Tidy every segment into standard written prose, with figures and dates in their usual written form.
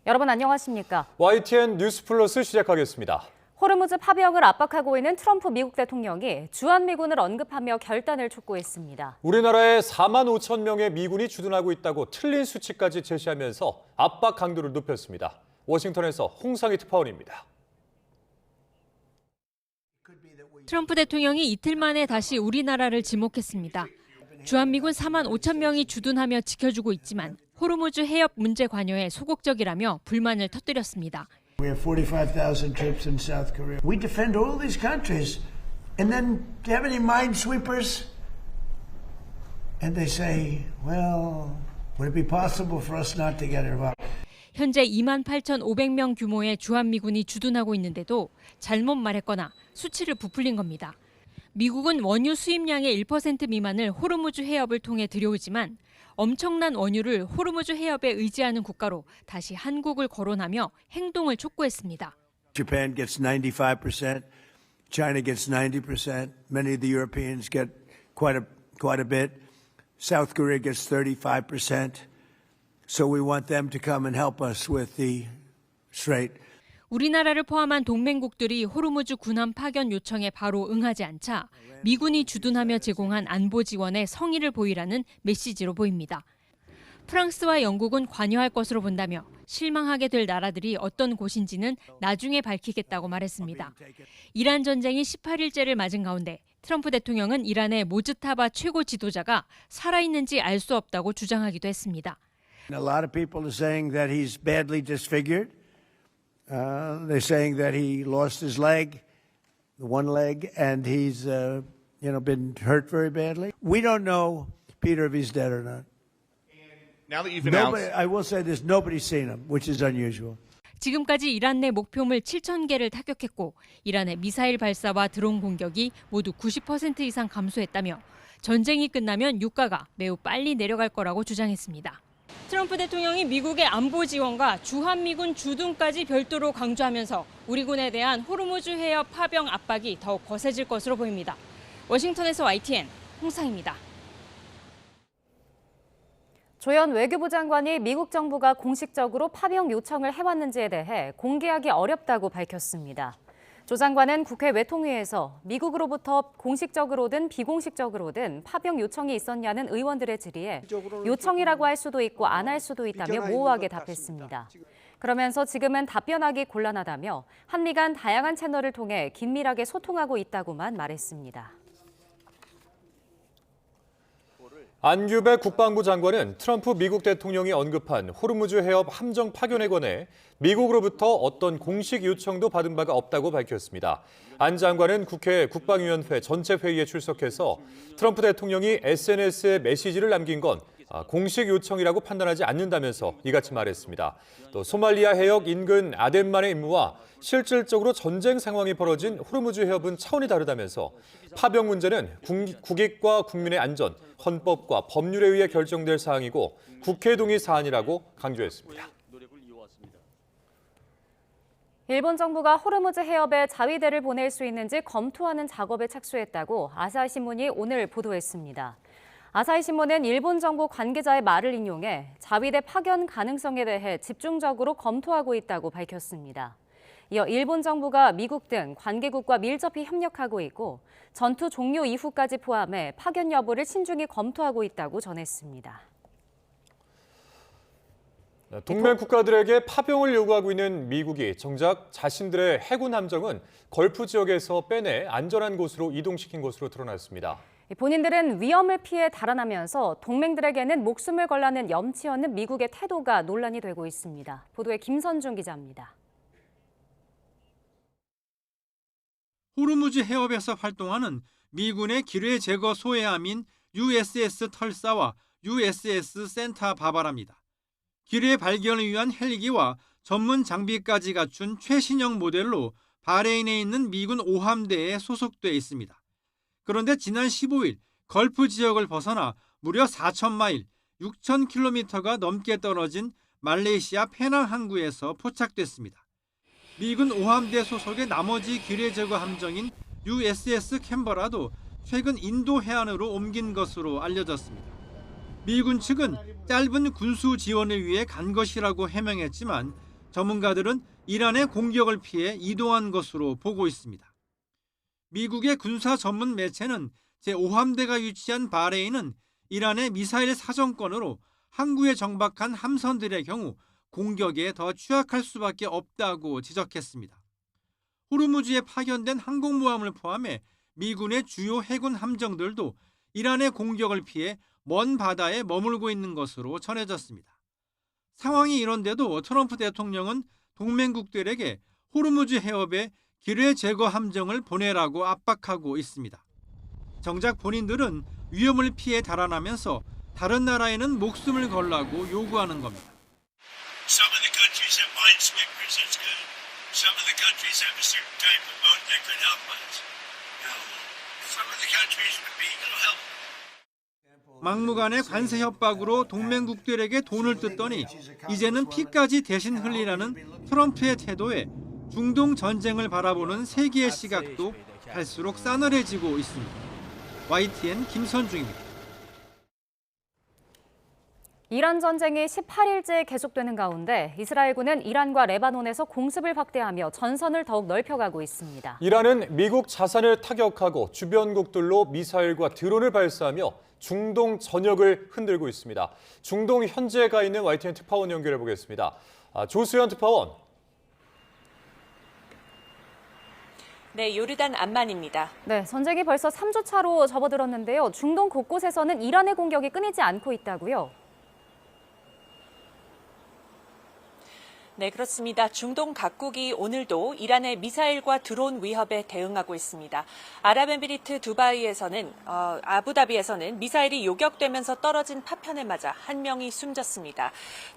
여러분 안녕하십니까? YTN 뉴스 플러스 시작하겠습니다. 호르무즈 파병을 압박하고 있는 트럼프 미국 대통령이 주한미군을 언급하며 결단을 촉구했습니다. 우리나라에 4만 5천 명의 미군이 주둔하고 있다고 틀린 수치까지 제시하면서 압박 강도를 높였습니다. 워싱턴에서 홍상희 특파원입니다. 트럼프 대통령이 이틀 만에 다시 우리나라를 지목했습니다. 주한미군 4만 5천 명이 주둔하며 지켜주고 있지만 호르무즈 해협 문제 관여에 소극적이라며 불만을 터뜨렸습니다. We have 45,000 troops in South Korea. We defend all these countries. And then, do you have any minesweepers? And they say, well, would it be possible for us not to get involved? 현재 28,500명 규모의 주한미군이 주둔하고 있는데도 잘못 말했거나 수치를 부풀린 겁니다. 미국은 원유 수입량의 1% 미만을 호르무즈 해협을 통해 들여오지만 엄청난 원유를 호르무즈 해협에 의지하는 국가로 다시 한국을 거론하며 행동을 촉구했습니다. Japan gets 95%, China gets 90%, many of the Europeans get quite a bit, South Korea gets 35%. So we want them to come and help us with the strait. 우리나라를 포함한 동맹국들이 호르무즈 군함 파견 요청에 바로 응하지 않자 미군이 주둔하며 제공한 안보 지원에 성의를 보이라는 메시지로 보입니다. 프랑스와 영국은 관여할 것으로 본다며 실망하게 될 나라들이 어떤 곳인지는 나중에 밝히겠다고 말했습니다. 이란 전쟁이 18일째를 맞은 가운데 트럼프 대통령은 이란의 모즈타바 최고 지도자가 살아있는지 알 수 없다고 주장하기도 했습니다. A lot of people are saying that he's badly disfigured. They're saying that he lost his leg, one leg, and he's been hurt very badly. We don't know, Peter, if he's dead or not. Now that you've announced, I will say this: nobody's seen him, which is unusual. 지금까지 이란 내 목표물 7,000개를 타격했고 이란의 미사일 발사와 드론 공격이 모두 90% 이상 감소했다며 전쟁이 끝나면 유가가 매우 빨리 내려갈 거라고 주장했습니다. 트럼프 대통령이 미국의 안보 지원과 주한미군 주둔까지 별도로 강조하면서 우리 군에 대한 호르무즈 해협 파병 압박이 더욱 거세질 것으로 보입니다. 워싱턴에서 YTN 홍상입니다. 조현 외교부 장관이 미국 정부가 공식적으로 파병 요청을 해왔는지에 대해 공개하기 어렵다고 밝혔습니다. 조 장관은 국회 외통위에서 미국으로부터 공식적으로든 비공식적으로든 파병 요청이 있었냐는 의원들의 질의에 요청이라고 할 수도 있고 안 할 수도 있다며 모호하게 답했습니다. 그러면서 지금은 답변하기 곤란하다며 한미 간 다양한 채널을 통해 긴밀하게 소통하고 있다고만 말했습니다. 안규백 국방부 장관은 트럼프 미국 대통령이 언급한 호르무즈 해협 함정 파견에 관해 미국으로부터 어떤 공식 요청도 받은 바가 없다고 밝혔습니다. 안 장관은 국회 국방위원회 전체 회의에 출석해서 트럼프 대통령이 SNS에 메시지를 남긴 건 공식 요청이라고 판단하지 않는다면서 이같이 말했습니다. 또 소말리아 해역 인근 아덴만의 임무와 실질적으로 전쟁 상황이 벌어진 호르무즈 해협은 차원이 다르다면서 파병 문제는 국익과 국민의 안전, 헌법과 법률에 의해 결정될 사항이고 국회 동의 사안이라고 강조했습니다. 일본 정부가 호르무즈 해협에 자위대를 보낼 수 있는지 검토하는 작업에 착수했다고 아사히 신문이 오늘 보도했습니다. 아사히 신문은 일본 정부 관계자의 말을 인용해 자위대 파견 가능성에 대해 집중적으로 검토하고 있다고 밝혔습니다. 이어 일본 정부가 미국 등 관계국과 밀접히 협력하고 있고 전투 종료 이후까지 포함해 파견 여부를 신중히 검토하고 있다고 전했습니다. 동맹 국가들에게 파병을 요구하고 있는 미국이 정작 자신들의 해군 함정은 걸프 지역에서 빼내 안전한 곳으로 이동시킨 것으로 드러났습니다. 본인들은 위험을 피해 달아나면서 동맹들에게는 목숨을 걸라는 염치 없는 미국의 태도가 논란이 되고 있습니다. 보도에 김선중 기자입니다. 호르무즈 해협에서 활동하는 미군의 기뢰 제거 소해함인 USS 털사와 USS 센타 바바라입니다. 기뢰 발견을 위한 헬기와 전문 장비까지 갖춘 최신형 모델로 바레인에 있는 미군 5함대에 소속돼 있습니다. 그런데 지난 15일 걸프 지역을 벗어나 무려 4,000마일, 6,000km가 넘게 떨어진 말레이시아 페낭 항구에서 포착됐습니다. 미군 5함대 소속의 나머지 기뢰 제거 함정인 USS 캔버라도 최근 인도 해안으로 옮긴 것으로 알려졌습니다. 미군 측은 짧은 군수 지원을 위해 간 것이라고 해명했지만 전문가들은 이란의 공격을 피해 이동한 것으로 보고 있습니다. 미국의 군사 전문 매체는 제5함대가 위치한 바레인은 이란의 미사일 사정권으로 항구에 정박한 함선들의 경우 공격에 더 취약할 수밖에 없다고 지적했습니다. 호르무즈에 파견된 항공모함을 포함해 미군의 주요 해군 함정들도 이란의 공격을 피해 먼 바다에 머물고 있는 것으로 전해졌습니다. 상황이 이런데도 트럼프 대통령은 동맹국들에게 호르무즈 해협에 기뢰 제거 함정을 보내라고 압박하고 있습니다. 정작 본인들은 위험을 피해 달아나면서 다른 나라에는 목숨을 걸라고 요구하는 겁니다. Some of the countries have minesweepers, that's good. Some of the countries have a certain type of boat that could help us. Some of the countries would be help. 막무가내 관세 협박으로 동맹국들에게 돈을 뜯더니 이제는 피까지 대신 흘리라는 트럼프의 태도에 중동 전쟁을 바라보는 세계의 시각도 갈수록 싸늘해지고 있습니다. YTN 김선중입니다. 이란 전쟁이 18일째 계속되는 가운데 이스라엘군은 이란과 레바논에서 공습을 확대하며 전선을 더욱 넓혀가고 있습니다. 이란은 미국 자산을 타격하고 주변국들로 미사일과 드론을 발사하며 중동 전역을 흔들고 있습니다. 중동 현지에 가 있는 YTN 특파원 연결해 보겠습니다. 조수연 특파원. 네, 요르단 암만입니다. 네, 전쟁이 벌써 3주 차로 접어들었는데요. 중동 곳곳에서는 이란의 공격이 끊이지 않고 있다고요. 네, 그렇습니다. 중동 각국이 오늘도 이란의 미사일과 드론 위협에 대응하고 있습니다. 아랍에미리트 두바이에서는 아부다비에서는 미사일이 요격되면서 떨어진 파편에 맞아 한 명이 숨졌습니다.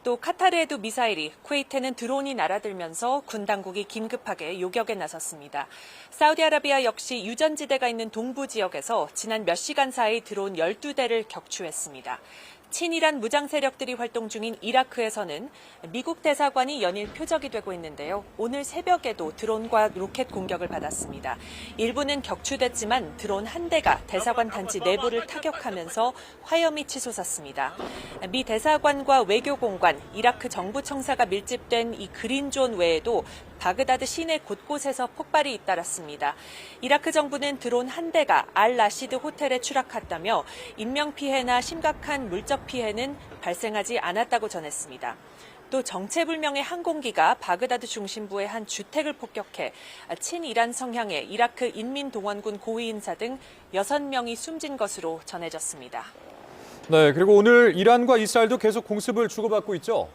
또 카타르에도 미사일이, 쿠웨이트는 드론이 날아들면서 군 당국이 긴급하게 요격에 나섰습니다. 사우디아라비아 역시 유전지대가 있는 동부 지역에서 지난 몇 시간 사이 드론 12대를 격추했습니다. 친이란 무장 세력들이 활동 중인 이라크에서는 미국 대사관이 연일 표적이 되고 있는데요. 오늘 새벽에도 드론과 로켓 공격을 받았습니다. 일부는 격추됐지만 드론 한 대가 대사관 단지 내부를 타격하면서 화염이 치솟았습니다. 미 대사관과 외교공관, 이라크 정부 청사가 밀집된 이 그린존 외에도 바그다드 시내 곳곳에서 폭발이 잇따랐습니다. 이라크 정부는 드론 한 대가 알-라시드 호텔에 추락했다며 인명피해나 심각한 물적 피해는 발생하지 않았다고 전했습니다. 또 정체불명의 항공기가 바그다드 중심부의 한 주택을 폭격해 친이란 성향의 이라크 인민동원군 고위 인사 등 6명이 숨진 것으로 전해졌습니다. 네, 그리고 오늘 이란과 이스라엘도 계속 공습을 주고받고 있죠.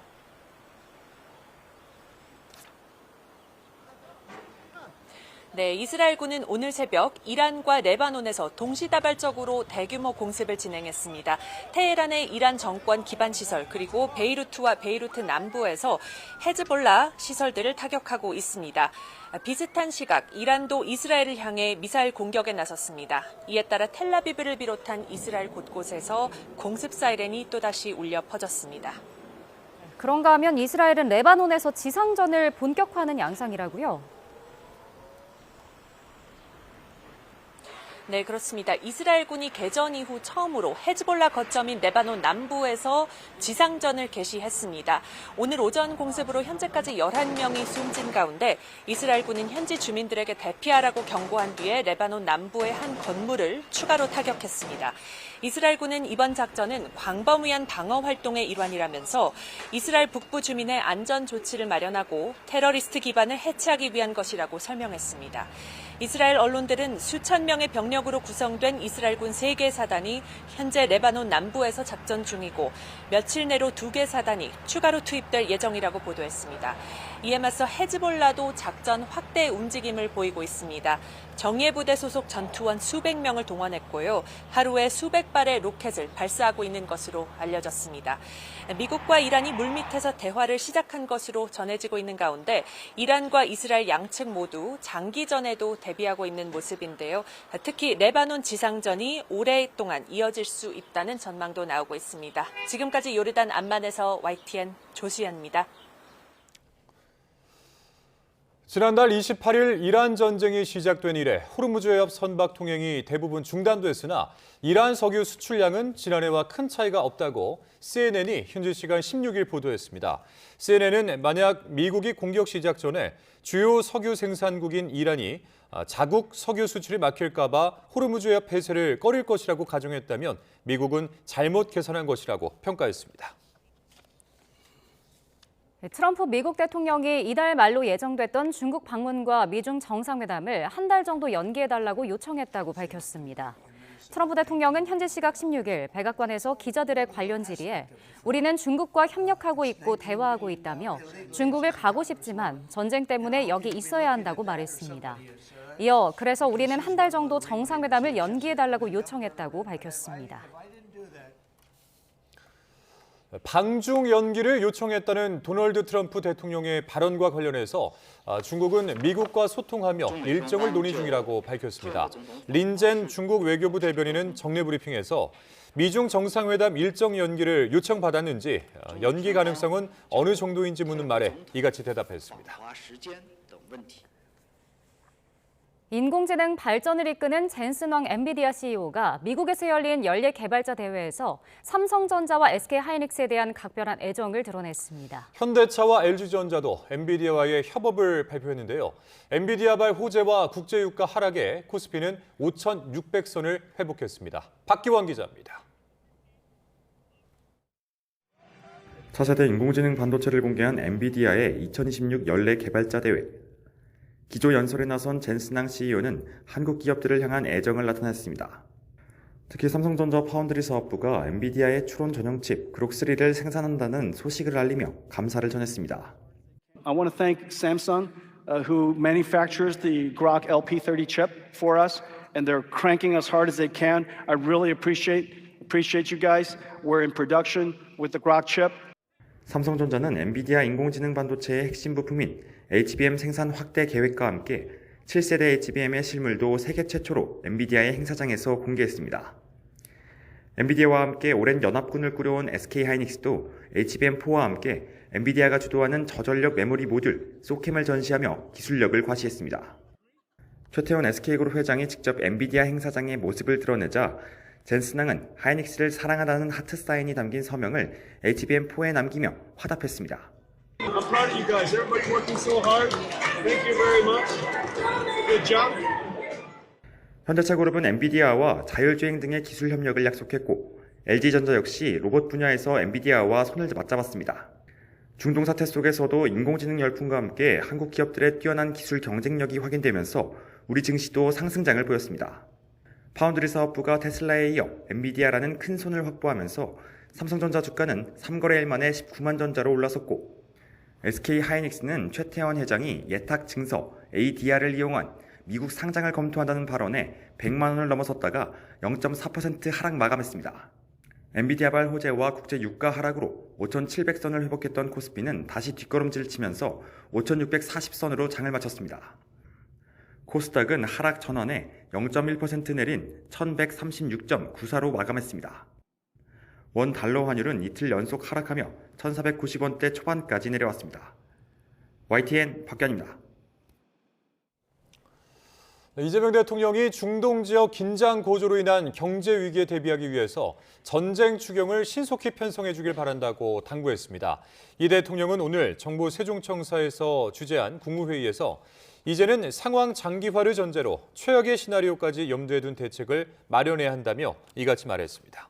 네, 이스라엘군은 오늘 새벽 이란과 레바논에서 동시다발적으로 대규모 공습을 진행했습니다. 테헤란의 이란 정권 기반 시설 그리고 베이루트와 베이루트 남부에서 헤즈볼라 시설들을 타격하고 있습니다. 비슷한 시각 이란도 이스라엘을 향해 미사일 공격에 나섰습니다. 이에 따라 텔라비브를 비롯한 이스라엘 곳곳에서 공습 사이렌이 또다시 울려 퍼졌습니다. 그런가 하면 이스라엘은 레바논에서 지상전을 본격화하는 양상이라고요? 네, 그렇습니다. 이스라엘군이 개전 이후 처음으로 헤즈볼라 거점인 레바논 남부에서 지상전을 개시했습니다. 오늘 오전 공습으로 현재까지 11명이 숨진 가운데 이스라엘군은 현지 주민들에게 대피하라고 경고한 뒤에 레바논 남부의 한 건물을 추가로 타격했습니다. 이스라엘군은 이번 작전은 광범위한 방어 활동의 일환이라면서 이스라엘 북부 주민의 안전 조치를 마련하고 테러리스트 기반을 해체하기 위한 것이라고 설명했습니다. 이스라엘 언론들은 수천 명의 병력으로 구성된 이스라엘군 3개 사단이 현재 레바논 남부에서 작전 중이고 며칠 내로 2개 사단이 추가로 투입될 예정이라고 보도했습니다. 이에 맞서 헤즈볼라도 작전 확대 움직임을 보이고 있습니다. 정예부대 소속 전투원 수백 명을 동원했고요. 하루에 수백 발의 로켓을 발사하고 있는 것으로 알려졌습니다. 미국과 이란이 물밑에서 대화를 시작한 것으로 전해지고 있는 가운데 이란과 이스라엘 양측 모두 장기전에도 대비하고 있는 모습인데요. 특히 레바논 지상전이 오랫동안 이어질 수 있다는 전망도 나오고 있습니다. 지금까지 요르단 암만에서 YTN 조수연입니다. 지난달 28일 이란 전쟁이 시작된 이래 호르무즈 해협 선박 통행이 대부분 중단됐으나 이란 석유 수출량은 지난해와 큰 차이가 없다고 CNN이 현지 시간 16일 보도했습니다. CNN은 만약 미국이 공격 시작 전에 주요 석유 생산국인 이란이 자국 석유 수출이 막힐까 봐 호르무즈 해협 폐쇄를 꺼릴 것이라고 가정했다면 미국은 잘못 계산한 것이라고 평가했습니다. 트럼프 미국 대통령이 이달 말로 예정됐던 중국 방문과 미중 정상회담을 한 달 정도 연기해달라고 요청했다고 밝혔습니다. 트럼프 대통령은 현지 시각 16일 백악관에서 기자들의 관련 질의에 우리는 중국과 협력하고 있고 대화하고 있다며 중국을 가고 싶지만 전쟁 때문에 여기 있어야 한다고 말했습니다. 이어 그래서 우리는 한 달 정도 정상회담을 연기해달라고 요청했다고 밝혔습니다. 방중 연기를 요청했다는 도널드 트럼프 대통령의 발언과 관련해서 중국은 미국과 소통하며 일정을 논의 중이라고 밝혔습니다. 린젠 중국 외교부 대변인은 정례 브리핑에서 미중 정상회담 일정 연기를 요청받았는지 연기 가능성은 어느 정도인지 묻는 말에 이같이 대답했습니다. 인공지능 발전을 이끄는 젠슨 왕 엔비디아 CEO가 미국에서 열린 연례 개발자 대회에서 삼성전자와 SK하이닉스에 대한 각별한 애정을 드러냈습니다. 현대차와 LG전자도 엔비디아와의 협업을 발표했는데요. 엔비디아발 호재와 국제유가 하락에 코스피는 5,600선을 회복했습니다. 박기원 기자입니다. 차세대 인공지능 반도체를 공개한 엔비디아의 2026 연례 개발자 대회. 기조 연설에 나선 젠슨왕 CEO는 한국 기업들을 향한 애정을 나타냈습니다. 특히 삼성전자 파운드리 사업부가 엔비디아의 추론 전용 칩 그록3를 생산한다는 소식을 알리며 감사를 전했습니다. I want to thank Samsung, who manufactures the Grok LP30 chip for us, and they're cranking as hard as they can. I really appreciate you guys. We're in production with the Grok chip. 삼성전자는 엔비디아 인공지능 반도체의 핵심 부품인 HBM 생산 확대 계획과 함께 7세대 HBM의 실물도 세계 최초로 엔비디아의 행사장에서 공개했습니다. 엔비디아와 함께 오랜 연합군을 꾸려온 SK하이닉스도 HBM4와 함께 엔비디아가 주도하는 저전력 메모리 모듈 소캠을 전시하며 기술력을 과시했습니다. 최태원 SK그룹 회장이 직접 엔비디아 행사장의 모습을 드러내자 젠슨왕은 하이닉스를 사랑하다는 하트 사인이 담긴 서명을 HBM4에 남기며 화답했습니다. I'm proud of you guys. Everybody's working so hard. Thank you very much. Good job. 현대차 그룹은 엔비디아와 자율주행 등의 기술 협력을 약속했고 LG전자 역시 로봇 분야에서 엔비디아와 손을 맞잡았습니다. 중동 사태 속에서도 인공지능 열풍과 함께 한국 기업들의 뛰어난 기술 경쟁력이 확인되면서 우리 증시도 상승장을 보였습니다. 파운드리 사업부가 테슬라에 이어 엔비디아라는 큰 손을 확보하면서 삼성전자 주가는 3거래일 만에 19만 전자로 올라섰고 SK하이닉스는 최태원 회장이 예탁 증서 ADR을 이용한 미국 상장을 검토한다는 발언에 100만 원을 넘어섰다가 0.4% 하락 마감했습니다. 엔비디아발 호재와 국제 유가 하락으로 5,700선을 회복했던 코스피는 다시 뒷걸음질을 치면서 5,640선으로 장을 마쳤습니다. 코스닥은 하락 전환에 0.1% 내린 1,136.94로 마감했습니다. 원 달러 환율은 이틀 연속 하락하며 1,490원대 초반까지 내려왔습니다. YTN 박견입니다. 이재명 대통령이 중동 지역 긴장 고조로 인한 경제 위기에 대비하기 위해서 전쟁 추경을 신속히 편성해 주길 바란다고 당부했습니다. 이 대통령은 오늘 정부 세종청사에서 주재한 국무회의에서 이제는 상황 장기화를 전제로 최악의 시나리오까지 염두에 둔 대책을 마련해야 한다며 이같이 말했습니다.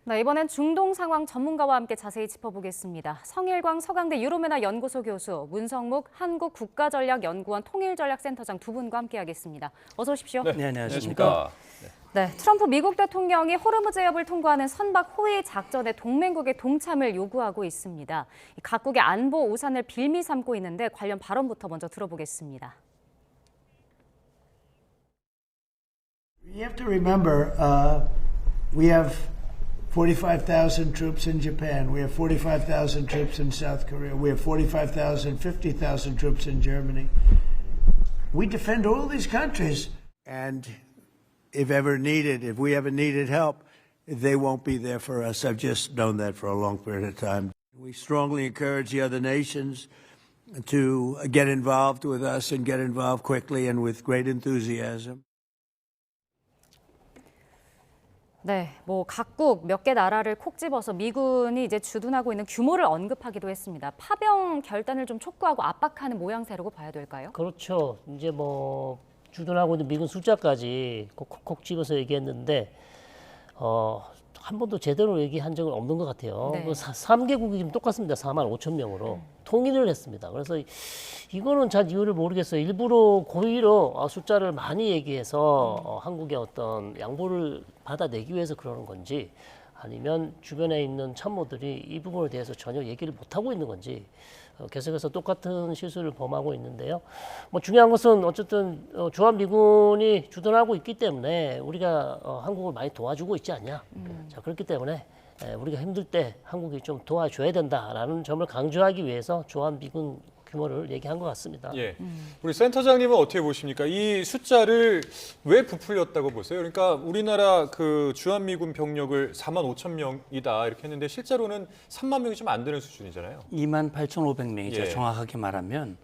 네, 이번엔 중동 상황 전문가와 함께 자세히 짚어보겠습니다. 성일광 서강대 유로메나 연구소 교수, 문성묵 한국국가전략연구원 통일전략센터장 두 분과 함께하겠습니다. 어서 오십시오. 네, 안녕하십니까. 네, 트럼프 미국 대통령이 호르무즈 해협을 통과하는 선박 호위 작전에 동맹국의 동참을 요구하고 있습니다. 각국의 안보 우산을 빌미 삼고 있는데 관련 발언부터 먼저 들어보겠습니다. You have to remember, we have 45,000 troops in Japan. We have 45,000 troops in South Korea. We have 45,000, 50,000 troops in Germany. We defend all these countries. And if we ever needed help, they won't be there for us. I've just known that for a long period of time. We strongly encourage the other nations to get involved with us and get involved quickly and with great enthusiasm. 네, 뭐 각국 몇 개 나라를 콕 집어서 미군이 이제 주둔하고 있는 규모를 언급하기도 했습니다. 파병 결단을 좀 촉구하고 압박하는 모양새라고 봐야 될까요? 그렇죠. 이제 뭐 주둔하고 있는 미군 숫자까지 콕콕 집어서 얘기했는데 한 번도 제대로 얘기한 적은 없는 것 같아요. 네. 3개국이 지금 똑같습니다. 45,000명으로 통일을 했습니다. 그래서 이거는 잘 이유를 모르겠어요. 일부러 고의로 숫자를 많이 얘기해서 한국의 어떤 양보를 받아내기 위해서 그러는 건지, 아니면 주변에 있는 참모들이 이 부분에 대해서 전혀 얘기를 못하고 있는 건지 계속해서 똑같은 실수를 범하고 있는데요. 뭐 중요한 것은 어쨌든 주한미군이 주둔하고 있기 때문에 우리가 한국을 많이 도와주고 있지 않냐. 자, 그렇기 때문에 우리가 힘들 때 한국이 좀 도와줘야 된다라는 점을 강조하기 위해서 주한미군 규모를 얘기한 것 같습니다. 예. 우리 센터장님은 어떻게 보십니까? 이 숫자를 왜 부풀렸다고 보세요? 그러니까 우리나라 그 주한미군 병력을 45,000명이다 이렇게 했는데 실제로는 3만 명이 좀 안 되는 수준이잖아요. 28,500명이죠. 예. 정확하게 말하면.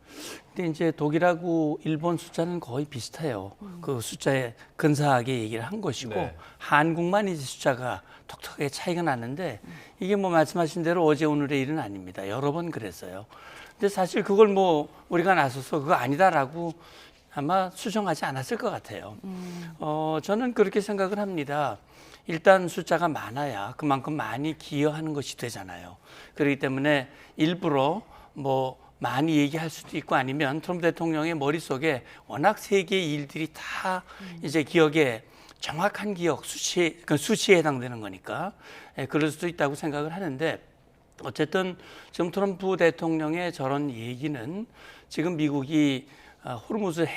근데 이제 독일하고 일본 숫자는 거의 비슷해요. 그 숫자에 근사하게 얘기를 한 것이고, 네. 한국만 이제 숫자가 톡톡하게 차이가 났는데, 이게 뭐 말씀하신 대로 어제 오늘의 일은 아닙니다. 여러 번 그랬어요. 근데 사실 그걸 뭐 우리가 나서서 그거 아니다라고 아마 수정하지 않았을 것 같아요. 저는 그렇게 생각을 합니다. 일단 숫자가 많아야 그만큼 많이 기여하는 것이 되잖아요. 그렇기 때문에 일부러 뭐 많이 얘기할 수도 있고, 아니면 트럼프 대통령의 머릿속에 워낙 세계의 일들이 다 이제 기억에 정확한 기억, 수치에 해당되는 거니까 그럴 수도 있다고 생각을 하는데, 어쨌든 지금 트럼프 대통령의 저런 얘기는 지금 미국이 호르무즈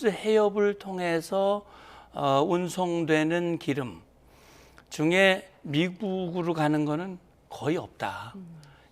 해협을 통해서 운송되는 기름 중에 미국으로 가는 거는 거의 없다.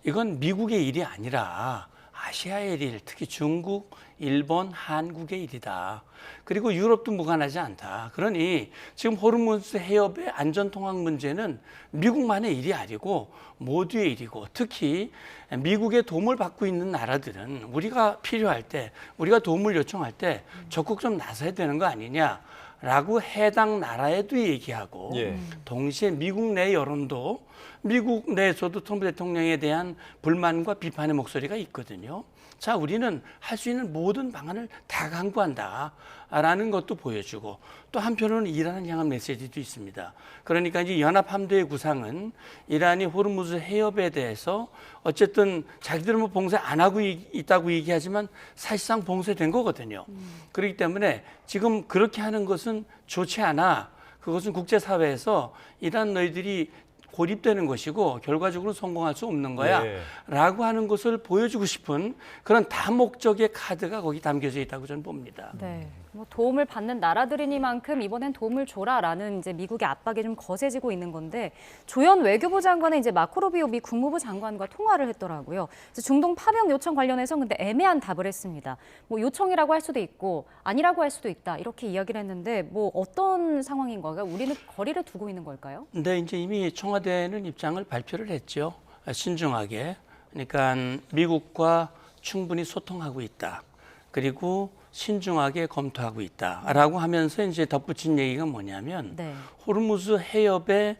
이건 미국의 일이 아니라 아시아의 일, 특히 중국, 일본, 한국의 일이다. 그리고 유럽도 무관하지 않다. 그러니 지금 호르무즈 해협의 안전통항 문제는 미국만의 일이 아니고 모두의 일이고, 특히 미국의 도움을 받고 있는 나라들은 우리가 필요할 때, 우리가 도움을 요청할 때 적극 좀 나서야 되는 거 아니냐라고 해당 나라에도 얘기하고, 예. 동시에 미국 내 여론도, 미국 내에서도 트럼프 대통령에 대한 불만과 비판의 목소리가 있거든요. 자, 우리는 할 수 있는 모든 방안을 다 강구한다라는 것도 보여주고, 또 한편으로는 이란을 향한 메시지도 있습니다. 그러니까 이제 연합함대의 구상은 이란이 호르무즈 해협에 대해서 어쨌든 자기들은 뭐 봉쇄 안 하고 있다고 얘기하지만 사실상 봉쇄된 거거든요. 그렇기 때문에 지금 그렇게 하는 것은 좋지 않아. 그것은 국제사회에서 이란 너희들이 고립되는 것이고 결과적으로 성공할 수 없는 거야. 네. 라고 하는 것을 보여주고 싶은 그런 다목적의 카드가 거기 담겨져 있다고 저는 봅니다. 네. 뭐 도움을 받는 나라들이니만큼 이번엔 도움을 줘라라는 이제 미국의 압박이 좀 거세지고 있는 건데, 조현 외교부 장관은 이제 마코 루비오 미 국무부 장관과 통화를 했더라고요. 그래서 중동 파병 요청 관련해서 근데 애매한 답을 했습니다. 뭐 요청이라고 할 수도 있고 아니라고 할 수도 있다 이렇게 이야기를 했는데, 뭐 어떤 상황인 걸까요? 우리는 거리를 두고 있는 걸까요? 근데 이제 이미 청와대는 입장을 발표를 했죠. 신중하게. 그러니까 미국과 충분히 소통하고 있다. 그리고 신중하게 검토하고 있다라고 하면서 이제 덧붙인 얘기가 뭐냐면, 네. 호르무즈 해협의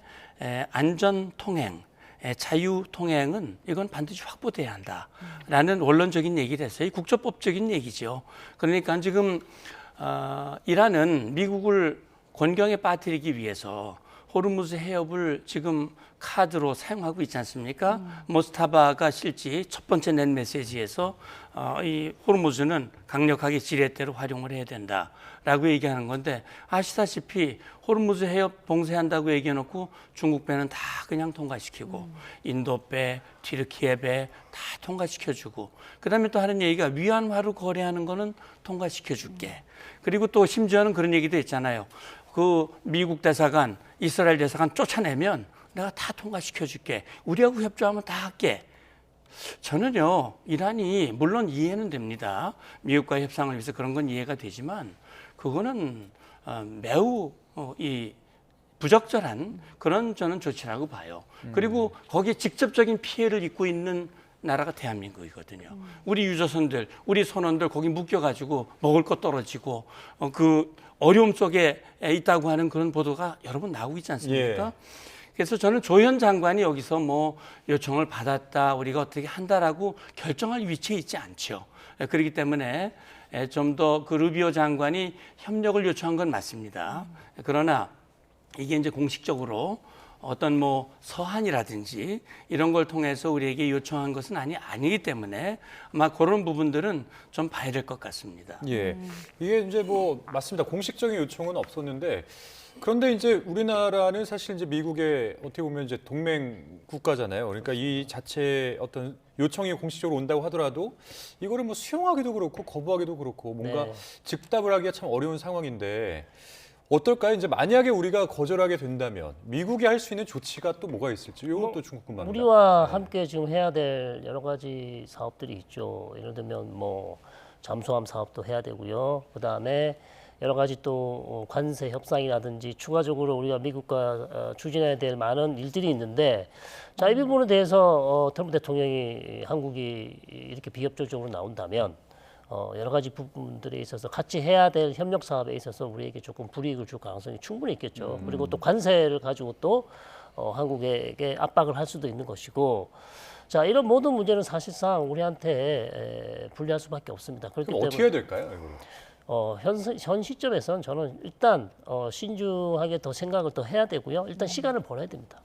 안전 통행, 자유 통행은 이건 반드시 확보돼야 한다라는 원론적인 얘기를 했어요. 국제법적인 얘기죠. 그러니까 지금 이란은 미국을 곤경에 빠뜨리기 위해서 호르무즈 해협을 지금 카드로 사용하고 있지 않습니까? 모스타바가 실지 첫 번째 낸 메시지에서 이 호르무즈는 강력하게 지렛대로 활용을 해야 된다라고 얘기하는 건데, 아시다시피 호르무즈 해협 봉쇄한다고 얘기해놓고 중국 배는 다 그냥 통과시키고 인도 배, 튀르키예 배 다 통과시켜주고, 그다음에 또 하는 얘기가 위안화로 거래하는 거는 통과시켜줄게. 그리고 또 심지어는 그런 얘기도 있잖아요. 그 미국 대사관, 이스라엘 대사관 쫓아내면 내가 다 통과시켜줄게. 우리하고 협조하면 다 할게. 저는요, 이란이 물론 이해는 됩니다. 미국과 협상을 위해서 그런 건 이해가 되지만 그거는 매우 부적절한 그런 저는 조치라고 봐요. 그리고 거기에 직접적인 피해를 입고 있는 나라가 대한민국이거든요. 우리 유조선들, 우리 선원들 거기 묶여가지고 먹을 것 떨어지고 그 어려움 속에 있다고 하는 그런 보도가 여러 번 나오고 있지 않습니까? 예. 그래서 저는 조현 장관이 여기서 뭐 요청을 받았다, 우리가 어떻게 한다라고 결정할 위치에 있지 않죠. 그렇기 때문에 좀 더 그 루비오 장관이 협력을 요청한 건 맞습니다. 그러나 이게 이제 공식적으로 어떤 뭐 서한이라든지 이런 걸 통해서 우리에게 요청한 것은 아니기 때문에 아마 그런 부분들은 좀 봐야 될 것 같습니다. 예, 이게 이제 뭐 맞습니다. 공식적인 요청은 없었는데 그런데 이제 우리나라는 사실 이제 미국의 어떻게 보면 이제 동맹 국가잖아요. 그러니까 이 자체 어떤 요청이 공식적으로 온다고 하더라도 이거를 뭐 수용하기도 그렇고 거부하기도 그렇고 뭔가 네. 즉답을 하기가 참 어려운 상황인데 어떨까요? 이제 만약에 우리가 거절하게 된다면 미국이 할 수 있는 조치가 또 뭐가 있을지 이것도 좀 궁금합니다. 우리와 함께 지금 해야 될 여러 가지 사업들이 있죠. 예를 들면 뭐 잠수함 사업도 해야 되고요. 그다음에 여러 가지 또 관세 협상이라든지 추가적으로 우리가 미국과 추진해야 될 많은 일들이 있는데 자, 이 부분에 대해서 트럼프 대통령이 한국이 이렇게 비협조적으로 나온다면 여러 가지 부분들에 있어서 같이 해야 될 협력 사업에 있어서 우리에게 조금 불이익을 줄 가능성이 충분히 있겠죠. 그리고 또 관세를 가지고 또 한국에게 압박을 할 수도 있는 것이고 자, 이런 모든 문제는 사실상 우리한테 불리할 수밖에 없습니다. 그렇기 그럼 때문에 어떻게 해야 될까요? 이거를? 현 시점에서는 저는 일단 신중하게 더 생각을 더 해야 되고요. 일단 시간을 벌어야 됩니다.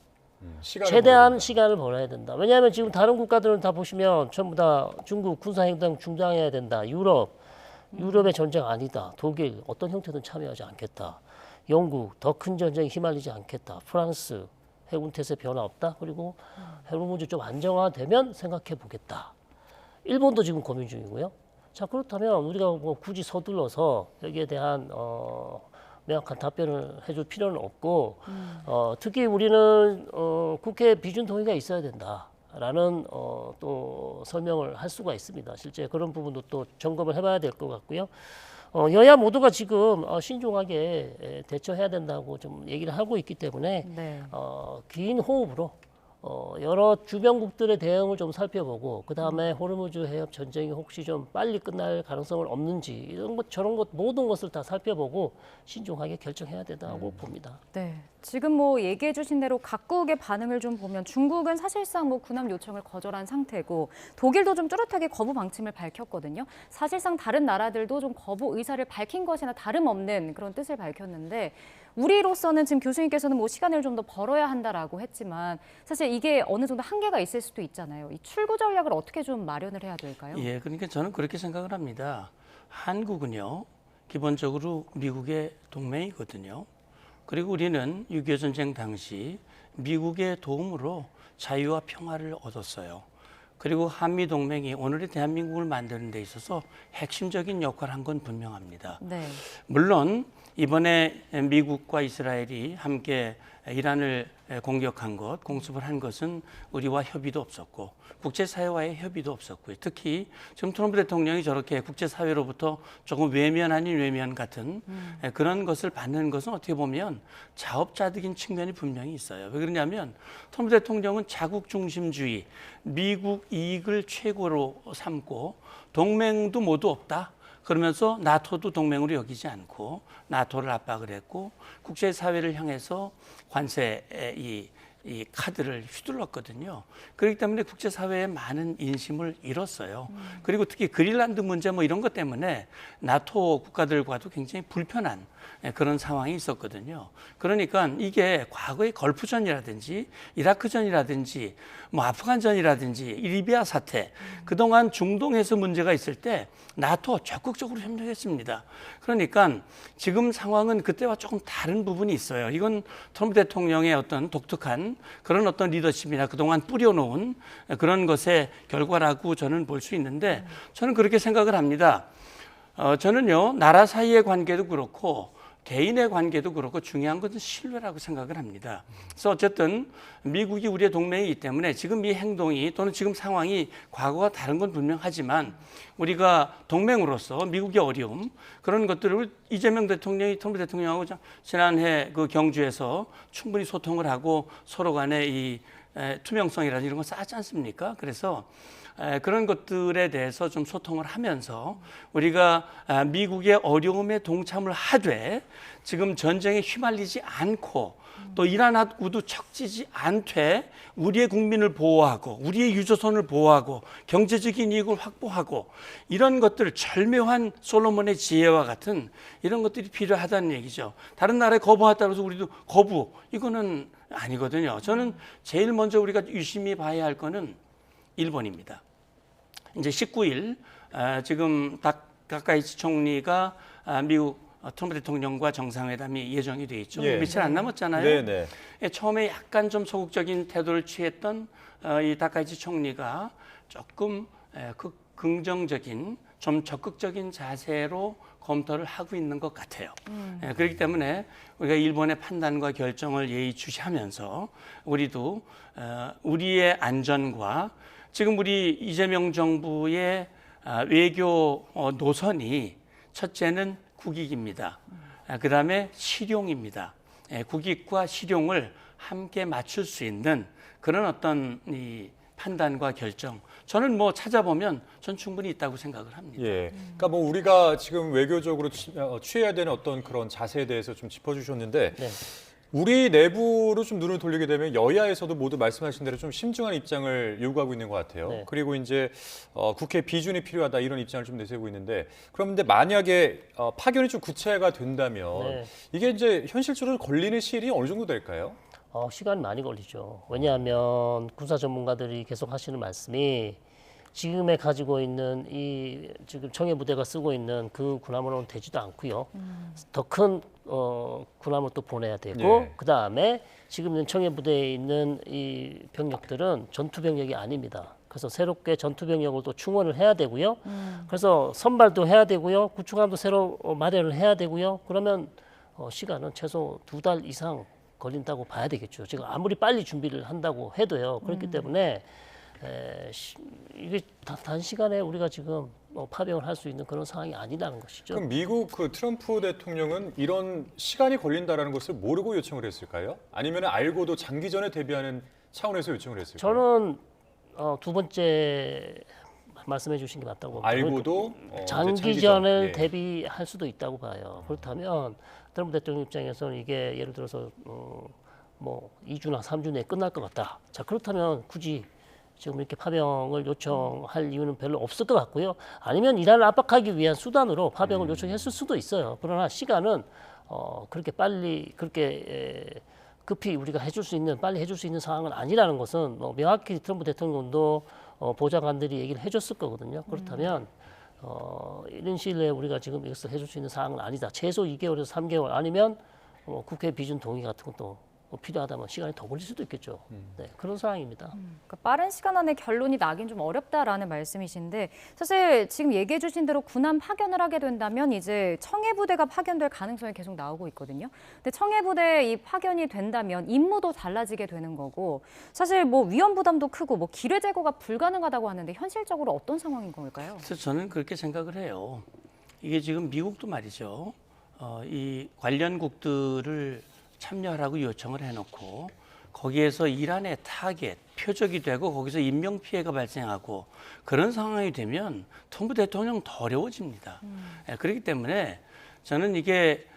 최대한 시간을 벌어야 된다. 왜냐하면 지금 다른 국가들은 다 보시면 전부 다 중국 군사행동 중단해야 된다. 유럽의 전쟁 아니다. 독일 어떤 형태든 참여하지 않겠다. 영국 더 큰 전쟁에 휘말리지 않겠다. 프랑스 해군 태세 변화 없다. 그리고 해군 문제 좀 안정화되면 생각해 보겠다. 일본도 지금 고민 중이고요. 자, 그렇다면 우리가 뭐 굳이 서둘러서 여기에 대한 명확한 답변을 해줄 필요는 없고 특히 우리는 국회 비준 동의가 있어야 된다라는 또 설명을 할 수가 있습니다. 실제 그런 부분도 또 점검을 해봐야 될 것 같고요. 여야 모두가 지금 신중하게 대처해야 된다고 좀 얘기를 하고 있기 때문에 네. 긴 호흡으로 여러 주변국들의 대응을 좀 살펴보고 그 다음에 호르무즈 해협 전쟁이 혹시 좀 빨리 끝날 가능성은 없는지 이런 것 저런 것 모든 것을 다 살펴보고 신중하게 결정해야 된다고 봅니다. 네. 지금 뭐 얘기해 주신 대로 각국의 반응을 좀 보면 중국은 사실상 뭐 군함 요청을 거절한 상태고 독일도 좀 뚜렷하게 거부 방침을 밝혔거든요. 사실상 다른 나라들도 좀 거부 의사를 밝힌 것이나 다름없는 그런 뜻을 밝혔는데 우리로서는 지금 교수님께서는 뭐 시간을 좀 더 벌어야 한다라고 했지만 사실 이게 어느 정도 한계가 있을 수도 있잖아요. 이 출구 전략을 어떻게 좀 마련을 해야 될까요? 예, 그러니까 저는 그렇게 생각을 합니다. 한국은요, 기본적으로 미국의 동맹이거든요. 그리고 우리는 6.25 전쟁 당시 미국의 도움으로 자유와 평화를 얻었어요. 그리고 한미동맹이 오늘의 대한민국을 만드는 데 있어서 핵심적인 역할을 한 건 분명합니다. 네. 물론 이번에 미국과 이스라엘이 함께 이란을 공격한 것, 공습을 한 것은 우리와 협의도 없었고 국제사회와의 협의도 없었고요. 특히 지금 트럼프 대통령이 저렇게 국제사회로부터 조금 외면 아닌 외면 같은 그런 것을 받는 것은 어떻게 보면 자업자득인 측면이 분명히 있어요. 왜 그러냐면 트럼프 대통령은 자국 중심주의, 미국 이익을 최고로 삼고 동맹도 모두 없다. 그러면서 나토도 동맹으로 여기지 않고 나토를 압박을 했고 국제사회를 향해서 관세의 이 카드를 휘둘렀거든요. 그렇기 때문에 국제사회에 많은 인심을 잃었어요. 그리고 특히 그린란드 문제 뭐 이런 것 때문에 나토 국가들과도 굉장히 불편한 그런 상황이 있었거든요. 그러니까 이게 과거의 걸프전이라든지 이라크전이라든지 뭐 아프간전이라든지 리비아 사태 그동안 중동에서 문제가 있을 때 나토 적극적으로 협력했습니다. 그러니까 지금 상황은 그때와 조금 다른 부분이 있어요. 이건 트럼프 대통령의 어떤 독특한 그런 어떤 리더십이나 그동안 뿌려놓은 그런 것의 결과라고 저는 볼 수 있는데 저는 그렇게 생각을 합니다. 저는요 나라 사이의 관계도 그렇고 개인의 관계도 그렇고 중요한 것은 신뢰라고 생각을 합니다. 그래서 어쨌든 미국이 우리의 동맹이기 때문에 지금 이 행동이 또는 지금 상황이 과거와 다른 건 분명하지만 우리가 동맹으로서 미국의 어려움 그런 것들을 이재명 대통령이 트럼프 대통령하고 지난해 그 경주에서 충분히 소통을 하고 서로 간의 이 투명성이라든지 이런 거 쌓았지 않습니까? 그래서 그런 것들에 대해서 좀 소통을 하면서 우리가 미국의 어려움에 동참을 하되 지금 전쟁에 휘말리지 않고 또 이란 합구도 척지지 않되 우리의 국민을 보호하고 우리의 유조선을 보호하고 경제적인 이익을 확보하고 이런 것들 절묘한 솔로몬의 지혜와 같은 이런 것들이 필요하다는 얘기죠. 다른 나라에 거부하다고 해서 우리도 거부 이거는 아니거든요. 저는 제일 먼저 우리가 유심히 봐야 할 거는 일본입니다. 이제 19일 지금 다카이치 총리가 미국 트럼프 대통령과 정상회담이 예정이 돼 있죠. 예. 며칠 안 남았잖아요. 네네. 처음에 약간 좀 소극적인 태도를 취했던 이 다카이치 총리가 조금 긍정적인 좀 적극적인 자세로 검토를 하고 있는 것 같아요. 그렇기 때문에 우리가 일본의 판단과 결정을 예의주시하면서 우리도 우리의 안전과 지금 우리 이재명 정부의 외교 노선이 첫째는 국익입니다. 그다음에 실용입니다. 국익과 실용을 함께 맞출 수 있는 그런 어떤 이 판단과 결정. 저는 뭐 찾아보면 전 충분히 있다고 생각을 합니다. 예. 그러니까 뭐 우리가 지금 외교적으로 취해야 되는 어떤 그런 자세에 대해서 좀 짚어주셨는데 네. 우리 내부로 좀 눈을 돌리게 되면 여야에서도 모두 말씀하신 대로 좀 심중한 입장을 요구하고 있는 것 같아요. 네. 그리고 이제 국회 비준이 필요하다 이런 입장을 좀 내세우고 있는데 그런데 만약에 파견이 좀 구체화가 된다면 네. 이게 이제 현실적으로 걸리는 시일이 어느 정도 될까요? 시간이 많이 걸리죠. 왜냐하면 군사 전문가들이 계속 하시는 말씀이 지금에 가지고 있는 이 지금 청해 부대가 쓰고 있는 그 군함으로는 되지도 않고요. 더 큰 군함을 또 보내야 되고 예. 그 다음에 지금 있는 청해 부대에 있는 이 병력들은 전투 병력이 아닙니다. 그래서 새롭게 전투 병력을 또 충원을 해야 되고요. 그래서 선발도 해야 되고요. 구축함도 새로 마련을 해야 되고요. 그러면 시간은 최소 2달 이상 걸린다고 봐야 되겠죠. 지금 아무리 빨리 준비를 한다고 해도요. 그렇기 때문에 이게 단시간에 우리가 지금 파병을 할 수 있는 그런 상황이 아니라는 것이죠. 그럼 미국 그 트럼프 대통령은 이런 시간이 걸린다라는 것을 모르고 요청을 했을까요? 아니면 알고도 장기전에 대비하는 차원에서 요청을 했을까요? 저는 두 번째 말씀해 주신 게 맞다고 봅니다. 알고도 장기전을 예. 대비할 수도 있다고 봐요. 그렇다면 트럼프 대통령 입장에서는 이게 예를 들어서 뭐 2주나 3주 내에 끝날 것 같다. 자, 그렇다면 굳이 지금 이렇게 파병을 요청할 이유는 별로 없을 것 같고요. 아니면 이란을 압박하기 위한 수단으로 파병을 요청했을 수도 있어요. 그러나 시간은 그렇게 빨리 그렇게 급히 우리가 해줄 수 있는 빨리 해줄 수 있는 상황은 아니라는 것은 명확히 트럼프 대통령도 보좌관들이 얘기를 해줬을 거거든요. 그렇다면 이런 시일 내에 우리가 지금 이것을 해줄 수 있는 상황은 아니다. 최소 2개월에서 3개월 아니면 국회 비준 동의 같은 것도 필요하다면 시간이 더 걸릴 수도 있겠죠. 네, 그런 상황입니다. 그러니까 빠른 시간 안에 결론이 나긴 좀 어렵다라는 말씀이신데 사실 지금 얘기해 주신 대로 군함 파견을 하게 된다면 이제 청해부대가 파견될 가능성이 계속 나오고 있거든요. 근데 청해부대 이 파견이 된다면 임무도 달라지게 되는 거고 사실 뭐 위험 부담도 크고 뭐 기뢰 제거가 불가능하다고 하는데 현실적으로 어떤 상황인 걸까요? 그래서 저는 그렇게 생각을 해요. 이게 지금 미국도 말이죠. 이 관련국들을 참여하라고 요청을 해놓고 거기에서 이란의 타겟, 표적이 되고 거기서 인명피해가 발생하고 그런 상황이 되면 트럼프 대통령 더 어려워집니다. 그렇기 때문에 저는 이게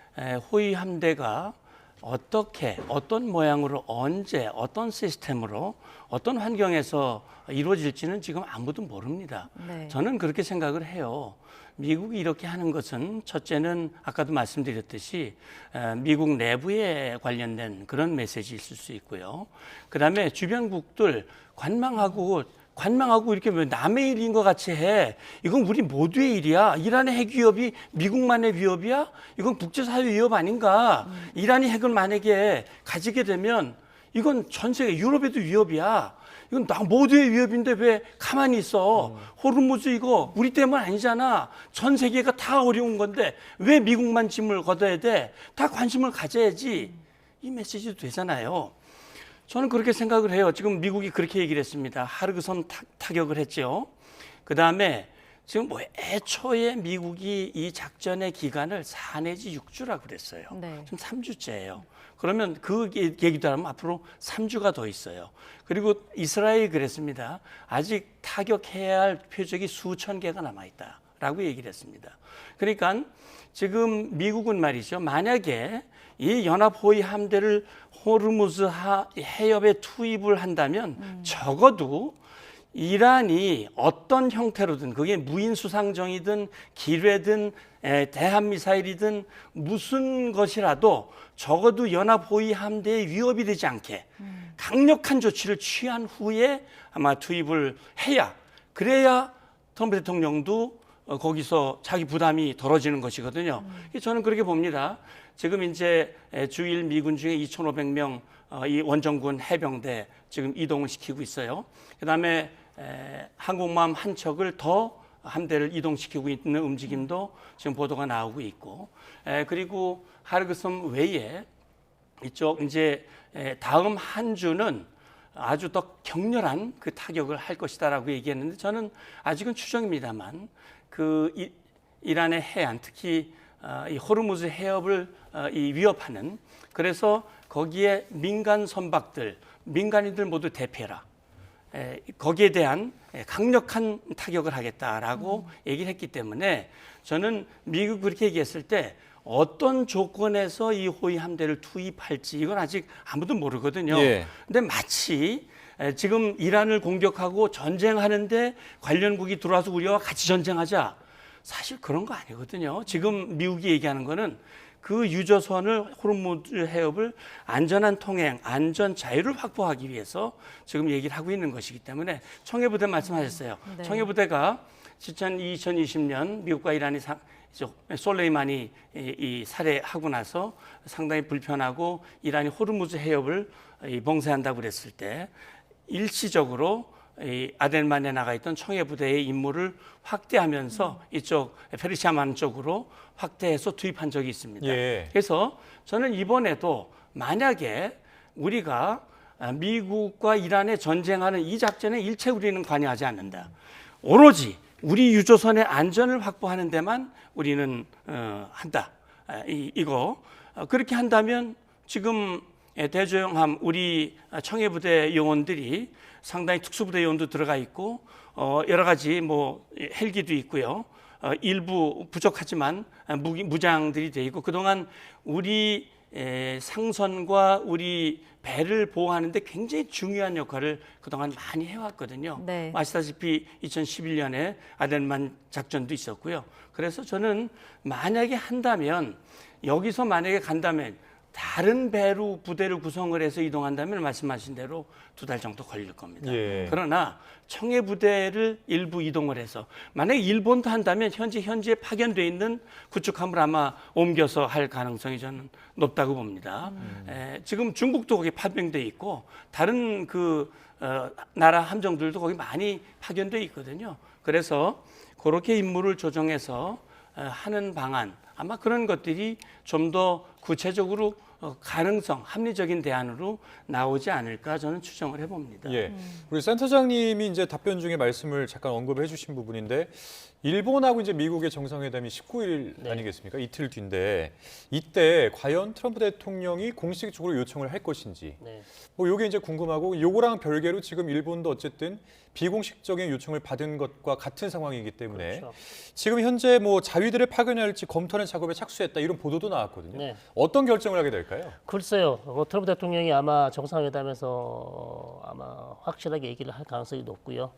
호위 함대가 어떻게, 어떤 모양으로, 언제, 어떤 시스템으로, 어떤 환경에서 이루어질지는 지금 아무도 모릅니다. 네. 저는 그렇게 생각을 해요. 미국이 이렇게 하는 것은 첫째는 아까도 말씀드렸듯이 미국 내부에 관련된 그런 메시지일 수 있고요. 그다음에 주변국들 관망하고 이렇게 왜 남의 일인 것 같이 해. 이건 우리 모두의 일이야. 이란의 핵 위협이 미국만의 위협이야? 이건 국제사회 위협 아닌가? 이란이 핵을 만약에 가지게 되면 이건 전 세계 유럽에도 위협이야. 이건 나 모두의 위협인데 왜 가만히 있어? 호르무즈 이거 우리 때문 아니잖아. 전 세계가 다 어려운 건데 왜 미국만 짐을 걷어야 돼? 다 관심을 가져야지. 이 메시지도 되잖아요. 저는 그렇게 생각을 해요. 지금 미국이 그렇게 얘기를 했습니다. 하르그섬 타격을 했죠. 그다음에 지금 뭐 애초에 미국이 이 작전의 기간을 4 내지 6주라고 그랬어요. 네. 지금 3주째예요. 그러면 그 얘기도 하면 앞으로 3주가 더 있어요. 그리고 이스라엘이 그랬습니다. 아직 타격해야 할 표적이 수천 개가 남아있다라고 얘기를 했습니다. 그러니까 지금 미국은 말이죠. 만약에 이 연합호위 함대를 호르무즈 해협에 투입을 한다면 적어도 이란이 어떤 형태로든 그게 무인 수상정이든 기뢰든 대한미사일이든 무슨 것이라도 적어도 연합호위 함대에 위협이 되지 않게 강력한 조치를 취한 후에 아마 투입을 해야 그래야 트럼프 대통령도 거기서 자기 부담이 덜어지는 것이거든요. 저는 그렇게 봅니다. 지금 이제 주일 미군 중에 2,500명 이 원정군 해병대 지금 이동을 시키고 있어요. 그다음에 항공모함 한 척을 더 함대를 이동시키고 있는 움직임도 지금 보도가 나오고 있고, 그리고 하르그섬 외에 이쪽 이제 다음 한 주는 아주 더 격렬한 그 타격을 할 것이다라고 얘기했는데 저는 아직은 추정입니다만 그 이란의 해안 특히 이 호르무즈 해협을 이 위협하는 그래서 거기에 민간 선박들 민간인들 모두 대피해라. 거기에 대한 강력한 타격을 하겠다라고 얘기를 했기 때문에 저는 미국 그렇게 얘기했을 때 어떤 조건에서 이 호위 함대를 투입할지 이건 아직 아무도 모르거든요. 근데 마치 지금 이란을 공격하고 전쟁하는데 관련국이 들어와서 우리와 같이 전쟁하자. 사실 그런 거 아니거든요. 지금 미국이 얘기하는 거는 그 유조선을 호르무즈 해협을 안전한 통행, 안전 자유를 확보하기 위해서 지금 얘기를 하고 있는 것이기 때문에 청해부대 말씀하셨어요. 네. 청해부대가 2020년 미국과 이란이 솔레이마니 이 살해하고 나서 상당히 불편하고 이란이 호르무즈 해협을 봉쇄한다고 그랬을 때 일시적으로 이 아덴만에 나가 있던 청해부대의 임무를 확대하면서 이쪽 페르시아만 쪽으로 확대해서 투입한 적이 있습니다. 그래서 저는 이번에도 만약에 우리가 미국과 이란의 전쟁하는 이 작전에 일체 우리는 관여하지 않는다. 오로지 우리 유조선의 안전을 확보하는 데만 우리는 한다. 이거 그렇게 한다면 지금 대조영함 우리 청해부대 요원들이 상당히 특수부대 요원도 들어가 있고 여러 가지 뭐 헬기도 있고요. 일부 부족하지만 무장들이 돼 있고 그동안 우리 상선과 우리 배를 보호하는데 굉장히 중요한 역할을 그동안 많이 해왔거든요. 네. 아시다시피 2011년에 아덴만 작전도 있었고요. 그래서 저는 만약에 한다면 여기서 만약에 간다면 다른 배로 부대를 구성을 해서 이동한다면 말씀하신 대로 2달 정도 걸릴 겁니다. 그러나 청해 부대를 일부 이동을 해서 만약에 일본도 한다면 현지에 파견돼 있는 구축함을 아마 옮겨서 할 가능성이 저는 높다고 봅니다. 지금 중국도 거기 파병돼 있고 다른 그 나라 함정들도 거기 많이 파견돼 있거든요. 그래서 그렇게 임무를 조정해서 하는 방안 아마 그런 것들이 좀 더 구체적으로 가능성, 합리적인 대안으로 나오지 않을까 저는 추정을 해봅니다. 우리 센터장님이 이제 답변 중에 말씀을 잠깐 언급해 주신 부분인데 일본하고 이제 미국의 정상회담이 19일 아니겠습니까? 이틀 뒤인데 이때 과연 트럼프 대통령이 공식적으로 요청을 할 것인지 뭐 요게 이제 궁금하고 요거랑 별개로 지금 일본도 어쨌든 비공식적인 요청을 받은 것과 같은 상황이기 때문에 지금 현재 뭐 자위들을 파견할지 검토하는 작업에 착수했다 이런 보도도 나왔거든요. 어떤 결정을 하게 될까요? 글쎄요. 트럼프 대통령이 아마 정상회담에서 아마 확실하게 얘기를 할 가능성이 높고요.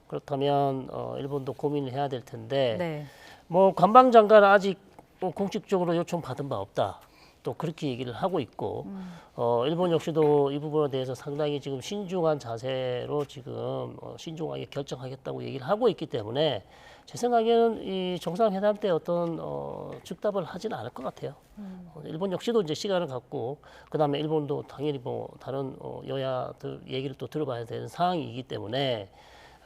그렇다면 일본도 고민을 해야 될 텐데 뭐 관방장관은 아직 공식적으로 요청 받은 바 없다. 또 그렇게 얘기를 하고 있고 일본 역시도 이 부분에 대해서 상당히 지금 신중한 자세로 지금 신중하게 결정하겠다고 얘기를 하고 있기 때문에 제 생각에는 이 정상회담 때 어떤 즉답을 하지는 않을 것 같아요. 일본 역시도 이제 시간을 갖고 그다음에 일본도 당연히 뭐 다른 여야들 얘기를 또 들어봐야 되는 상황이기 때문에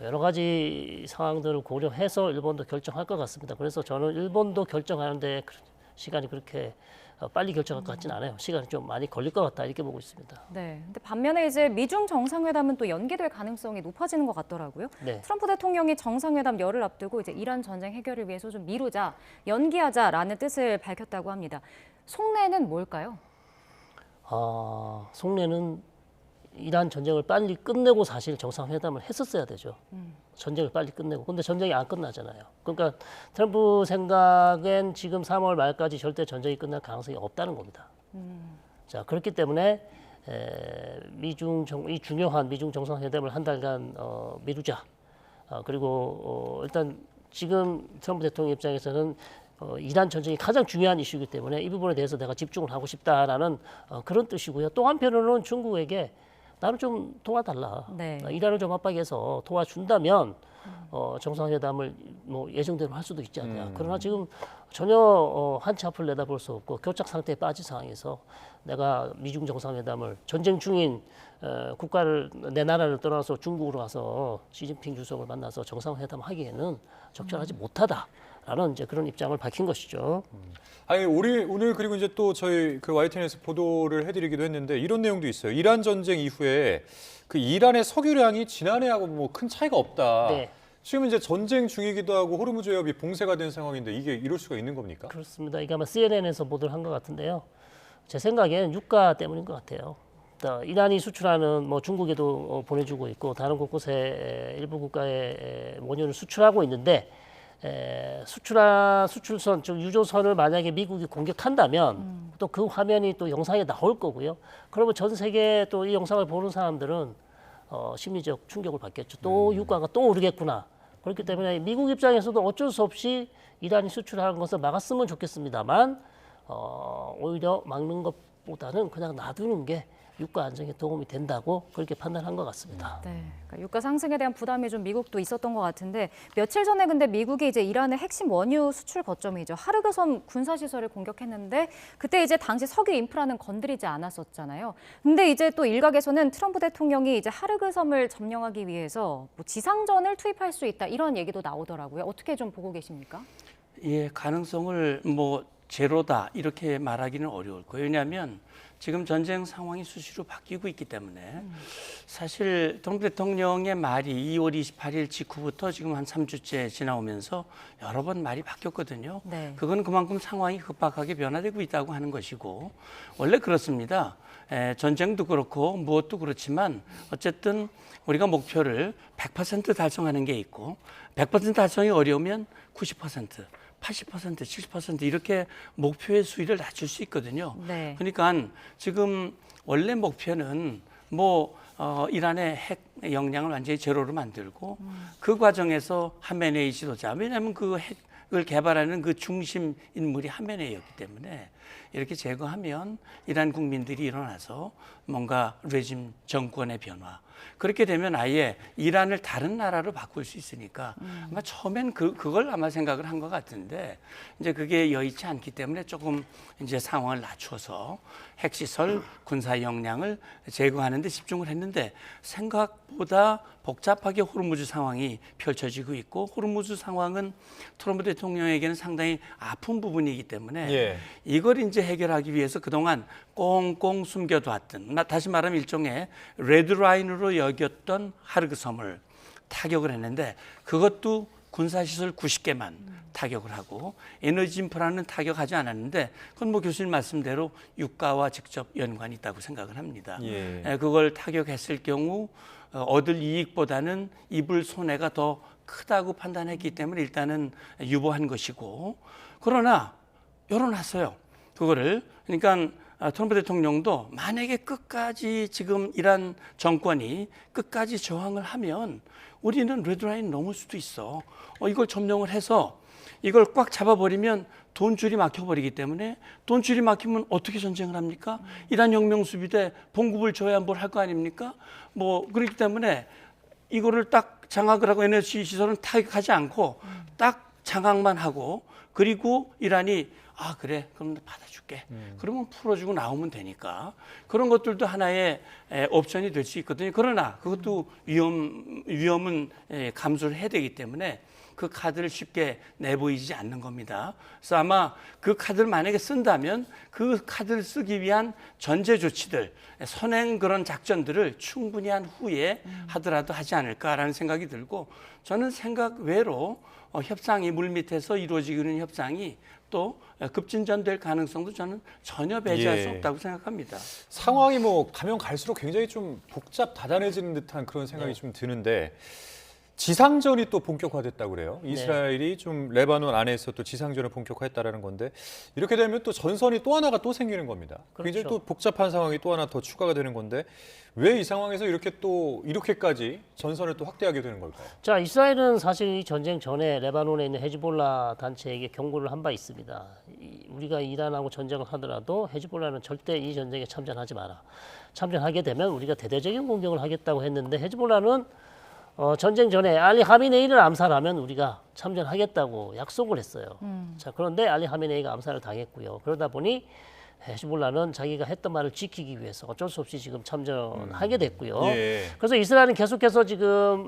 여러 가지 상황들을 고려해서 일본도 결정할 것 같습니다. 그래서 저는 일본도 결정하는데 시간이 그렇게 빨리 결정할 것 같지는 않아요. 시간이 좀 많이 걸릴 것 같다 이렇게 보고 있습니다. 네. 근데 반면에 이제 미중 정상회담은 또 연기될 가능성이 높아지는 것 같더라고요. 네. 트럼프 대통령이 정상회담 열흘 앞두고 이제 이란 전쟁 해결을 위해서 좀 미루자, 연기하자라는 뜻을 밝혔다고 합니다. 속내는 뭘까요? 속내는 이란 전쟁을 빨리 끝내고 사실 정상회담을 했었어야 되죠. 전쟁을 빨리 끝내고. 근데 전쟁이 안 끝나잖아요. 그러니까 트럼프 생각엔 지금 3월 말까지 절대 전쟁이 끝날 가능성이 없다는 겁니다. 자, 그렇기 때문에 이 중요한 미중 정상회담을 한 달간 미루자. 그리고 일단 지금 트럼프 대통령 입장에서는 이란 전쟁이 가장 중요한 이슈이기 때문에 이 부분에 대해서 내가 집중을 하고 싶다라는 그런 뜻이고요. 또 한편으로는 중국에게 나를 좀 도와달라. 네. 이란을 좀 압박해서 도와준다면 정상회담을 뭐 예정대로 할 수도 있지 않냐. 그러나 지금 전혀 한치 앞을 내다볼 수 없고 교착 상태에 빠진 상황에서 내가 미중 정상회담을 전쟁 중인 국가를 내 나라를 떠나서 중국으로 가서 시진핑 주석을 만나서 정상회담 하기에는 적절하지 못하다라는 이제 그런 입장을 밝힌 것이죠. 아니 오늘 그리고 이제 또 저희 그 YTN에서 보도를 해드리기도 했는데 이런 내용도 있어요. 이란 전쟁 이후에 그 이란의 석유량이 지난해하고 뭐 큰 차이가 없다. 네. 지금 이제 전쟁 중이기도 하고 호르무즈 해협이 봉쇄가 된 상황인데 이게 이럴 수가 있는 겁니까? 그렇습니다. 이게 아마 CNN에서 보도를 한 것 같은데요. 제 생각에는 유가 때문인 것 같아요. 이란이 수출하는 뭐 중국에도 보내주고 있고 다른 곳곳에 일부 국가에 원유를 수출하고 있는데 수출선 즉 유조선을 만약에 미국이 공격한다면 또 그 화면이 또 영상에 나올 거고요. 그러면 전 세계 또 이 영상을 보는 사람들은 심리적 충격을 받겠죠. 또 유가가 또 오르겠구나. 그렇기 때문에 미국 입장에서도 어쩔 수 없이 이란이 수출하는 것을 막았으면 좋겠습니다만 오히려 막는 것보다는 그냥 놔두는 게 유가 안정에 도움이 된다고 그렇게 판단한 것 같습니다. 네, 그러니까 유가 상승에 대한 부담이 좀 미국도 있었던 것 같은데 며칠 전에 근데 미국이 이제 이란의 핵심 원유 수출 거점이죠. 하르그섬 군사시설을 공격했는데 그때 이제 당시 석유 인프라는 건드리지 않았었잖아요. 근데 이제 또 일각에서는 트럼프 대통령이 이제 하르그섬을 점령하기 위해서 뭐 지상전을 투입할 수 있다 이런 얘기도 나오더라고요. 어떻게 좀 보고 계십니까? 예, 가능성을 뭐 제로다 이렇게 말하기는 어려울 거예요. 왜냐하면 지금 전쟁 상황이 수시로 바뀌고 있기 때문에 사실 트럼프 대통령의 말이 2월 28일 직후부터 지금 한 3주째 지나오면서 여러 번 말이 바뀌었거든요. 네. 그건 그만큼 상황이 급박하게 변화되고 있다고 하는 것이고 원래 그렇습니다. 전쟁도 그렇고 무엇도 그렇지만 어쨌든 우리가 목표를 100% 달성하는 게 있고 100% 달성이 어려우면 90%, 80%, 70% 이렇게 목표의 수위를 낮출 수 있거든요. 네. 그러니까 지금 원래 목표는 뭐 이란의 핵 역량을 완전히 제로로 만들고 그 과정에서 하메네이 지도자, 왜냐하면 그 핵을 개발하는 그 중심 인물이 하메네이였기 때문에 이렇게 제거하면 이란 국민들이 일어나서 뭔가 레짐 정권의 변화, 그렇게 되면 아예 이란을 다른 나라로 바꿀 수 있으니까 아마 처음엔 그걸 아마 생각을 한 것 같은데 이제 그게 여의치 않기 때문에 조금 이제 상황을 낮춰서 핵시설 군사 역량을 제거하는 데 집중을 했는데 생각보다 복잡하게 호르무즈 상황이 펼쳐지고 있고 호르무즈 상황은 트럼프 대통령에게는 상당히 아픈 부분이기 때문에 예. 이걸 이제 해결하기 위해서 그동안 꽁꽁 숨겨두었던, 다시 말하면 일종의 레드라인으로 여겼던 하르그섬을 타격을 했는데 그것도 군사시설 90개만 타격을 하고 에너지 인프라는 타격하지 않았는데 그건 뭐 교수님 말씀대로 유가와 직접 연관이 있다고 생각을 합니다. 예. 그걸 타격했을 경우 얻을 이익보다는 입을 손해가 더 크다고 판단했기 때문에 일단은 유보한 것이고 그러나 열어놨어요. 그거를. 그러니까 트럼프 대통령도 만약에 끝까지 지금 이란 정권이 끝까지 저항을 하면 우리는 레드라인 넘을 수도 있어. 이걸 점령을 해서 이걸 꽉 잡아버리면 돈줄이 막혀버리기 때문에 돈줄이 막히면 어떻게 전쟁을 합니까? 이란 혁명수비대 봉급을 줘야 뭘 할 거 아닙니까? 뭐 그렇기 때문에 이거를 딱 장악을 하고 에너지 시설은 타격하지 않고 딱 장악만 하고 그리고 이란이 아 그래 그럼 받아줄게 그러면 풀어주고 나오면 되니까 그런 것들도 하나의 옵션이 될 수 있거든요. 그러나 그것도 위험은 감수를 해야 되기 때문에 그 카드를 쉽게 내보이지 않는 겁니다. 그래서 아마 그 카드를 만약에 쓴다면 그 카드를 쓰기 위한 전제 조치들, 선행 그런 작전들을 충분히 한 후에 하더라도 하지 않을까라는 생각이 들고 저는 생각 외로 협상이 물밑에서 이루어지는 협상이 또 급진전될 가능성도 저는 전혀 배제할 수 없다고 생각합니다. 상황이 뭐 가면 갈수록 굉장히 좀 다단해지는 듯한 그런 생각이 좀 드는데 지상전이 또 본격화됐다고 그래요. 이스라엘이 좀 레바논 안에서 또 지상전을 본격화했다라는 건데 이렇게 되면 또 전선이 또 하나가 또 생기는 겁니다. 그렇죠. 굉장히 또 복잡한 상황이 또 하나 더 추가가 되는 건데 왜 이 상황에서 이렇게까지 전선을 또 확대하게 되는 걸까요? 자, 이스라엘은 사실 이 전쟁 전에 레바논에 있는 헤즈볼라 단체에게 경고를 한 바 있습니다. 우리가 이란하고 전쟁을 하더라도 헤즈볼라는 절대 이 전쟁에 참전하지 마라. 참전하게 되면 우리가 대대적인 공격을 하겠다고 했는데 헤즈볼라는 전쟁 전에 알리 하미네이를 암살하면 우리가 참전하겠다고 약속을 했어요. 자, 그런데 알리 하미네이가 암살을 당했고요. 그러다 보니 헤즈볼라는 자기가 했던 말을 지키기 위해서 어쩔 수 없이 지금 참전하게 됐고요. 그래서 이스라엘은 계속해서 지금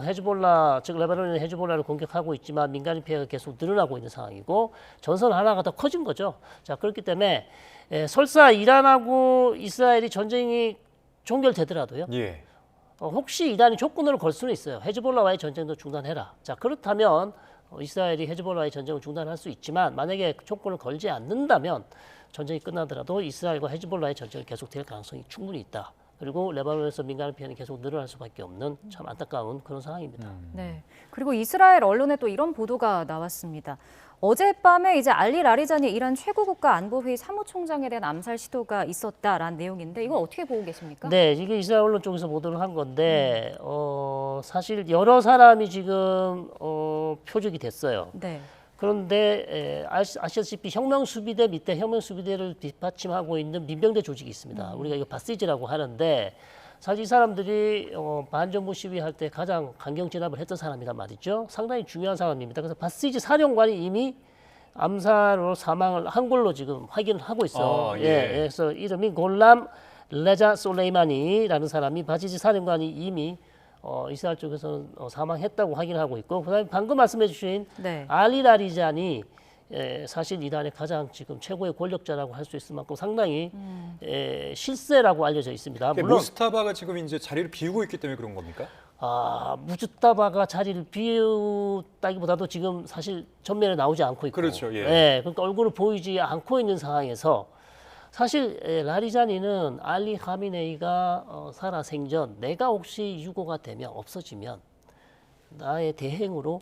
헤즈볼라, 즉 레바논의 헤즈볼라를 공격하고 있지만 민간인 피해가 계속 늘어나고 있는 상황이고 전선 하나가 더 커진 거죠. 자, 그렇기 때문에 설사 이란하고 이스라엘이 전쟁이 종결되더라도요. 혹시 이란이 조건으로 걸 수는 있어요. 헤즈볼라와의 전쟁도 중단해라. 자, 그렇다면 이스라엘이 헤즈볼라와의 전쟁을 중단할 수 있지만 만약에 조건을 걸지 않는다면 전쟁이 끝나더라도 이스라엘과 헤즈볼라의 전쟁이 계속될 가능성이 충분히 있다. 그리고 레바논에서 민간인 피해는 계속 늘어날 수밖에 없는 참 안타까운 그런 상황입니다. 네. 그리고 이스라엘 언론에 또 이런 보도가 나왔습니다. 어젯밤에 이제 알리 라리자니 이란 최고국가 안보회의 사무총장에 대한 암살 시도가 있었다라는 내용인데 이건 어떻게 보고 계십니까? 네, 이게 이스라엘 언론 쪽에서 보도를 한 건데 사실 여러 사람이 지금 표적이 됐어요. 네. 그런데 아시다시피 혁명수비대 밑에 혁명수비대를 뒷받침하고 있는 민병대 조직이 있습니다. 우리가 이거 바시지라고 하는데 사실 이 사람들이 반정부 시위할 때 가장 강경 진압을 했던 사람이란 말이죠. 상당히 중요한 사람입니다. 그래서 바시지 사령관이 이미 암살로 사망을 한 걸로 지금 확인을 하고 있어요. 그래서 이름이 골람 레자 솔레이마니라는 사람이 바시지 사령관이 이미 이스라엘 쪽에서는 사망했다고 확인하고 있고 그다음에 방금 말씀해 주신 알리 라리잔이 사실 이란의 가장 지금 최고의 권력자라고 할 수 있을 만큼 상당히 실세라고 알려져 있습니다. 물론 무스타바가 지금 이제 자리를 비우고 있기 때문에 그런 겁니까? 무스타바가 자리를 비우다기보다도 지금 사실 전면에 나오지 않고 있고, 그렇죠. 그러니까 얼굴을 보이지 않고 있는 상황에서 사실 라리자니는 알리 하미네이가 살아생전 내가 혹시 유고가 되면 없어지면 나의 대행으로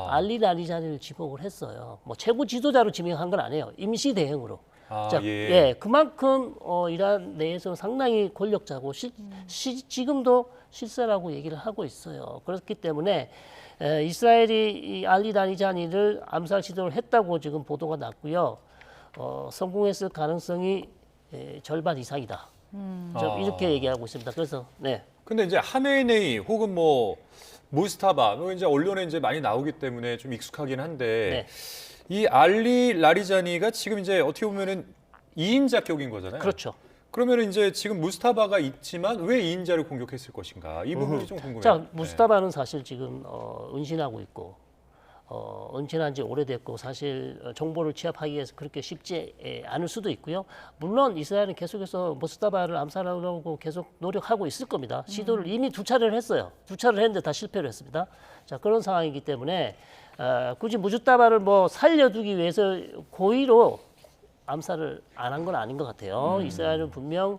알리 라리자니를 지목을 했어요. 뭐 최고 지도자로 지명한 건 아니에요. 임시 대행으로. 그만큼 이란 내에서는 상당히 권력자고 지금도 실세라고 얘기를 하고 있어요. 그렇기 때문에 이스라엘이 이 알리 라리자니를 암살 시도를 했다고 지금 보도가 났고요. 성공했을 가능성이 절반 이상이다. 이렇게 얘기하고 있습니다. 그래서 근데 이제 하메네이 혹은 뭐 무스타바 이제 언론에 이제 많이 나오기 때문에 좀 익숙하긴 한데 이 알리 라리자니가 지금 이제 어떻게 보면은 2인자 격인 거잖아요. 그렇죠. 그러면 이제 지금 무스타바가 있지만 왜 2인자를 공격했을 것인가? 이 부분이 좀 궁금해요. 자, 무스타바는 사실 지금 은신하고 있고 은신한 지 오래됐고 사실 정보를 취합하기 위해서 그렇게 쉽지 않을 수도 있고요. 물론 이스라엘은 계속해서 무스타바를 암살하려고 계속 노력하고 있을 겁니다. 시도를 이미 2차례를 했어요. 2차례를 했는데 다 실패를 했습니다. 자, 그런 상황이기 때문에 굳이 무스타바를 뭐 살려두기 위해서 고의로 암살을 안 한 건 아닌 것 같아요. 이스라엘은 분명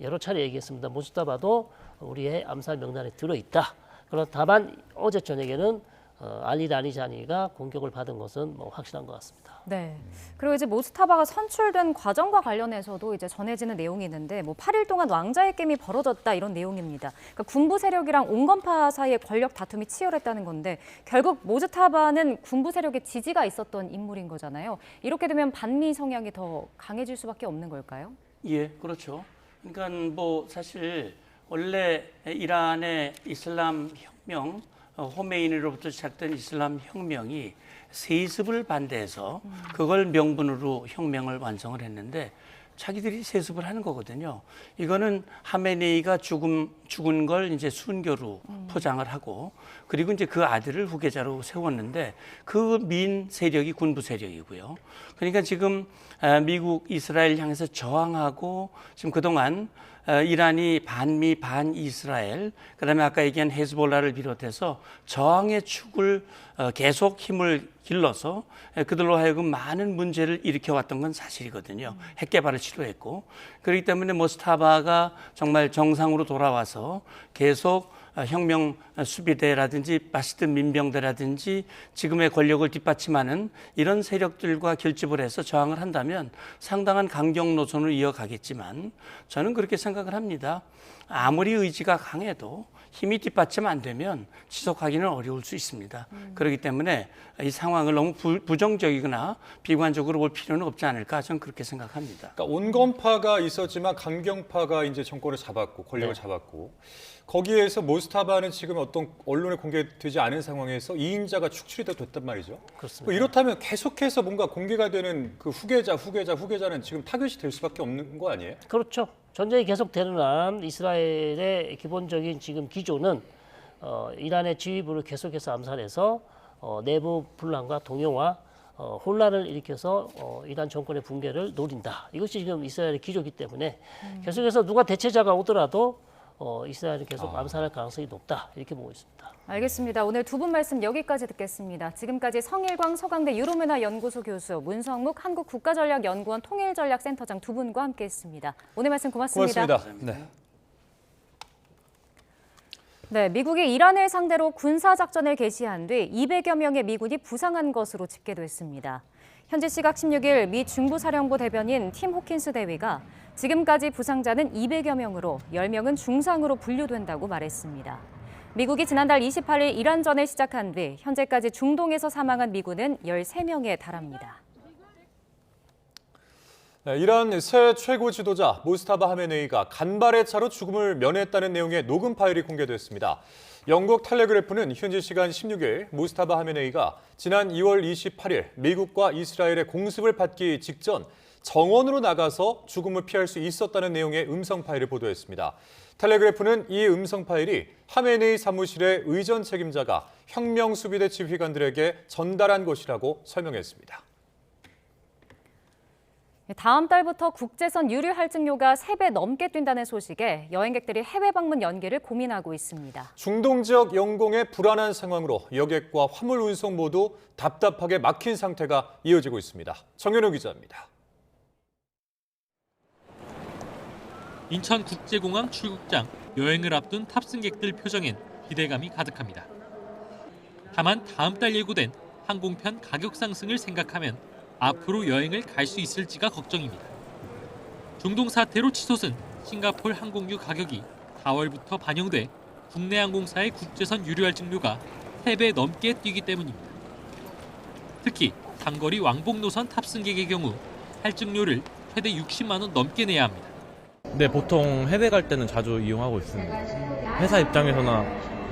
여러 차례 얘기했습니다. 무스타바도 우리의 암살 명단에 들어있다. 그러나 다만 어제 저녁에는 알리 라니자니가 공격을 받은 것은 뭐 확실한 것 같습니다. 네. 그리고 이제 모스타바가 선출된 과정과 관련해서도 이제 전해지는 내용이 있는데, 뭐 8일 동안 왕자의 게임이 벌어졌다 이런 내용입니다. 그러니까 군부 세력이랑 온건파 사이의 권력 다툼이 치열했다는 건데, 결국 모스타바는 군부 세력의 지지가 있었던 인물인 거잖아요. 이렇게 되면 반미 성향이 더 강해질 수밖에 없는 걸까요? 예, 그렇죠. 그러니까 뭐 사실 원래 이란의 이슬람 혁명, 호메이니로부터 시작된 이슬람 혁명이 세습을 반대해서 그걸 명분으로 혁명을 완성을 했는데 자기들이 세습을 하는 거거든요. 이거는 하메네이가 죽은 걸 이제 순교로 포장을 하고, 그리고 이제 그 아들을 후계자로 세웠는데 그 민 세력이 군부 세력이고요. 그러니까 지금 미국, 이스라엘 향해서 저항하고 지금 그동안 이란이 반미, 반이스라엘, 그다음에 아까 얘기한 헤즈볼라를 비롯해서 저항의 축을 계속 힘을 길러서 그들로 하여금 많은 문제를 일으켜왔던 건 사실이거든요. 핵 개발을 시도했고, 그렇기 때문에 모스타바가 정말 정상으로 돌아와서 계속 혁명 수비대라든지 바시드 민병대라든지 지금의 권력을 뒷받침하는 이런 세력들과 결집을 해서 저항을 한다면 상당한 강경 노선을 이어가겠지만, 저는 그렇게 생각을 합니다. 아무리 의지가 강해도 힘이 뒷받침 안 되면 지속하기는 어려울 수 있습니다. 그렇기 때문에 이 상황을 너무 부정적이거나 비관적으로 볼 필요는 없지 않을까, 저는 그렇게 생각합니다. 그러니까 온건파가 있었지만 강경파가 이제 정권을 잡았고 권력을 잡았고, 거기에서 모스타바는 지금 어떤 언론에 공개되지 않은 상황에서 2인자가 축출이 됐단 말이죠. 그렇습니다. 뭐 이렇다면 계속해서 뭔가 공개가 되는 그 후계자는 지금 타겟이 될 수밖에 없는 거 아니에요? 그렇죠. 전쟁이 계속되는 한 이스라엘의 기본적인 지금 기조는 이란의 지휘부를 계속해서 암살해서 내부 분란과 동요와 혼란을 일으켜서 이란 정권의 붕괴를 노린다. 이것이 지금 이스라엘의 기조이기 때문에 계속해서 누가 대체자가 오더라도 이스라엘은 계속 암살할 가능성이 높다, 이렇게 보고 있습니다. 알겠습니다. 오늘 두 분 말씀 여기까지 듣겠습니다. 지금까지 성일광 서강대 유로문화연구소 교수, 문성묵 한국국가전략연구원 통일전략센터장 두 분과 함께했습니다. 오늘 말씀 고맙습니다. 고맙습니다. 네. 네, 미국이 이란을 상대로 군사작전을 개시한 뒤 200여 명의 미군이 부상한 것으로 집계됐습니다. 현지 시각 16일 미 중부사령부 대변인 팀 호킨스 대위가 지금까지 부상자는 200여 명으로 10명은 중상으로 분류된다고 말했습니다. 미국이 지난달 28일 이란전을 시작한 뒤 현재까지 중동에서 사망한 미군은 13명에 달합니다. 네, 이란 새 최고 지도자 모스타바 하메네이가 간발의 차로 죽음을 면했다는 내용의 녹음 파일이 공개됐습니다. 영국 텔레그래프는 현지 시간 16일 모스타바 하메네이가 지난 2월 28일 미국과 이스라엘의 공습을 받기 직전 정원으로 나가서 죽음을 피할 수 있었다는 내용의 음성 파일을 보도했습니다. 텔레그래프는 이 음성 파일이 하메네이 사무실의 의전 책임자가 혁명 수비대 지휘관들에게 전달한 것이라고 설명했습니다. 다음 달부터 국제선 유류 할증료가 3배 넘게 뛴다는 소식에 여행객들이 해외 방문 연기를 고민하고 있습니다. 중동 지역 영공의 불안한 상황으로 여객과 화물 운송 모두 답답하게 막힌 상태가 이어지고 있습니다. 정현우 기자입니다. 인천국제공항 출국장, 여행을 앞둔 탑승객들 표정엔 기대감이 가득합니다. 다만 다음 달 예고된 항공편 가격 상승을 생각하면 앞으로 여행을 갈 수 있을지가 걱정입니다. 중동 사태로 치솟은 싱가포르 항공유 가격이 4월부터 반영돼 국내 항공사의 국제선 유류 할증료가 3배 넘게 뛰기 때문입니다. 특히 장거리 왕복 노선 탑승객의 경우 할증료를 최대 60만 원 넘게 내야 합니다. 네, 보통 해외 갈 때는 자주 이용하고 있습니다. 회사 입장에서나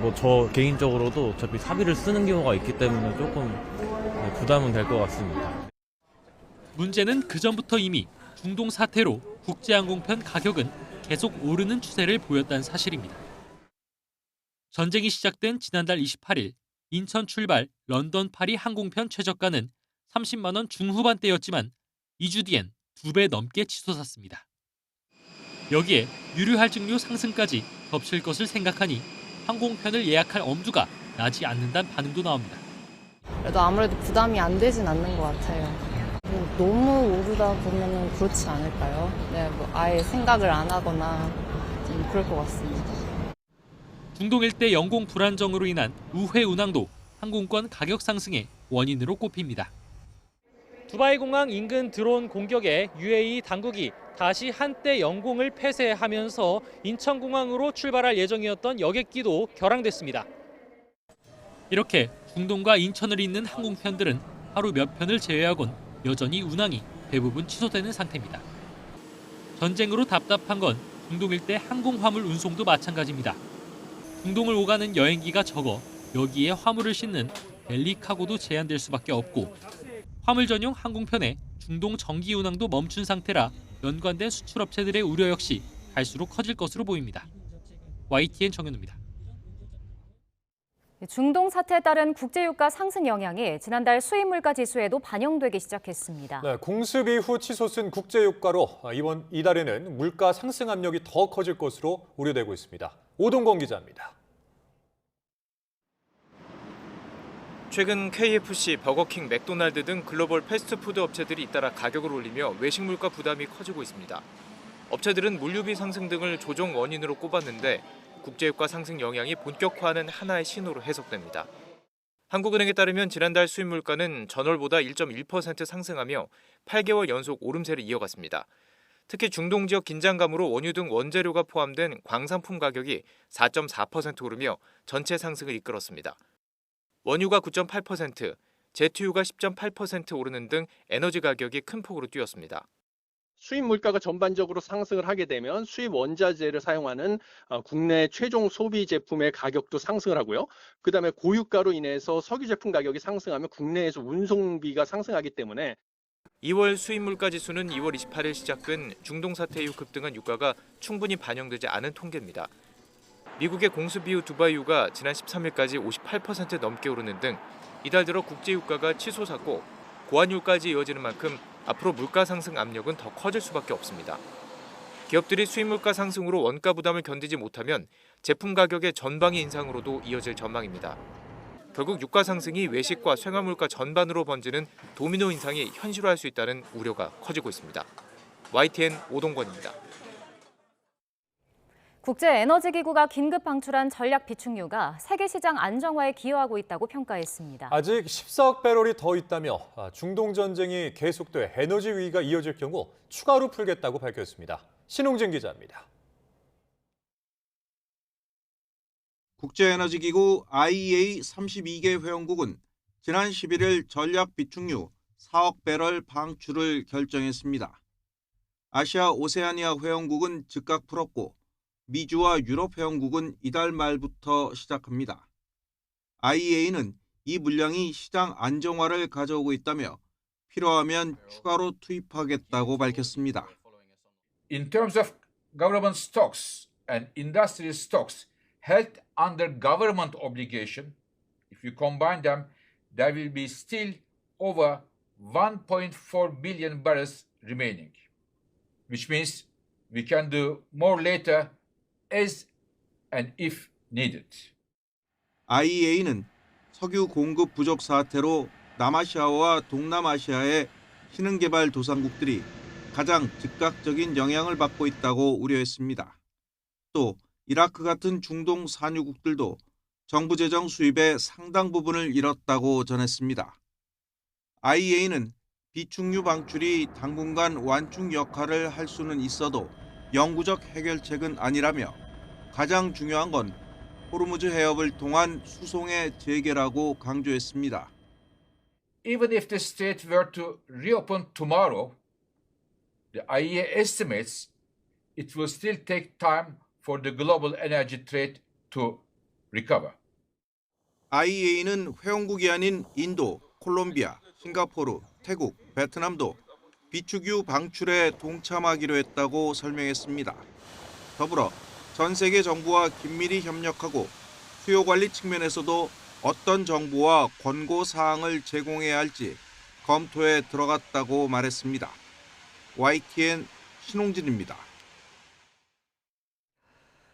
뭐 저 개인적으로도 어차피 사비를 쓰는 경우가 있기 때문에 조금 부담은 될 것 같습니다. 문제는 그전부터 이미 중동 사태로 국제항공편 가격은 계속 오르는 추세를 보였다는 사실입니다. 전쟁이 시작된 지난달 28일 인천 출발 런던 파리 항공편 최저가는 30만 원 중후반대였지만 2주 뒤엔 2배 넘게 치솟았습니다. 여기에 유류 할증료 상승까지 겹칠 것을 생각하니 항공편을 예약할 엄두가 나지 않는다는 반응도 나옵니다. 그래도 아무래도 부담이 안 되진 않는 것 같아요. 너무 오르다 보면 그렇지 않을까요? 네, 뭐 아예 생각을 안 하거나 좀 그럴 것 같습니다. 중동 일대 영공 불안정으로 인한 우회 운항도 항공권 가격 상승의 원인으로 꼽힙니다. 두바이 공항 인근 드론 공격에 UAE 당국이 다시 한때 영공을 폐쇄하면서 인천공항으로 출발할 예정이었던 여객기도 결항됐습니다. 이렇게 중동과 인천을 잇는 항공편들은 하루 몇 편을 제외하곤 여전히 운항이 대부분 취소되는 상태입니다. 전쟁으로 답답한 건 중동 일대 항공 화물 운송도 마찬가지입니다. 중동을 오가는 여행기가 적어 여기에 화물을 싣는 벨리카고도 제한될 수밖에 없고 화물 전용 항공편의 중동 정기 운항도 멈춘 상태라 연관된 수출업체들의 우려 역시 갈수록 커질 것으로 보입니다. YTN 정현우입니다. 중동 사태에 따른 국제유가 상승 영향이 지난달 수입물가 지수에도 반영되기 시작했습니다. 네, 공습 이후 치솟은 국제유가로 이달에는 물가 상승 압력이 더 커질 것으로 우려되고 있습니다. 오동건 기자입니다. 최근 KFC, 버거킹, 맥도날드 등 글로벌 패스트푸드 업체들이 잇따라 가격을 올리며 외식 물가 부담이 커지고 있습니다. 업체들은 물류비 상승 등을 조정 원인으로 꼽았는데 국제유가 상승 영향이 본격화하는 하나의 신호로 해석됩니다. 한국은행에 따르면 지난달 수입 물가는 전월보다 1.1% 상승하며 8개월 연속 오름세를 이어갔습니다. 특히 중동 지역 긴장감으로 원유 등 원재료가 포함된 광산품 가격이 4.4% 오르며 전체 상승을 이끌었습니다. 원유가 9.8%, 제트유가 10.8% 오르는 등 에너지 가격이 큰 폭으로 뛰었습니다. 수입 물가가 전반적으로 상승을 하게 되면 수입 원자재를 사용하는 국내 최종 소비 제품의 가격도 상승을 하고요. 그다음에 고유가로 인해서 석유 제품 가격이 상승하면 국내에서 운송비가 상승하기 때문에 2월 수입 물가 지수는 2월 28일 시작된 중동 사태 이후 급등한 유가가 충분히 반영되지 않은 통계입니다. 미국의 공습 이후 두바이유가 지난 13일까지 58% 넘게 오르는 등 이달 들어 국제유가가 치솟았고 고환율까지 이어지는 만큼 앞으로 물가 상승 압력은 더 커질 수밖에 없습니다. 기업들이 수입 물가 상승으로 원가 부담을 견디지 못하면 제품 가격의 전방위 인상으로도 이어질 전망입니다. 결국 유가 상승이 외식과 생활물가 전반으로 번지는 도미노 인상이 현실화할 수 있다는 우려가 커지고 있습니다. YTN 오동건입니다. 국제에너지기구가 긴급 방출한 전략 비축유가 세계 시장 안정화에 기여하고 있다고 평가했습니다. 아직 14억 배럴이 더 있다며 중동 전쟁이 계속돼 에너지 위기가 이어질 경우 추가로 풀겠다고 밝혔습니다. 신홍진 기자입니다. 국제에너지기구 IEA 32개 회원국은 지난 11일 전략 비축유 4억 배럴 방출을 결정했습니다. 아시아 오세아니아 회원국은 즉각 풀었고 미주와 유럽 회원국은 이달 말부터 시작합니다. IEA는 이 물량이 시장 안정화를 가져오고 있다며 필요하면 추가로 투입하겠다고 밝혔습니다. In terms of government stocks and industry stocks held under government obligation, if you combine them, there will be still over 1.4 billion barrels remaining, which means we can do more later as and if needed. IEA는 석유 공급 부족 사태로 남아시아와 동남아시아의 신흥개발도상국들이 가장 즉각적인 영향을 받고 있다고 우려했습니다. 또 이라크 같은 중동 산유국들도 정부 재정 수입의 상당 부분을 잃었다고 전했습니다. IEA는 비축유 방출이 당분간 완충 역할을 할 수는 있어도 영구적 해결책은 아니라며 가장 중요한 건 호르무즈 해협을 통한 수송의 재개라고 강조했습니다. Even if the strait were to reopen tomorrow, the IEA estimates it will still take time for the global energy trade to recover. IEA는 회원국이 아닌 인도, 콜롬비아, 싱가포르, 태국, 베트남도 비축유 방출에 동참하기로 했다고 설명했습니다. 더불어 전 세계 정부와 긴밀히 협력하고 수요 관리 측면에서도 어떤 정보와 권고 사항을 제공해야 할지 검토에 들어갔다고 말했습니다. YTN 신홍진입니다.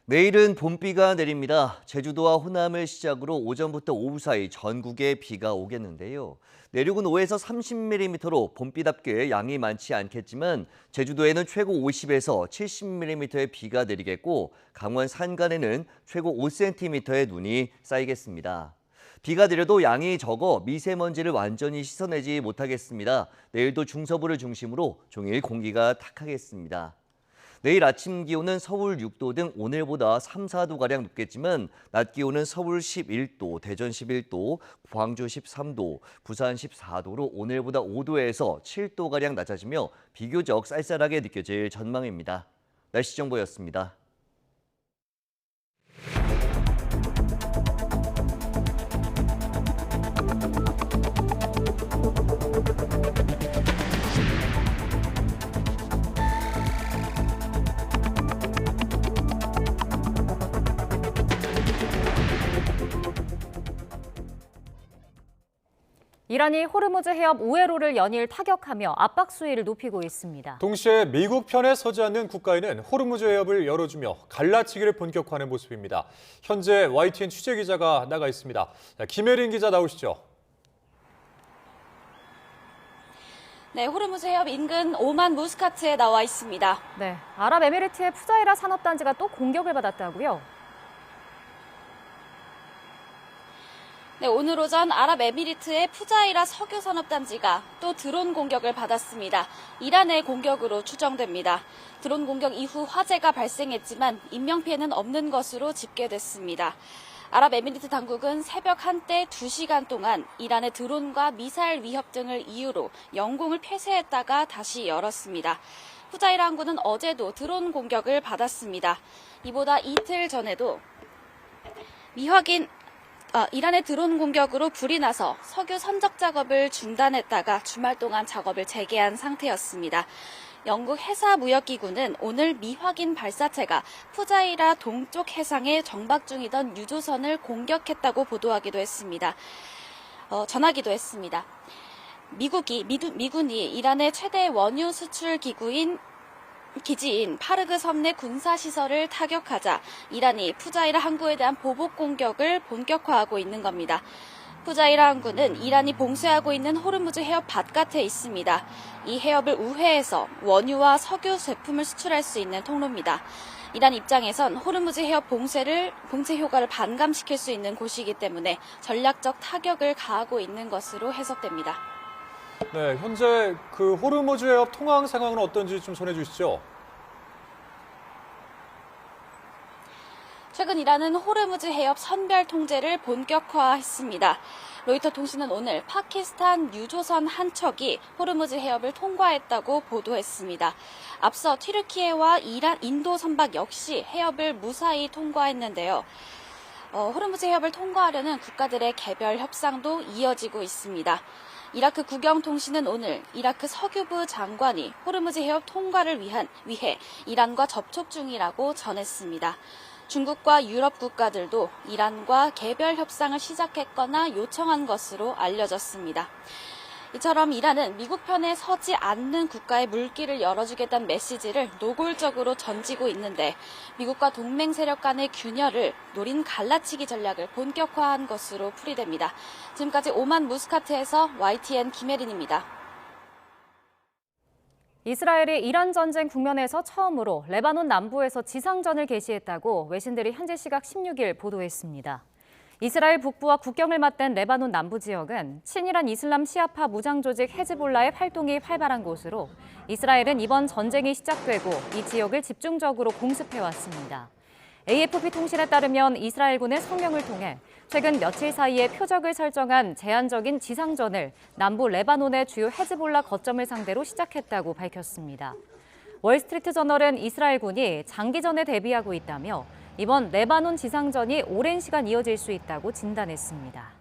내일은 봄비가 내립니다. 제주도와 호남을 시작으로 오전부터 오후 사이 전국에 비가 오겠는데요. 내륙은 5에서 30mm로 봄비답게 양이 많지 않겠지만 제주도에는 최고 50에서 70mm의 비가 내리겠고 강원 산간에는 최고 5cm의 눈이 쌓이겠습니다. 비가 내려도 양이 적어 미세먼지를 완전히 씻어내지 못하겠습니다. 내일도 중서부를 중심으로 종일 공기가 탁하겠습니다. 내일 아침 기온은 서울 6도 등 오늘보다 3, 4도가량 높겠지만 낮 기온은 서울 11도, 대전 11도, 광주 13도, 부산 14도로 오늘보다 5도에서 7도가량 낮아지며 비교적 쌀쌀하게 느껴질 전망입니다. 날씨 정보였습니다. 이란이 호르무즈 해협 우회로를 연일 타격하며 압박 수위를 높이고 있습니다. 동시에 미국 편에 서지 않는 국가에는 호르무즈 해협을 열어주며 갈라치기를 본격화하는 모습입니다. 현재 YTN 취재기자가 나가 있습니다. 김혜린 기자 나오시죠. 네, 호르무즈 해협 인근 오만 무스카트에 나와 있습니다. 네, 아랍에미리트의 푸자이라 산업단지가 또 공격을 받았다고요? 네, 오늘 오전 아랍에미리트의 푸자이라 석유산업단지가 또 드론 공격을 받았습니다. 이란의 공격으로 추정됩니다. 드론 공격 이후 화재가 발생했지만 인명피해는 없는 것으로 집계됐습니다. 아랍에미리트 당국은 새벽 한때 2시간 동안 이란의 드론과 미사일 위협 등을 이유로 영공을 폐쇄했다가 다시 열었습니다. 푸자이라 항구는 어제도 드론 공격을 받았습니다. 이보다 이틀 전에도 이란의 드론 공격으로 불이 나서 석유 선적 작업을 중단했다가 주말 동안 작업을 재개한 상태였습니다. 영국 해사무역기구는 오늘 미확인 발사체가 푸자이라 동쪽 해상에 정박 중이던 유조선을 공격했다고 전하기도 했습니다. 미군이 이란의 최대 원유 수출 기지인 파르그 섬 내 군사시설을 타격하자 이란이 푸자이라 항구에 대한 보복 공격을 본격화하고 있는 겁니다. 푸자이라 항구는 이란이 봉쇄하고 있는 호르무즈 해협 바깥에 있습니다. 이 해협을 우회해서 원유와 석유 제품을 수출할 수 있는 통로입니다. 이란 입장에선 호르무즈 해협 봉쇄 효과를 반감시킬 수 있는 곳이기 때문에 전략적 타격을 가하고 있는 것으로 해석됩니다. 네, 현재 그 호르무즈 해협 통항 상황은 어떤지 좀 전해주시죠. 최근 이란은 호르무즈 해협 선별 통제를 본격화했습니다. 로이터 통신은 오늘 파키스탄 유조선 한 척이 호르무즈 해협을 통과했다고 보도했습니다. 앞서 튀르키예와 인도 선박 역시 해협을 무사히 통과했는데요. 호르무즈 해협을 통과하려는 국가들의 개별 협상도 이어지고 있습니다. 이라크 국영통신은 오늘 이라크 석유부 장관이 호르무즈 해협 통과를 위해 이란과 접촉 중이라고 전했습니다. 중국과 유럽 국가들도 이란과 개별 협상을 시작했거나 요청한 것으로 알려졌습니다. 이처럼 이란은 미국 편에 서지 않는 국가의 물길을 열어주겠다는 메시지를 노골적으로 전지고 있는데 미국과 동맹 세력 간의 균열을 노린 갈라치기 전략을 본격화한 것으로 풀이됩니다. 지금까지 오만 무스카트에서 YTN 김혜린입니다. 이스라엘이 이란 전쟁 국면에서 처음으로 레바논 남부에서 지상전을 개시했다고 외신들이 현지 시각 16일 보도했습니다. 이스라엘 북부와 국경을 맞댄 레바논 남부 지역은 친이란 이슬람 시아파 무장 조직 헤즈볼라의 활동이 활발한 곳으로 이스라엘은 이번 전쟁이 시작되고 이 지역을 집중적으로 공습해왔습니다. AFP 통신에 따르면 이스라엘군의 성명을 통해 최근 며칠 사이에 표적을 설정한 제한적인 지상전을 남부 레바논의 주요 헤즈볼라 거점을 상대로 시작했다고 밝혔습니다. 월스트리트 저널은 이스라엘군이 장기전에 대비하고 있다며 이번 레바논 지상전이 오랜 시간 이어질 수 있다고 진단했습니다.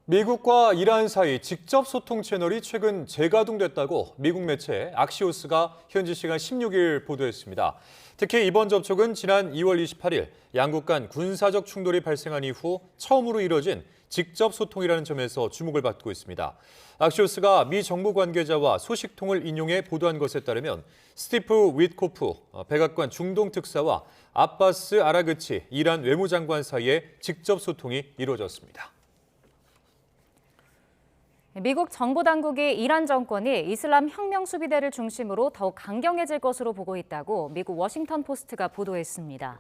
미국과 이란 사이 직접 소통 채널이 최근 재가동됐다고 미국 매체 악시오스가 현지 시간 16일 보도했습니다. 특히 이번 접촉은 지난 2월 28일 양국 간 군사적 충돌이 발생한 이후 처음으로 이뤄진 직접 소통이라는 점에서 주목을 받고 있습니다. 악시오스가 미 정부 관계자와 소식통을 인용해 보도한 것에 따르면 스티프 윗코프 백악관 중동 특사와 아바스 아라그치 이란 외무장관 사이에 직접 소통이 이루어졌습니다. 미국 정부 당국이 이란 정권이 이슬람 혁명 수비대를 중심으로 더욱 강경해질 것으로 보고 있다고 미국 워싱턴 포스트가 보도했습니다.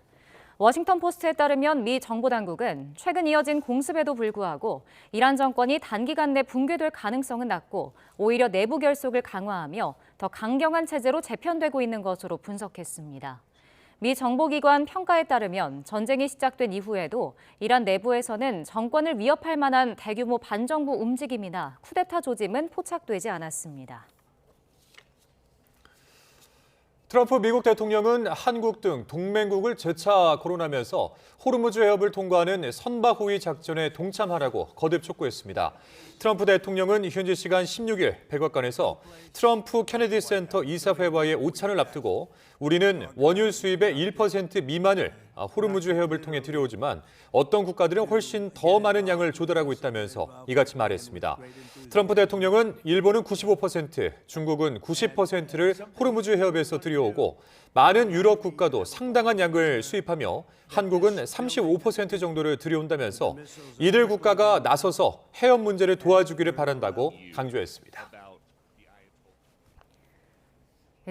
워싱턴 포스트에 따르면 미 정보당국은 최근 이어진 공습에도 불구하고 이란 정권이 단기간 내 붕괴될 가능성은 낮고 오히려 내부 결속을 강화하며 더 강경한 체제로 재편되고 있는 것으로 분석했습니다. 미 정보기관 평가에 따르면 전쟁이 시작된 이후에도 이란 내부에서는 정권을 위협할 만한 대규모 반정부 움직임이나 쿠데타 조짐은 포착되지 않았습니다. 트럼프 미국 대통령은 한국 등 동맹국을 재차 거론하면서 호르무즈 해협을 통과하는 선박 호위 작전에 동참하라고 거듭 촉구했습니다. 트럼프 대통령은 현지 시간 16일 백악관에서 트럼프 케네디 센터 이사회와의 오찬을 앞두고 우리는 원유 수입의 1% 미만을 호르무즈 해협을 통해 들여오지만 어떤 국가들은 훨씬 더 많은 양을 조달하고 있다면서 이같이 말했습니다. 트럼프 대통령은 일본은 95%, 중국은 90%를 호르무즈 해협에서 들여오고 많은 유럽 국가도 상당한 양을 수입하며 한국은 35% 정도를 들여온다면서 이들 국가가 나서서 해협 문제를 도와주기를 바란다고 강조했습니다.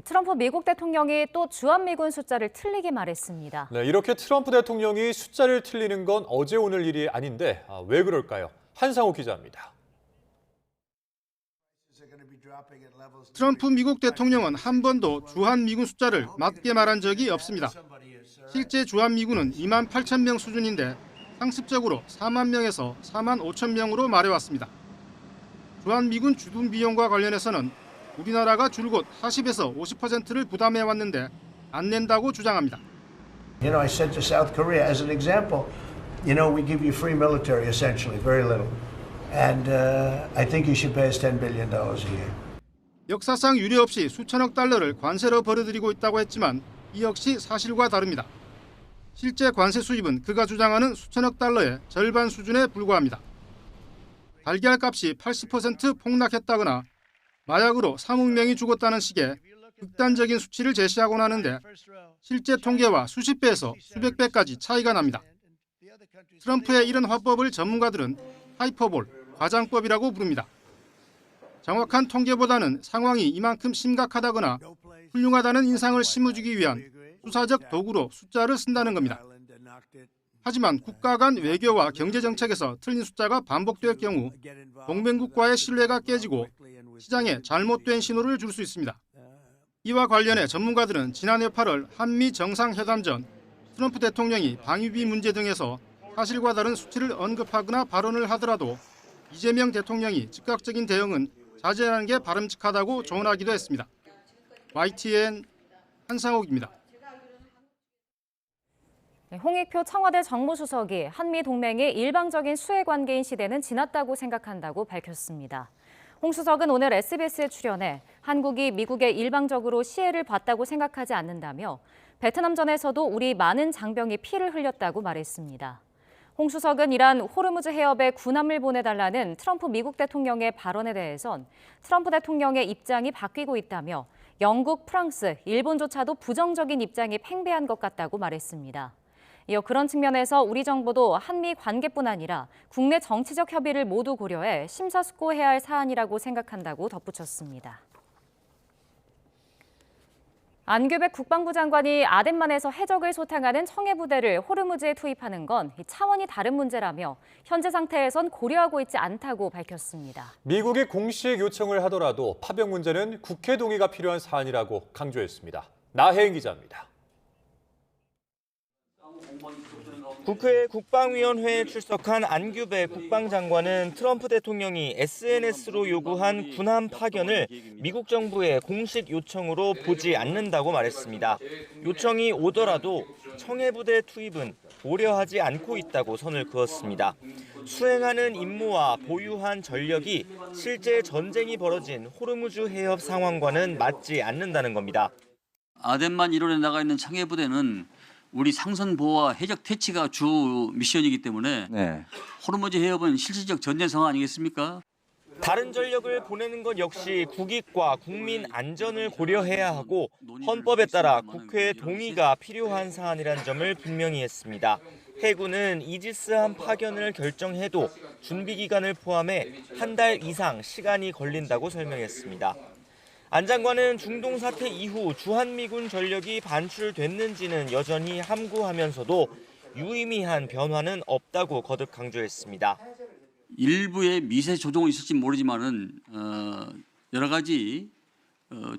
트럼프 미국 대통령이 또 주한미군 숫자를 틀리게 말했습니다. 네, 이렇게 트럼프 대통령이 숫자를 틀리는 건 어제 오늘 일이 아닌데 왜 그럴까요? 한상호 기자입니다. 트럼프 미국 대통령은 한 번도 주한미군 숫자를 맞게 말한 적이 없습니다. 실제 주한미군은 2만 8천 명 수준인데 상습적으로 4만 명에서 4만 5천 명으로 말해왔습니다. 주한미군 주둔 비용과 관련해서는 우리나라가 줄곧 40에서 50%를 부담해왔는데 안 낸다고 주장합니다. You know, I said to South Korea as an example, you know, we give you free military essentially, very little. And I think you should pay us $10 billion a year. 역사상 유례 없이 수천억 달러를 관세로 벌어들이고 있다고 했지만 이 역시 사실과 다릅니다. 실제 관세 수입은 그가 주장하는 수천억 달러의 절반 수준에 불과합니다. 달걀 값이 80% 폭락했다거나 마약으로 3억 명이 죽었다는 식의 극단적인 수치를 제시하곤 하는데 실제 통계와 수십 배에서 수백 배까지 차이가 납니다. 트럼프의 이런 화법을 전문가들은 하이퍼볼, 과장법이라고 부릅니다. 정확한 통계보다는 상황이 이만큼 심각하다거나 훌륭하다는 인상을 심어주기 위한 수사적 도구로 숫자를 쓴다는 겁니다. 하지만 국가 간 외교와 경제 정책에서 틀린 숫자가 반복될 경우 동맹국과의 신뢰가 깨지고 시장에 잘못된 신호를 줄 수 있습니다. 이와 관련해 전문가들은 지난해 8월 한미 정상회담 전 트럼프 대통령이 방위비 문제 등에서 사실과 다른 수치를 언급하거나 발언을 하더라도 이재명 대통령이 즉각적인 대응은 자제하는 게 바람직하다고 조언하기도 했습니다. YTN 한상옥입니다. 홍익표 청와대 정무수석이 한미 동맹이 일방적인 수혜 관계인 시대는 지났다고 생각한다고 밝혔습니다. 홍 수석은 오늘 SBS에 출연해 한국이 미국에 일방적으로 시혜를 봤다고 생각하지 않는다며 베트남전에서도 우리 많은 장병이 피를 흘렸다고 말했습니다. 홍 수석은 이란 호르무즈 해협에 군함을 보내달라는 트럼프 미국 대통령의 발언에 대해선 트럼프 대통령의 입장이 바뀌고 있다며 영국, 프랑스, 일본조차도 부정적인 입장이 팽배한 것 같다고 말했습니다. 이어 그런 측면에서 우리 정부도 한미 관계뿐 아니라 국내 정치적 협의를 모두 고려해 심사숙고해야 할 사안이라고 생각한다고 덧붙였습니다. 안규백 국방부 장관이 아덴만에서 해적을 소탕하는 청해부대를 호르무즈에 투입하는 건 차원이 다른 문제라며 현재 상태에선 고려하고 있지 않다고 밝혔습니다. 미국이 공식 요청을 하더라도 파병 문제는 국회 동의가 필요한 사안이라고 강조했습니다. 나혜인 기자입니다. 국회 국방위원회에 출석한 안규백 국방장관은 트럼프 대통령이 SNS로 요구한 군함 파견을 미국 정부의 공식 요청으로 보지 않는다고 말했습니다. 요청이 오더라도 청해부대 투입은 고려하지 않고 있다고 선을 그었습니다. 수행하는 임무와 보유한 전력이 실제 전쟁이 벌어진 호르무즈 해협 상황과는 맞지 않는다는 겁니다. 아덴만 일원에 나가 있는 청해부대는 우리 상선 보호와 해적 퇴치가 주 미션이기 때문에 호르무즈 해협은 실질적 전쟁 상황 아니겠습니까? 다른 전력을 보내는 것 역시 국익과 국민 안전을 고려해야 하고 헌법에 따라 국회의 동의가 필요한 사안이라는 점을 분명히 했습니다. 해군은 이지스함 파견을 결정해도 준비 기간을 포함해 한 달 이상 시간이 걸린다고 설명했습니다. 안 장관은 중동 사태 이후 주한미군 전력이 반출됐는지는 여전히 함구하면서도 유의미한 변화는 없다고 거듭 강조했습니다. 일부의 미세 조정은 있을지 모르지만은 여러 가지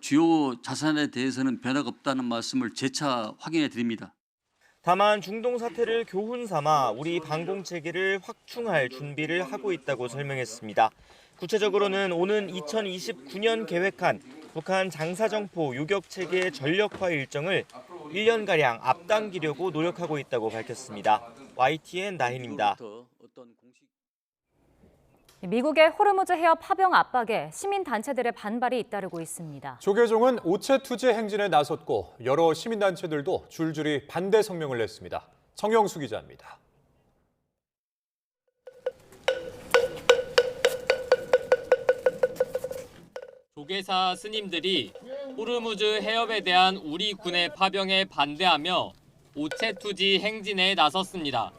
주요 자산에 대해서는 변화가 없다는 말씀을 재차 확인해 드립니다. 다만 중동 사태를 교훈 삼아 우리 방공 체계를 확충할 준비를 하고 있다고 설명했습니다. 구체적으로는 오는 2029년 계획한 북한 장사정포 요격 체계 전력화 일정을 1년가량 앞당기려고 노력하고 있다고 밝혔습니다. YTN 나힌입니다. 미국의 호르무즈 해협 파병 압박에 시민단체들의 반발이 잇따르고 있습니다. 조계종은 오체 투지 행진에 나섰고 여러 시민단체들도 줄줄이 반대 성명을 냈습니다. 정영수 기자입니다. 조계사 스님들이 호르무즈 해협에 대한 우리 군의 파병에 반대하며 오체 투지 행진에 나섰습니다.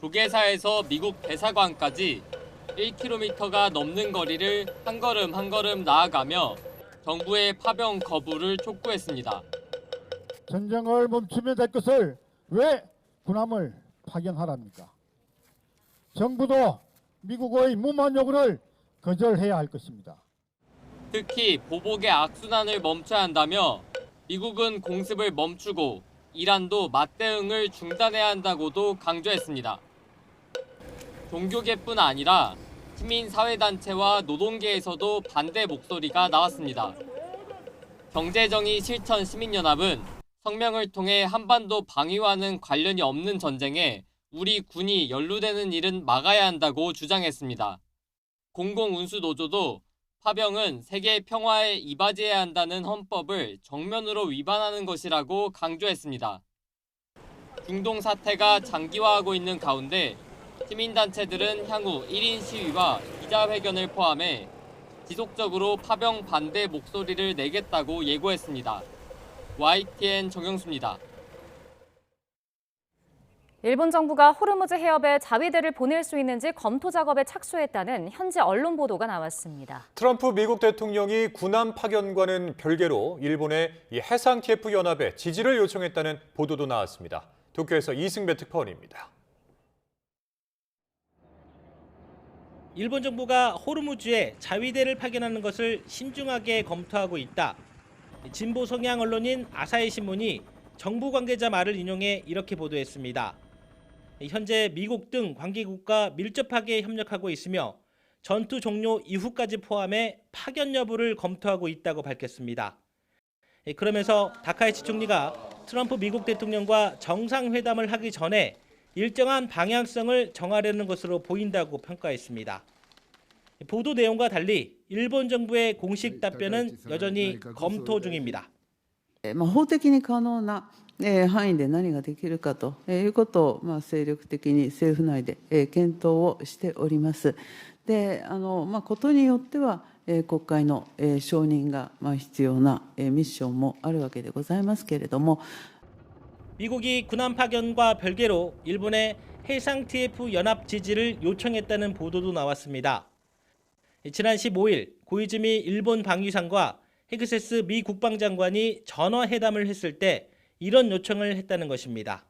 조계사에서 미국 대사관까지 1km가 넘는 거리를 한 걸음 한 걸음 나아가며 정부의 파병 거부를 촉구했습니다. 전쟁을 멈추면 될 것을 왜 군함을 파견하랍니까? 정부도 미국의 무모한 요구를 거절해야 할 것입니다. 특히 보복의 악순환을 멈춰야 한다며 미국은 공습을 멈추고 이란도 맞대응을 중단해야 한다고도 강조했습니다. 종교계뿐 아니라 시민사회단체와 노동계에서도 반대 목소리가 나왔습니다. 경제정의 실천 시민연합은 성명을 통해 한반도 방위와는 관련이 없는 전쟁에 우리 군이 연루되는 일은 막아야 한다고 주장했습니다. 공공운수노조도 파병은 세계 평화에 이바지해야 한다는 헌법을 정면으로 위반하는 것이라고 강조했습니다. 중동 사태가 장기화하고 있는 가운데 시민단체들은 향후 1인 시위와 기자회견을 포함해 지속적으로 파병 반대 목소리를 내겠다고 예고했습니다. YTN 정영수입니다. 일본 정부가 호르무즈 해협에 자위대를 보낼 수 있는지 검토 작업에 착수했다는 현지 언론 보도가 나왔습니다. 트럼프 미국 대통령이 군함 파견과는 별개로 일본의 해상 TF 연합에 지지를 요청했다는 보도도 나왔습니다. 도쿄에서 이승배 특파원입니다. 일본 정부가 호르무즈에 자위대를 파견하는 것을 신중하게 검토하고 있다. 진보 성향 언론인 아사히 신문이 정부 관계자 말을 인용해 이렇게 보도했습니다. 현재 미국 등 관계국과 밀접하게 협력하고 있으며 전투 종료 이후까지 포함해 파견 여부를 검토하고 있다고 밝혔습니다. 그러면서 다카이치 총리가 트럼프 미국 대통령과 정상회담을 하기 전에 일정한 방향성을 정하려는 것으로 보인다고 평가했습니다. 보도 내용과 달리 일본 정부의 공식 답변은 여전히 검토 중입니다. 法的に可能な範囲で何ができるかということを精力的に政府内で検討をしております。で、ことによっては国会の承認が必要なミッションもあるわけでございますけれども。 미국이 군함 파견과 별개로 일본의 해상 TF 연합 지지를 요청했다는 보도도 나왔습니다. 지난 15일 고이즈미 일본 방위상과 헤그세스 미 국방장관이 전화 회담을 했을 때 이런 요청을 했다는 것입니다.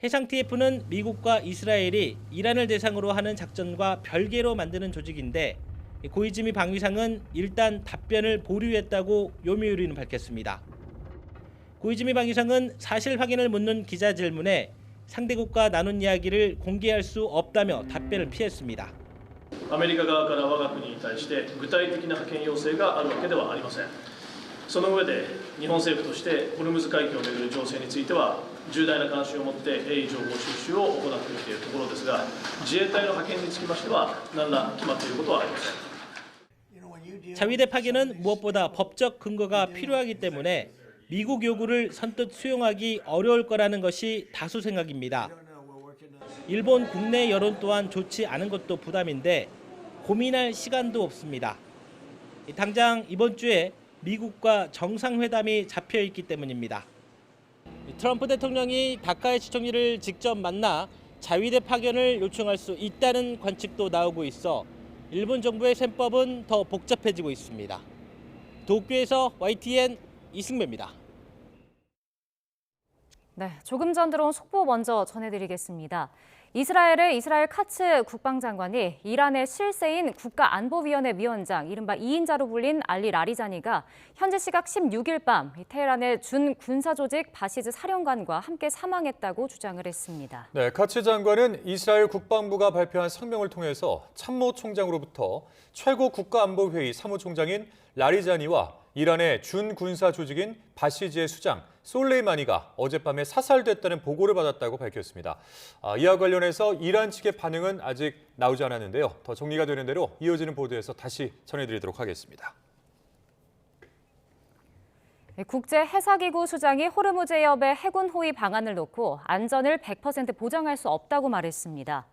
해상 TF는 미국과 이스라엘이 이란을 대상으로 하는 작전과 별개로 만드는 조직인데 고이즈미 방위상은 일단 답변을 보류했다고 요미우리는 밝혔습니다. 고이즈미 방위상은 사실 확인을 묻는 기자 질문에 상대국과 나눈 이야기를 공개할 수 없다며 답변을 피했습니다. アメリカ側から我が国に対して具体的な派遣要請があるわけではありません。その上で日本政府としてホルムズ海峡をめぐる情勢については重大な関心を持って鋭意情報収集を行ってきているところですが、自衛隊の派遣につきましては何ら決まっていることはありません。 자위대 파견은 무엇보다 법적 근거가 필요하기 때문에 미국 요구를 선뜻 수용하기 어려울 거라는 것이 다수 생각입니다. 일본 국내 여론 또한 좋지 않은 것도 부담인데 고민할 시간도 없습니다. 당장 이번 주에 미국과 정상회담이 잡혀 있기 때문입니다. 트럼프 대통령이 다카이치 총리를 직접 만나 자위대 파견을 요청할 수 있다는 관측도 나오고 있어 일본 정부의 셈법은 더 복잡해지고 있습니다. 도쿄에서 YTN 이승배입니다. 네, 조금 전 들어온 속보 먼저 전해드리겠습니다. 이스라엘 카츠 국방장관이 이란의 실세인 국가안보위원회 위원장, 이른바 2인자로 불린 알리 라리자니가 현지 시각 16일 밤 테헤란의 준 군사조직 바시즈 사령관과 함께 사망했다고 주장을 했습니다. 네, 카츠 장관은 이스라엘 국방부가 발표한 성명을 통해서 참모총장으로부터 최고 국가안보회의 사무총장인 라리자니와 이란의 준 군사 조직인 바시즈의 수장 솔레이마니가 어젯밤에 사살됐다는 보고를 받았다고 밝혔습니다. 이와 관련해서 이란 측의 반응은 아직 나오지 않았는데요. 더 정리가 되는 대로 이어지는 보도에서 다시 전해드리도록 하겠습니다. 국제해사기구 수장이 호르무즈 해협의 해군 호위 방안을 놓고 안전을 100% 보장할 수 없다고 말했습니다.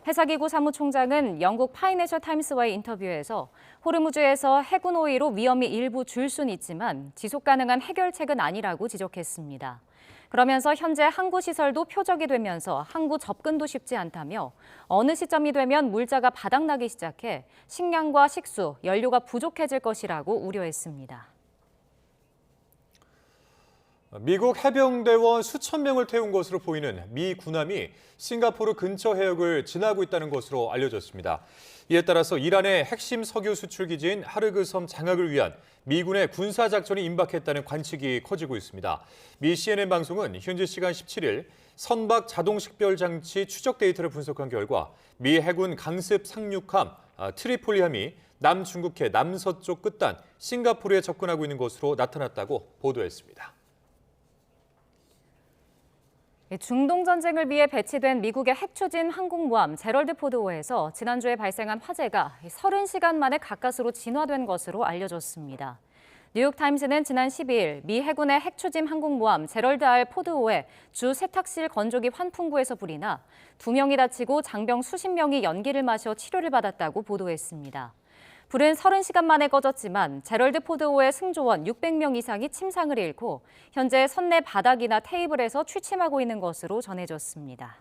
해사기구 사무총장은 영국 파이낸셜 타임스와의 인터뷰에서 호르무즈에서 해군 호위로 위험이 일부 줄 수는 있지만 지속 가능한 해결책은 아니라고 지적했습니다. 그러면서 현재 항구 시설도 표적이 되면서 항구 접근도 쉽지 않다며 어느 시점이 되면 물자가 바닥나기 시작해 식량과 식수, 연료가 부족해질 것이라고 우려했습니다. 미국 해병대원 수천 명을 태운 것으로 보이는 미 군함이 싱가포르 근처 해역을 지나고 있다는 것으로 알려졌습니다. 이에 따라서 이란의 핵심 석유 수출 기지인 하르그 섬 장악을 위한 미군의 군사작전이 임박했다는 관측이 커지고 있습니다. 미 CNN 방송은 현지 시간 17일 선박 자동 식별 장치 추적 데이터를 분석한 결과 미 해군 강습 상륙함 트리폴리함이 남중국해 남서쪽 끝단 싱가포르에 접근하고 있는 것으로 나타났다고 보도했습니다. 중동 전쟁을 위해 배치된 미국의 핵추진 항공모함 제럴드 포드호에서 지난주에 발생한 화재가 30시간 만에 가까스로 진화된 것으로 알려졌습니다. 뉴욕타임스는 지난 12일 미 해군의 핵추진 항공모함 제럴드 R 포드호의 주 세탁실 건조기 환풍구에서 불이 나 2명이 다치고 장병 수십 명이 연기를 마셔 치료를 받았다고 보도했습니다. 불은 30시간 만에 꺼졌지만 제럴드 포드호의 승조원 600명 이상이 침상을 잃고 현재 선내 바닥이나 테이블에서 취침하고 있는 것으로 전해졌습니다.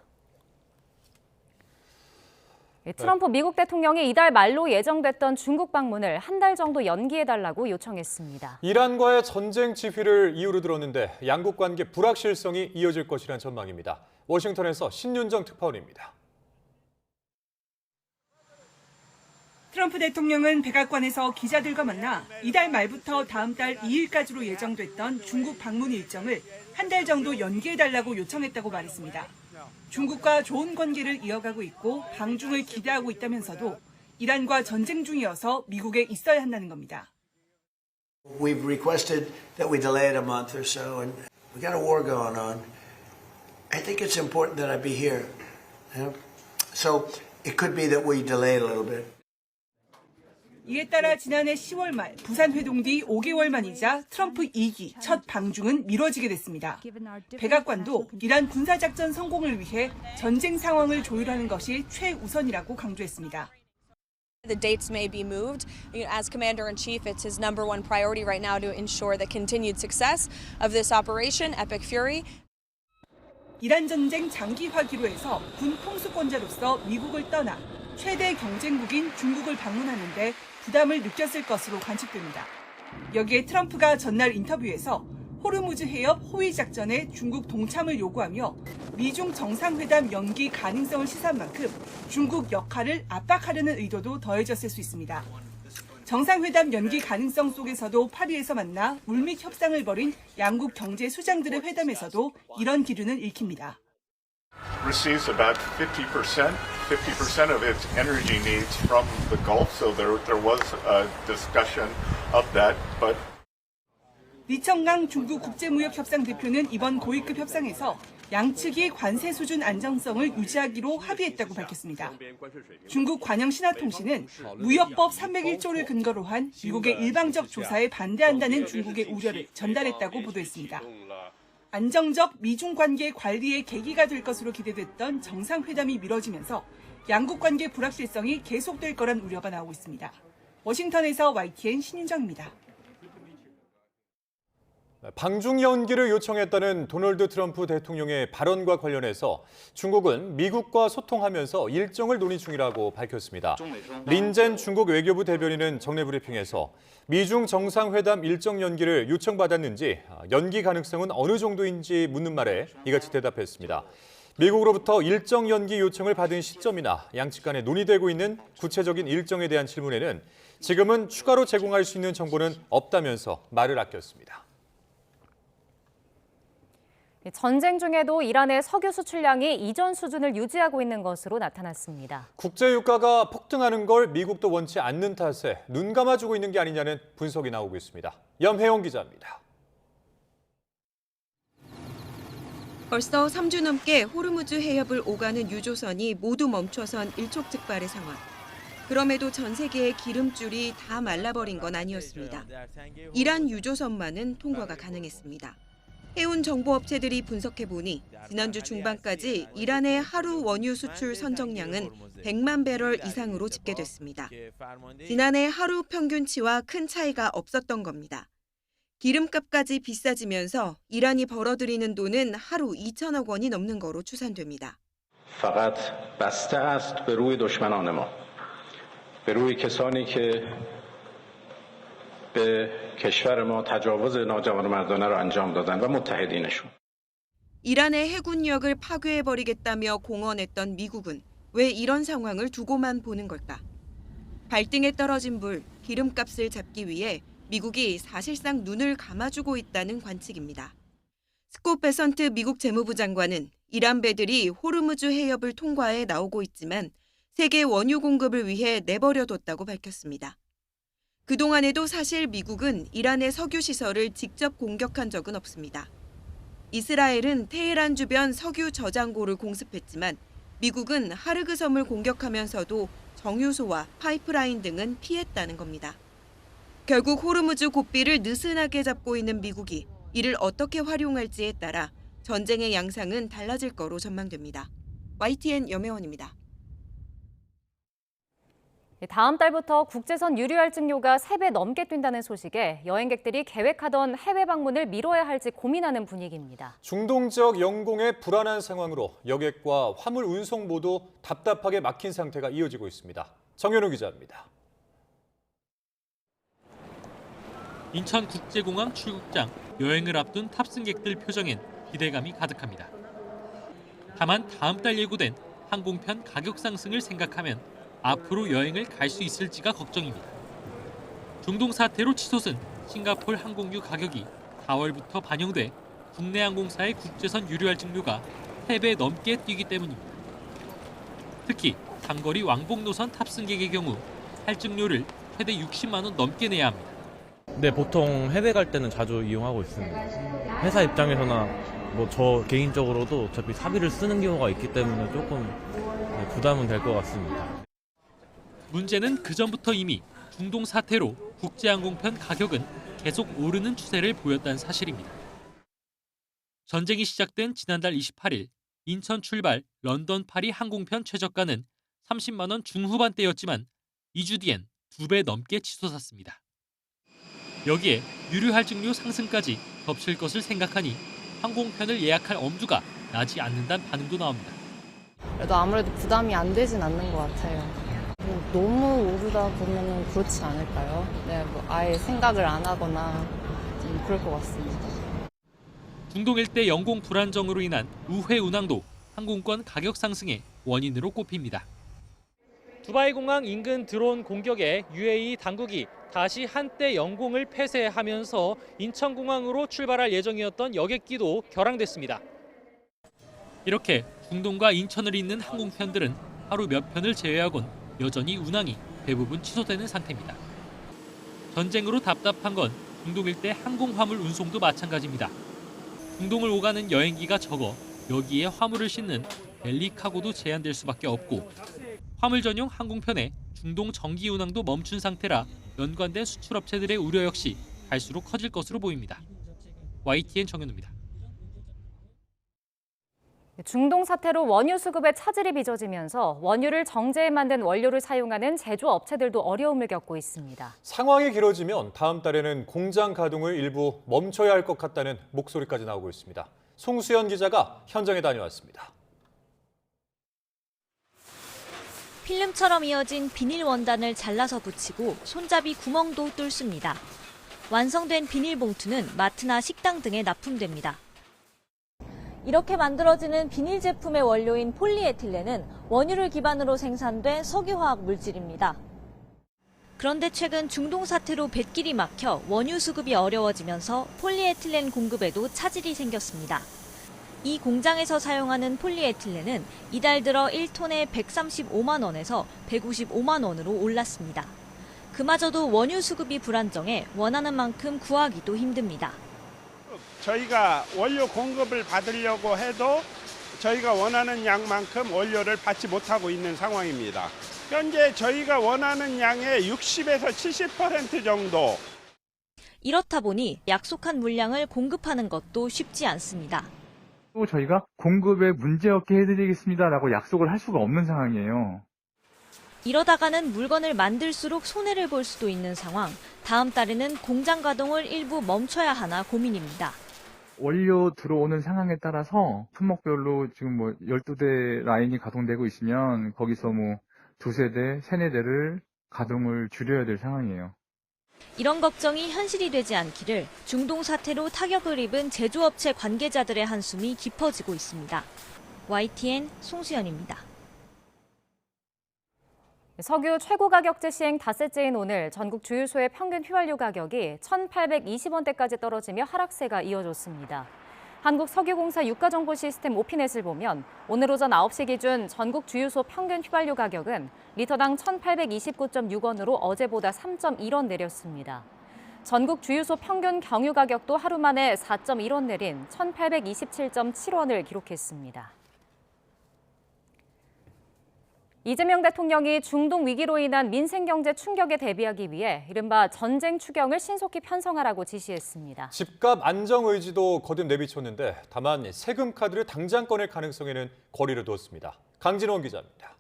트럼프 미국 대통령이 이달 말로 예정됐던 중국 방문을 한 달 정도 연기해달라고 요청했습니다. 이란과의 전쟁 지휘를 이유로 들었는데 양국 관계 불확실성이 이어질 것이란 전망입니다. 워싱턴에서 신윤정 특파원입니다. 트럼프 대통령은 백악관에서 기자들과 만나 이달 말부터 다음 달 2일까지로 예정됐던 중국 방문 일정을 한 달 정도 연기해달라고 요청했다고 말했습니다. 중국과 좋은 관계를 이어가고 있고 방중을 기대하고 있다면서도 이란과 전쟁 중이어서 미국에 있어야 한다는 겁니다. We've requested that we delay it a month or so, and we got a war going on. I think it's important that I be here. So it could be that we delay it a little bit. 이에 따라 지난해 10월 말 부산 회동 뒤 5개월 만이자 트럼프 2기 첫 방중은 미뤄지게 됐습니다. 백악관도 이란 군사작전 성공을 위해 전쟁 상황을 조율하는 것이 최우선이라고 강조했습니다. The dates may be moved. As Commander-in-Chief, it's his number one priority right now to ensure the continued success of this operation, Epic Fury. 이란 전쟁 장기화 기로에서 군 통수권자로서 미국을 떠나 최대 경쟁국인 중국을 방문하는데 부담을 느꼈을 것으로 관측됩니다. 여기에 트럼프가 전날 인터뷰에서 호르무즈 해협 호위 작전에 중국 동참을 요구하며 미중 정상회담 연기 가능성을 시사한 만큼 중국 역할을 압박하려는 의도도 더해졌을 수 있습니다. 정상회담 연기 가능성 속에서도 파리에서 만나 물밑 협상을 벌인 양국 경제 수장들의 회담에서도 이런 기류는 읽힙니다. receives about 50% of its energy needs from the Gulf, so there was a discussion of that, but 리청강 중국 국제무역협상 대표는 이번 고위급 협상에서 양측이 관세 수준 안정성을 유지하기로 합의했다고 밝혔습니다. 중국 관영신화통신은 무역법 301조를 근거로 한 미국의 일방적 조사에 반대한다는 중국의 우려를 전달했다고 보도했습니다. 안정적 미중 관계 관리의 계기가 될 것으로 기대됐던 정상회담이 미뤄지면서 양국 관계 불확실성이 계속될 거란 우려가 나오고 있습니다. 워싱턴에서 YTN 신윤정입니다. 방중 연기를 요청했다는 도널드 트럼프 대통령의 발언과 관련해서 중국은 미국과 소통하면서 일정을 논의 중이라고 밝혔습니다. 린젠 중국 외교부 대변인은 정례 브리핑에서 미중 정상회담 일정 연기를 요청받았는지 연기 가능성은 어느 정도인지 묻는 말에 이같이 대답했습니다. 미국으로부터 일정 연기 요청을 받은 시점이나 양측 간에 논의되고 있는 구체적인 일정에 대한 질문에는 지금은 추가로 제공할 수 있는 정보는 없다면서 말을 아꼈습니다. 전쟁 중에도 이란의 석유 수출량이 이전 수준을 유지하고 있는 것으로 나타났습니다. 국제 유가가 폭등하는 걸 미국도 원치 않는 탓에 눈 감아주고 있는 게 아니냐는 분석이 나오고 있습니다. 염혜영 기자입니다. 벌써 3주 넘게 호르무즈 해협을 오가는 유조선이 모두 멈춰선 일촉즉발의 상황. 그럼에도 전 세계의 기름줄이 다 말라버린 건 아니었습니다. 이란 유조선만은 통과가 가능했습니다. 해운 정보업체들이 분석해보니 지난주 중반까지 이란의 하루 원유 수출 선정량은 100만 배럴 이상으로 집계됐습니다. 지난해 하루 평균치와 큰 차이가 없었던 겁니다. 기름값까지 비싸지면서 이란이 벌어들이는 돈은 하루 2천억 원이 넘는 거로 추산됩니다. فقط بسته است به روی دشمنان ما. به روی کسانی که به کشور ما تجاوز ناجوانمردانه را انجام دادند و متحدینشون. 이란의 해군력을 파괴해버리겠다며 공언했던 미국은 왜 이런 상황을 두고만 보는 걸까? 발등에 떨어진 불, 기름값을 잡기 위해 미국이 사실상 눈을 감아주고 있다는 관측입니다. 스콧 베선트 미국 재무부 장관은 이란 배들이 호르무즈 해협을 통과해 나오고 있지만 세계 원유 공급을 위해 내버려뒀다고 밝혔습니다. 그동안에도 사실 미국은 이란의 석유 시설을 직접 공격한 적은 없습니다. 이스라엘은 테헤란 주변 석유 저장고를 공습했지만 미국은 하르그 섬을 공격하면서도 정유소와 파이프라인 등은 피했다는 겁니다. 결국 호르무즈 고삐를 느슨하게 잡고 있는 미국이 이를 어떻게 활용할지에 따라 전쟁의 양상은 달라질 거로 전망됩니다. YTN 염혜원입니다. 다음 달부터 국제선 유류 할증료가 3배 넘게 뛴다는 소식에 여행객들이 계획하던 해외 방문을 미뤄야 할지 고민하는 분위기입니다. 중동 지역 영공의 불안한 상황으로 여객과 화물 운송 모두 답답하게 막힌 상태가 이어지고 있습니다. 정현우 기자입니다. 인천국제공항 출국장, 여행을 앞둔 탑승객들 표정엔 기대감이 가득합니다. 다만 다음 달 예고된 항공편 가격 상승을 생각하면 앞으로 여행을 갈 수 있을지가 걱정입니다. 중동 사태로 치솟은 싱가포르 항공유 가격이 4월부터 반영돼 국내 항공사의 국제선 유류 할증료가 3배 넘게 뛰기 때문입니다. 특히 장거리 왕복 노선 탑승객의 경우 할증료를 최대 60만 원 넘게 내야 합니다. 네, 보통 해외 갈 때는 자주 이용하고 있습니다. 회사 입장에서나 뭐 저 개인적으로도 어차피 사비를 쓰는 경우가 있기 때문에 조금 부담은 될 것 같습니다. 문제는 그전부터 이미 중동 사태로 국제항공편 가격은 계속 오르는 추세를 보였다는 사실입니다. 전쟁이 시작된 지난달 28일 인천 출발 런던 파리 항공편 최저가는 30만 원 중후반대였지만 2주 뒤엔 2배 넘게 치솟았습니다. 여기에 유류 할증료 상승까지 겹칠 것을 생각하니 항공편을 예약할 엄두가 나지 않는다는 반응도 나옵니다. 그래도 아무래도 부담이 안 되진 않는 것 같아요. 너무 오르다 보면 그렇지 않을까요? 네, 아예 생각을 안 하거나 좀 그럴 것 같습니다. 중동 일대 영공 불안정으로 인한 우회 운항도 항공권 가격 상승의 원인으로 꼽힙니다. 두바이 공항 인근 드론 공격에 UAE 당국이 다시 한때 영공을 폐쇄하면서 인천공항으로 출발할 예정이었던 여객기도 결항됐습니다. 이렇게 중동과 인천을 잇는 항공편들은 하루 몇 편을 제외하곤 여전히 운항이 대부분 취소되는 상태입니다. 전쟁으로 답답한 건 중동 일대 항공화물 운송도 마찬가지입니다. 중동을 오가는 여행기가 적어 여기에 화물을 싣는 벨리카고도 제한될 수밖에 없고 화물 전용 항공편에 중동 정기 운항도 멈춘 상태라 연관된 수출업체들의 우려 역시 갈수록 커질 것으로 보입니다. YTN 정현우입니다. 중동 사태로 원유 수급에 차질이 빚어지면서 원유를 정제해 만든 원료를 사용하는 제조업체들도 어려움을 겪고 있습니다. 상황이 길어지면 다음 달에는 공장 가동을 일부 멈춰야 할 것 같다는 목소리까지 나오고 있습니다. 송수연 기자가 현장에 다녀왔습니다. 필름처럼 이어진 비닐 원단을 잘라서 붙이고 손잡이 구멍도 뚫습니다. 완성된 비닐봉투는 마트나 식당 등에 납품됩니다. 이렇게 만들어지는 비닐 제품의 원료인 폴리에틸렌은 원유를 기반으로 생산된 석유화학 물질입니다. 그런데 최근 중동 사태로 뱃길이 막혀 원유 수급이 어려워지면서 폴리에틸렌 공급에도 차질이 생겼습니다. 이 공장에서 사용하는 폴리에틸렌은 이달 들어 1톤에 135만 원에서 155만 원으로 올랐습니다. 그마저도 원유 수급이 불안정해 원하는 만큼 구하기도 힘듭니다. 저희가 원료 공급을 받으려고 해도 저희가 원하는 양만큼 원료를 받지 못하고 있는 상황입니다. 현재 저희가 원하는 양의 60에서 70% 정도. 이렇다 보니 약속한 물량을 공급하는 것도 쉽지 않습니다. 또 저희가 공급에 문제없게 해드리겠습니다라고 약속을 할 수가 없는 상황이에요. 이러다가는 물건을 만들수록 손해를 볼 수도 있는 상황. 다음 달에는 공장 가동을 일부 멈춰야 하나 고민입니다. 원료 들어오는 상황에 따라서 품목별로 지금 12대 라인이 가동되고 있으면 거기서 두세 대, 세네 대를 가동을 줄여야 될 상황이에요. 이런 걱정이 현실이 되지 않기를 중동 사태로 타격을 입은 제조업체 관계자들의 한숨이 깊어지고 있습니다. YTN 송수연입니다. 석유 최고 가격제 시행 닷새째인 오늘 전국 주유소의 평균 휘발유 가격이 1,820원대까지 떨어지며 하락세가 이어졌습니다. 한국석유공사 유가정보 시스템 오피넷을 보면 오늘 오전 9시 기준 전국 주유소 평균 휘발유 가격은 리터당 1,829.6원으로 어제보다 3.1원 내렸습니다. 전국 주유소 평균 경유 가격도 하루 만에 4.1원 내린 1,827.7원을 기록했습니다. 이재명 대통령이 중동 위기로 인한 민생경제 충격에 대비하기 위해 이른바 전쟁 추경을 신속히 편성하라고 지시했습니다. 집값 안정 의지도 거듭 내비쳤는데 다만 세금 카드를 당장 꺼낼 가능성에는 거리를 두었습니다. 강진원 기자입니다.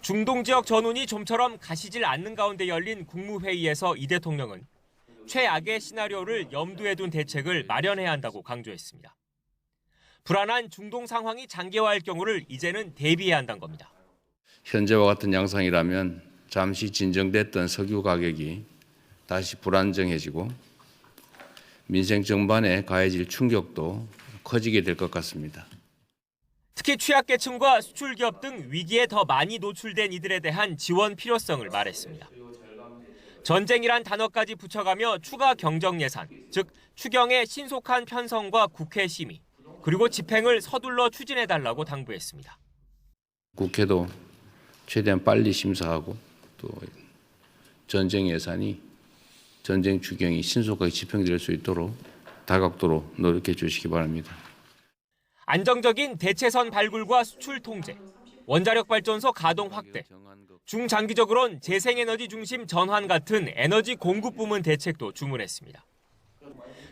중동 지역 전운이 좀처럼 가시질 않는 가운데 열린 국무회의에서 이 대통령은 최악의 시나리오를 염두에 둔 대책을 마련해야 한다고 강조했습니다. 불안한 중동 상황이 장기화할 경우를 이제는 대비해야 한다는 겁니다. 현재와 같은 양상이라면 잠시 진정됐던 석유 가격이 다시 불안정해지고 민생 전반에 가해질 충격도 커지게 될 것 같습니다. 특히 취약계층과 수출기업 등 위기에 더 많이 노출된 이들에 대한 지원 필요성을 말했습니다. 전쟁이란 단어까지 붙여가며 추가 경정 예산, 즉 추경의 신속한 편성과 국회 심의, 그리고 집행을 서둘러 추진해달라고 당부했습니다. 국회도 최대한 빨리 심사하고 또 전쟁 예산이 전쟁 추경이 신속하게 집행될 수 있도록 다각도로 노력해 주시기 바랍니다. 안정적인 대체선 발굴과 수출 통제, 원자력 발전소 가동 확대, 중장기적으론 재생에너지 중심 전환 같은 에너지 공급 부문 대책도 주문했습니다.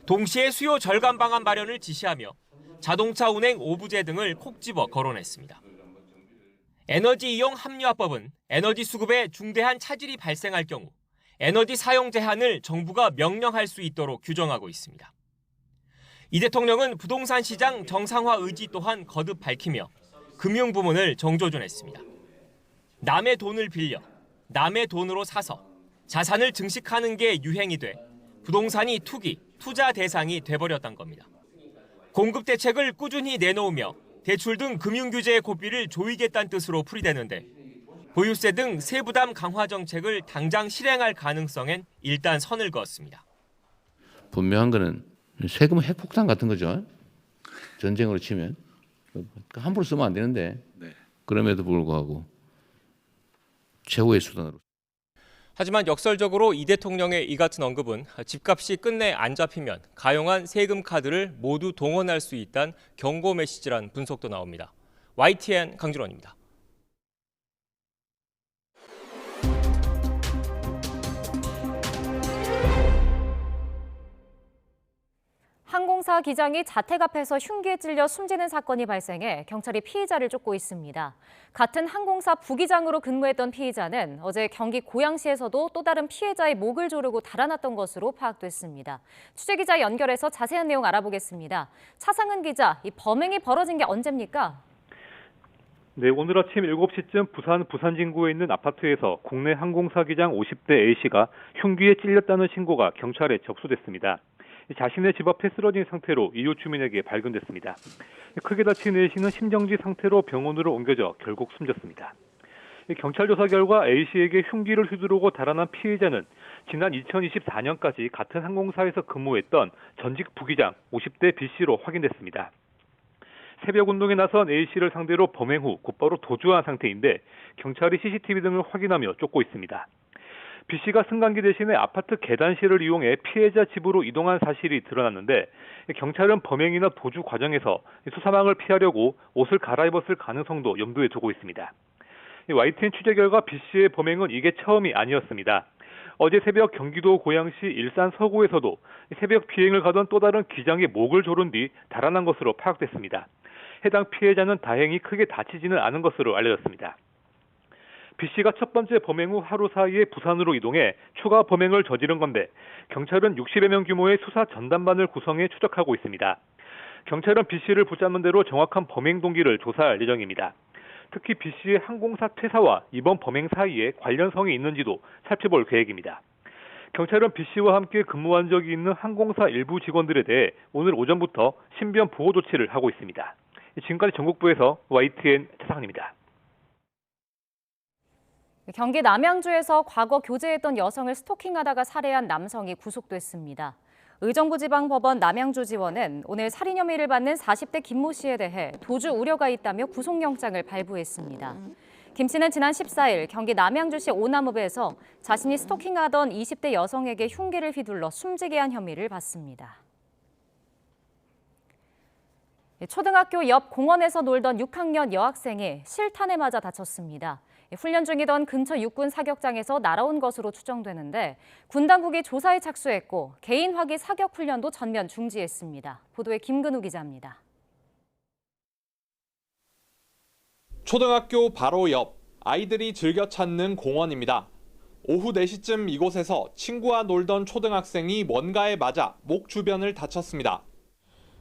동시에 수요 절감 방안 마련을 지시하며 자동차 운행 오부제 등을 콕 집어 거론했습니다. 에너지 이용 합리화법은 에너지 수급에 중대한 차질이 발생할 경우 에너지 사용 제한을 정부가 명령할 수 있도록 규정하고 있습니다. 이 대통령은 부동산 시장 정상화 의지 또한 거듭 밝히며 금융 부문을 정조준했습니다. 남의 돈을 빌려 남의 돈으로 사서 자산을 증식하는 게 유행이 돼 부동산이 투기, 투자 대상이 돼버렸단 겁니다. 공급 대책을 꾸준히 내놓으며 대출 등 금융 규제의 고삐를 조이겠다는 뜻으로 풀이되는데 보유세 등 세부담 강화 정책을 당장 실행할 가능성엔 일단 선을 그었습니다. 분명한 거는 세금 핵폭탄 같은 거죠. 전쟁으로 치면 함부로 쓰면 안 되는데 그럼에도 불구하고 최후의 수단으로. 하지만 역설적으로 이 대통령의 이 같은 언급은 집값이 끝내 안 잡히면 가용한 세금 카드를 모두 동원할 수 있다는 경고 메시지란 분석도 나옵니다. YTN 강준원입니다. 항공사 기장이 자택 앞에서 흉기에 찔려 숨지는 사건이 발생해 경찰이 피의자를 쫓고 있습니다. 같은 항공사 부기장으로 근무했던 피의자는 어제 경기 고양시에서도 또 다른 피해자의 목을 조르고 달아났던 것으로 파악됐습니다. 취재기자 연결해서 자세한 내용 알아보겠습니다. 차상은 기자, 이 범행이 벌어진 게 언제입니까? 네, 오늘 아침 7시쯤 부산 부산진구에 있는 아파트에서 국내 항공사 기장 50대 A씨가 흉기에 찔렸다는 신고가 경찰에 접수됐습니다. 자신의 집 앞에 쓰러진 상태로 이웃 주민에게 발견됐습니다. 크게 다친 A씨는 심정지 상태로 병원으로 옮겨져 결국 숨졌습니다. 경찰 조사 결과 A씨에게 흉기를 휘두르고 달아난 피해자는 지난 2024년까지 같은 항공사에서 근무했던 전직 부기장 50대 B씨로 확인됐습니다. 새벽 운동에 나선 A씨를 상대로 범행 후 곧바로 도주한 상태인데 경찰이 CCTV 등을 확인하며 쫓고 있습니다. B씨가 승강기 대신에 아파트 계단실을 이용해 피해자 집으로 이동한 사실이 드러났는데 경찰은 범행이나 도주 과정에서 수사망을 피하려고 옷을 갈아입었을 가능성도 염두에 두고 있습니다. YTN 취재 결과 B씨의 범행은 이게 처음이 아니었습니다. 어제 새벽 경기도 고양시 일산 서구에서도 새벽 비행을 가던 또 다른 기장의 목을 조른 뒤 달아난 것으로 파악됐습니다. 해당 피해자는 다행히 크게 다치지는 않은 것으로 알려졌습니다. B씨가 첫 번째 범행 후 하루 사이에 부산으로 이동해 추가 범행을 저지른 건데 경찰은 60여 명 규모의 수사 전담반을 구성해 추적하고 있습니다. 경찰은 B씨를 붙잡는 대로 정확한 범행 동기를 조사할 예정입니다. 특히 B씨의 항공사 퇴사와 이번 범행 사이에 관련성이 있는지도 살펴볼 계획입니다. 경찰은 B씨와 함께 근무한 적이 있는 항공사 일부 직원들에 대해 오늘 오전부터 신변 보호 조치를 하고 있습니다. 지금까지 전국부에서 YTN 차상입니다. 경기 남양주에서 과거 교제했던 여성을 스토킹하다가 살해한 남성이 구속됐습니다. 의정부지방법원 남양주지원은 오늘 살인 혐의를 받는 40대 김모 씨에 대해 도주 우려가 있다며 구속영장을 발부했습니다. 김 씨는 지난 14일 경기 남양주시 오남읍에서 자신이 스토킹하던 20대 여성에게 흉기를 휘둘러 숨지게 한 혐의를 받습니다. 초등학교 옆 공원에서 놀던 6학년 여학생이 실탄에 맞아 다쳤습니다. 훈련 중이던 근처 육군 사격장에서 날아온 것으로 추정되는데 군 당국이 조사에 착수했고 개인 화기 사격 훈련도 전면 중지했습니다. 보도에 김근우 기자입니다. 초등학교 바로 옆 아이들이 즐겨 찾는 공원입니다. 오후 4시쯤 이곳에서 친구와 놀던 초등학생이 뭔가에 맞아 목 주변을 다쳤습니다.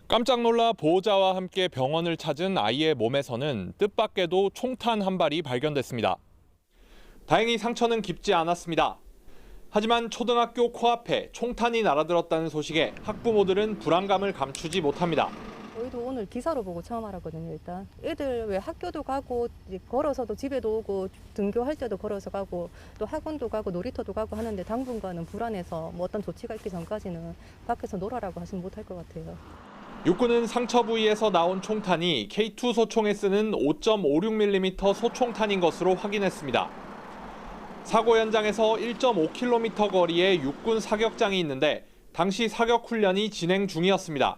깜짝 놀라 보호자와 함께 병원을 찾은 아이의 몸에서는 뜻밖에도 총탄 한 발이 발견됐습니다. 다행히 상처는 깊지 않았습니다. 하지만 초등학교 코앞에 총탄이 날아들었다는 소식에 학부모들은 불안감을 감추지 못합니다. 저희도 오늘 기사로 보고 처음 알았거든요. 일단 애들 왜 학교도 가고 걸어서도 집에도 오고 등교할 때도 걸어서 가고 또 학원도 가고 놀이터도 가고 하는데 당분간은 불안해서 뭐 어떤 조치가 있기 전까지는 밖에서 놀아라고 하시면 못할 것 같아요. 육군은 상처 부위에서 나온 총탄이 K2 소총에 쓰는 5.56mm 소총탄인 것으로 확인했습니다. 사고 현장에서 1.5km 거리에 육군 사격장이 있는데 당시 사격 훈련이 진행 중이었습니다.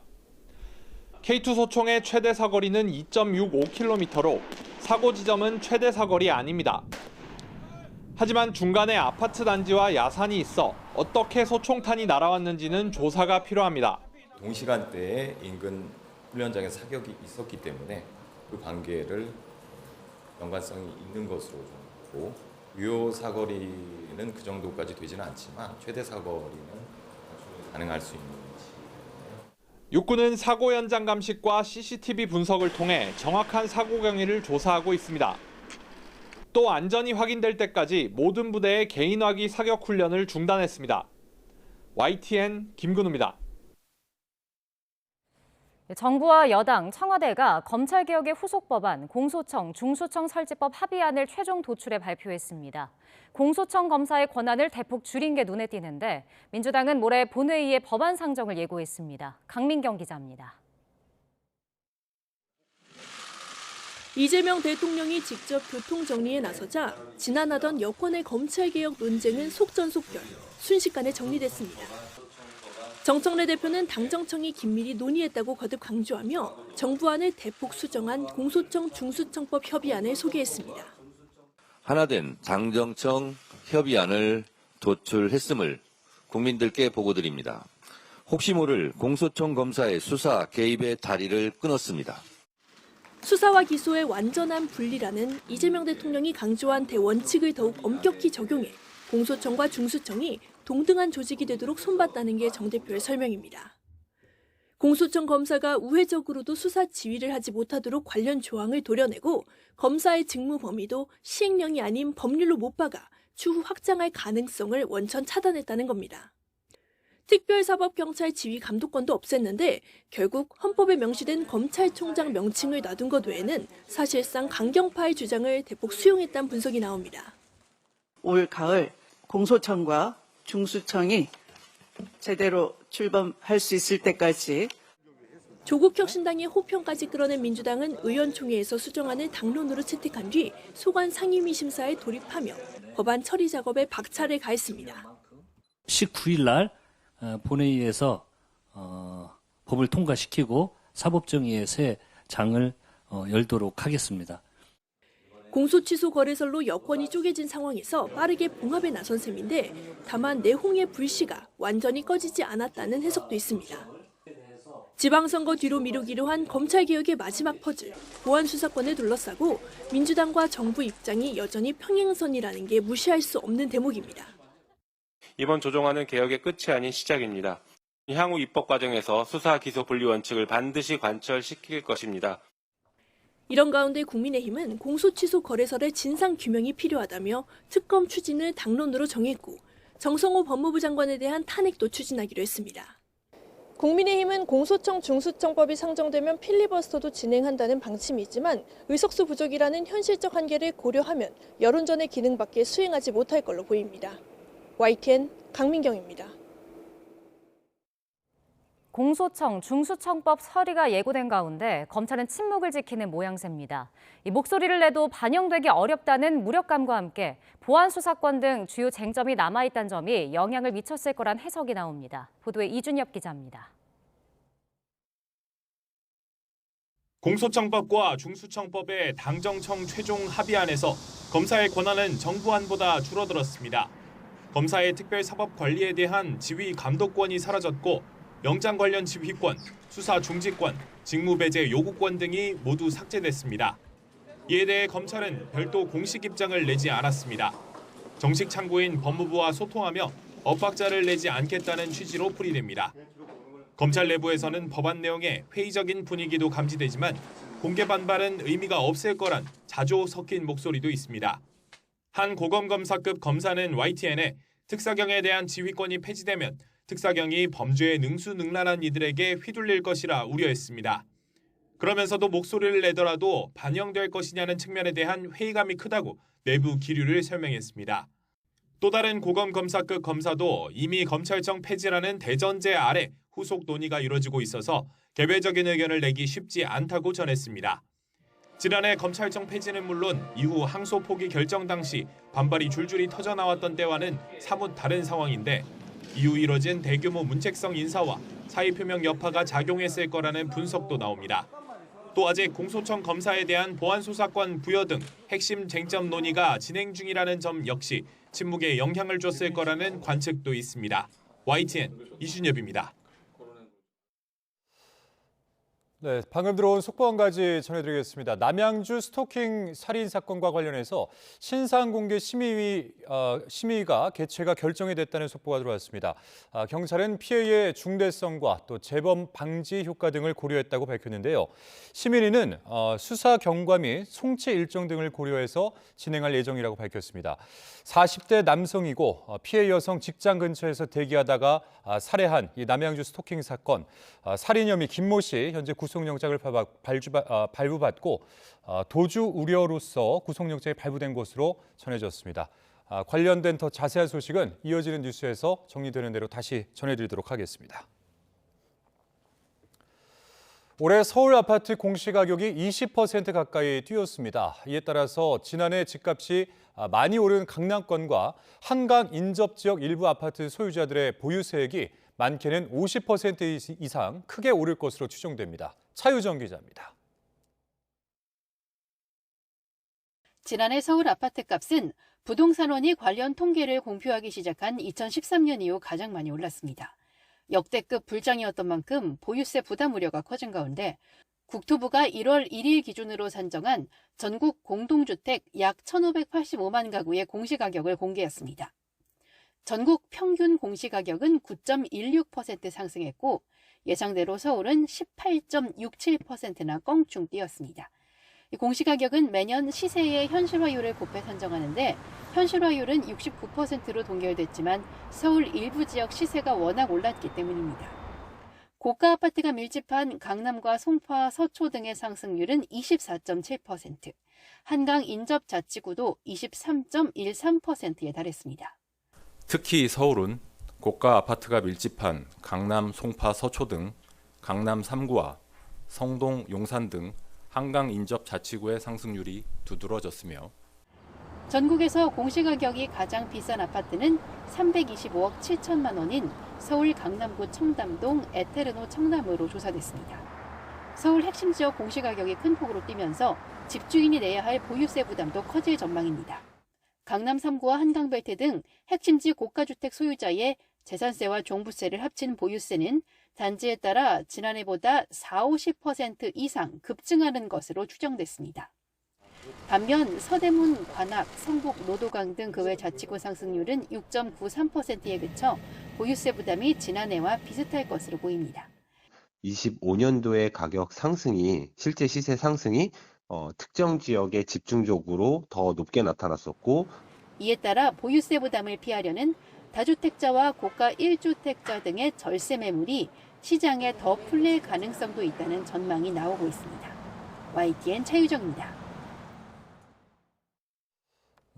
K2 소총의 최대 사거리는 2.65km로 사고 지점은 최대 사거리 아닙니다. 하지만 중간에 아파트 단지와 야산이 있어 어떻게 소총탄이 날아왔는지는 조사가 필요합니다. 동시간대에 인근 훈련장에 사격이 있었기 때문에 그 관계를 연관성이 있는 것으로 보고 유효 사거리는 그 정도까지 되지는 않지만 최대 사거리는 가능할 수 있는 위치이거든요. 육군은 사고 현장 감식과 CCTV 분석을 통해 정확한 사고 경위를 조사하고 있습니다. 또 안전이 확인될 때까지 모든 부대의 개인화기 사격 훈련을 중단했습니다. YTN 김근우입니다. 정부와 여당, 청와대가 검찰개혁의 후속 법안 공소청, 중수청 설치법 합의안을 최종 도출해 발표했습니다. 공소청 검사의 권한을 대폭 줄인 게 눈에 띄는데 민주당은 모레 본회의에 법안 상정을 예고했습니다. 강민경 기자입니다. 이재명 대통령이 직접 교통정리에 나서자 지난하던 여권의 검찰개혁 논쟁은 속전속결, 순식간에 정리됐습니다. 정청래 대표는 당정청이 긴밀히 논의했다고 거듭 강조하며 정부안을 대폭 수정한 공소청 중수청법 협의안을 소개했습니다. 하나된 당정청 협의안을 도출했음을 국민들께 보고드립니다. 혹시 모를 공소청 검사의 수사 개입의 다리를 끊었습니다. 수사와 기소의 완전한 분리라는 이재명 대통령이 강조한 대원칙을 더욱 엄격히 적용해 공소청과 중수청이 동등한 조직이 되도록 손봤다는 게 정 대표의 설명입니다. 공소청 검사가 우회적으로도 수사 지휘를 하지 못하도록 관련 조항을 도려내고 검사의 직무 범위도 시행령이 아닌 법률로 못 박아 추후 확장할 가능성을 원천 차단했다는 겁니다. 특별사법경찰 지휘 감독권도 없앴는데 결국 헌법에 명시된 검찰총장 명칭을 놔둔 것 외에는 사실상 강경파의 주장을 대폭 수용했다는 분석이 나옵니다. 올 가을 공소청과 중수청이 제대로 출범할 수 있을 때까지 조국혁신당의 호평까지 끌어낸 민주당은 의원총회에서 수정안을 당론으로 채택한 뒤 소관 상임위 심사에 돌입하며 법안 처리 작업에 박차를 가했습니다. 19일 날 본회의에서 법을 통과시키고 사법정의의 새 장을 열도록 하겠습니다. 공소취소 거래설로 여권이 쪼개진 상황에서 빠르게 봉합에 나선 셈인데 다만 내홍의 불씨가 완전히 꺼지지 않았다는 해석도 있습니다. 지방선거 뒤로 미루기로 한 검찰개혁의 마지막 퍼즐, 보안수사권을 둘러싸고 민주당과 정부 입장이 여전히 평행선이라는 게 무시할 수 없는 대목입니다. 이번 조정안은 개혁의 끝이 아닌 시작입니다. 향후 입법 과정에서 수사 기소 분리 원칙을 반드시 관철시킬 것입니다. 이런 가운데 국민의힘은 공소취소 거래설의 진상규명이 필요하다며 특검 추진을 당론으로 정했고 정성호 법무부 장관에 대한 탄핵도 추진하기로 했습니다. 국민의힘은 공소청 중수청법이 상정되면 필리버스터도 진행한다는 방침이지만 의석수 부족이라는 현실적 한계를 고려하면 여론전의 기능밖에 수행하지 못할 걸로 보입니다. YTN 강민경입니다. 공소청, 중수청법 처리가 예고된 가운데 검찰은 침묵을 지키는 모양새입니다. 이 목소리를 내도 반영되기 어렵다는 무력감과 함께 보안 수사권 등 주요 쟁점이 남아있다는 점이 영향을 미쳤을 거란 해석이 나옵니다. 보도에 이준엽 기자입니다. 공소청법과 중수청법의 당정청 최종 합의안에서 검사의 권한은 정부안보다 줄어들었습니다. 검사의 특별사법 관리에 대한 지휘 감독권이 사라졌고 영장 관련 지휘권, 수사 중지권, 직무 배제 요구권 등이 모두 삭제됐습니다. 이에 대해 검찰은 별도 공식 입장을 내지 않았습니다. 정식 창구인 법무부와 소통하며 엇박자를 내지 않겠다는 취지로 풀이됩니다. 검찰 내부에서는 법안 내용에 회의적인 분위기도 감지되지만 공개 반발은 의미가 없을 거란 자조 섞인 목소리도 있습니다. 한 고검검사급 검사는 YTN에 특사경에 대한 지휘권이 폐지되면 특사경이 범죄에 능수능란한 이들에게 휘둘릴 것이라 우려했습니다. 그러면서도 목소리를 내더라도 반영될 것이냐는 측면에 대한 회의감이 크다고 내부 기류를 설명했습니다. 또 다른 고검검사급 검사도 이미 검찰청 폐지라는 대전제 아래 후속 논의가 이뤄지고 있어서 개별적인 의견을 내기 쉽지 않다고 전했습니다. 지난해 검찰청 폐지는 물론 이후 항소 포기 결정 당시 반발이 줄줄이 터져나왔던 때와는 사뭇 다른 상황인데 이후 이뤄진 대규모 문책성 인사와 사의표명 여파가 작용했을 거라는 분석도 나옵니다. 또 아직 공소청 검사에 대한 보안수사권 부여 등 핵심 쟁점 논의가 진행 중이라는 점 역시 침묵에 영향을 줬을 거라는 관측도 있습니다. YTN 이준엽입니다. 네, 방금 들어온 속보 한 가지 전해드리겠습니다. 남양주 스토킹 살인 사건과 관련해서 신상공개 심의가 개최가 결정이 됐다는 속보가 들어왔습니다. 경찰은 피해의 중대성과 또 재범 방지 효과 등을 고려했다고 밝혔는데요. 심의는 수사 경과 및 송치 일정 등을 고려해서 진행할 예정이라고 밝혔습니다. 40대 남성이고 피해 여성 직장 근처에서 대기하다가 살해한 이 남양주 스토킹 사건, 살인 혐의 김모 씨 현재 구속영장을 발부받고 도주 우려로서 구속영장이 발부된 것으로 전해졌습니다. 관련된 더 자세한 소식은 이어지는 뉴스에서 정리되는 대로 다시 전해드리도록 하겠습니다. 올해 서울 아파트 공시가격이 20% 가까이 뛰었습니다. 이에 따라서 지난해 집값이 많이 오른 강남권과 한강 인접 지역 일부 아파트 소유자들의 보유세액이 많게는 50% 이상 크게 오를 것으로 추정됩니다. 차유정 기자입니다. 지난해 서울 아파트 값은 부동산원이 관련 통계를 공표하기 시작한 2013년 이후 가장 많이 올랐습니다. 역대급 불장이었던 만큼 보유세 부담 우려가 커진 가운데 국토부가 1월 1일 기준으로 산정한 전국 공동주택 약 1,585만 가구의 공시가격을 공개했습니다. 전국 평균 공시가격은 9.16% 상승했고 예상대로 서울은 18.67%나 껑충 뛰었습니다. 공시가격은 매년 시세의 현실화율을 곱해 산정하는데 현실화율은 69%로 동결됐지만 서울 일부 지역 시세가 워낙 올랐기 때문입니다. 고가 아파트가 밀집한 강남과 송파, 서초 등의 상승률은 24.7%, 한강 인접 자치구도 23.13%에 달했습니다. 특히 서울은 고가 아파트가 밀집한 강남, 송파, 서초 등 강남 3구와 성동, 용산 등 한강 인접 자치구의 상승률이 두드러졌으며 전국에서 공시가격이 가장 비싼 아파트는 325억 7천만 원인 서울 강남구 청담동 에테르노 청담으로 조사됐습니다. 서울 핵심 지역 공시가격이 큰 폭으로 뛰면서 집주인이 내야 할 보유세 부담도 커질 전망입니다. 강남 3구와 한강벨트 등 핵심지 고가주택 소유자의 재산세와 종부세를 합친 보유세는 단지에 따라 지난해보다 40~50% 이상 급증하는 것으로 추정됐습니다. 반면 서대문, 관악, 성북, 노도강 등 그 외 자치구 상승률은 6.93%에 그쳐 보유세 부담이 지난해와 비슷할 것으로 보입니다. 25년도의 가격 상승이 실제 시세 상승이 특정 지역에 집중적으로 더 높게 나타났었고 이에 따라 보유세 부담을 피하려는 다주택자와 고가 1주택자 등의 절세 매물이 시장에 더 풀릴 가능성도 있다는 전망이 나오고 있습니다. YTN 차유정입니다.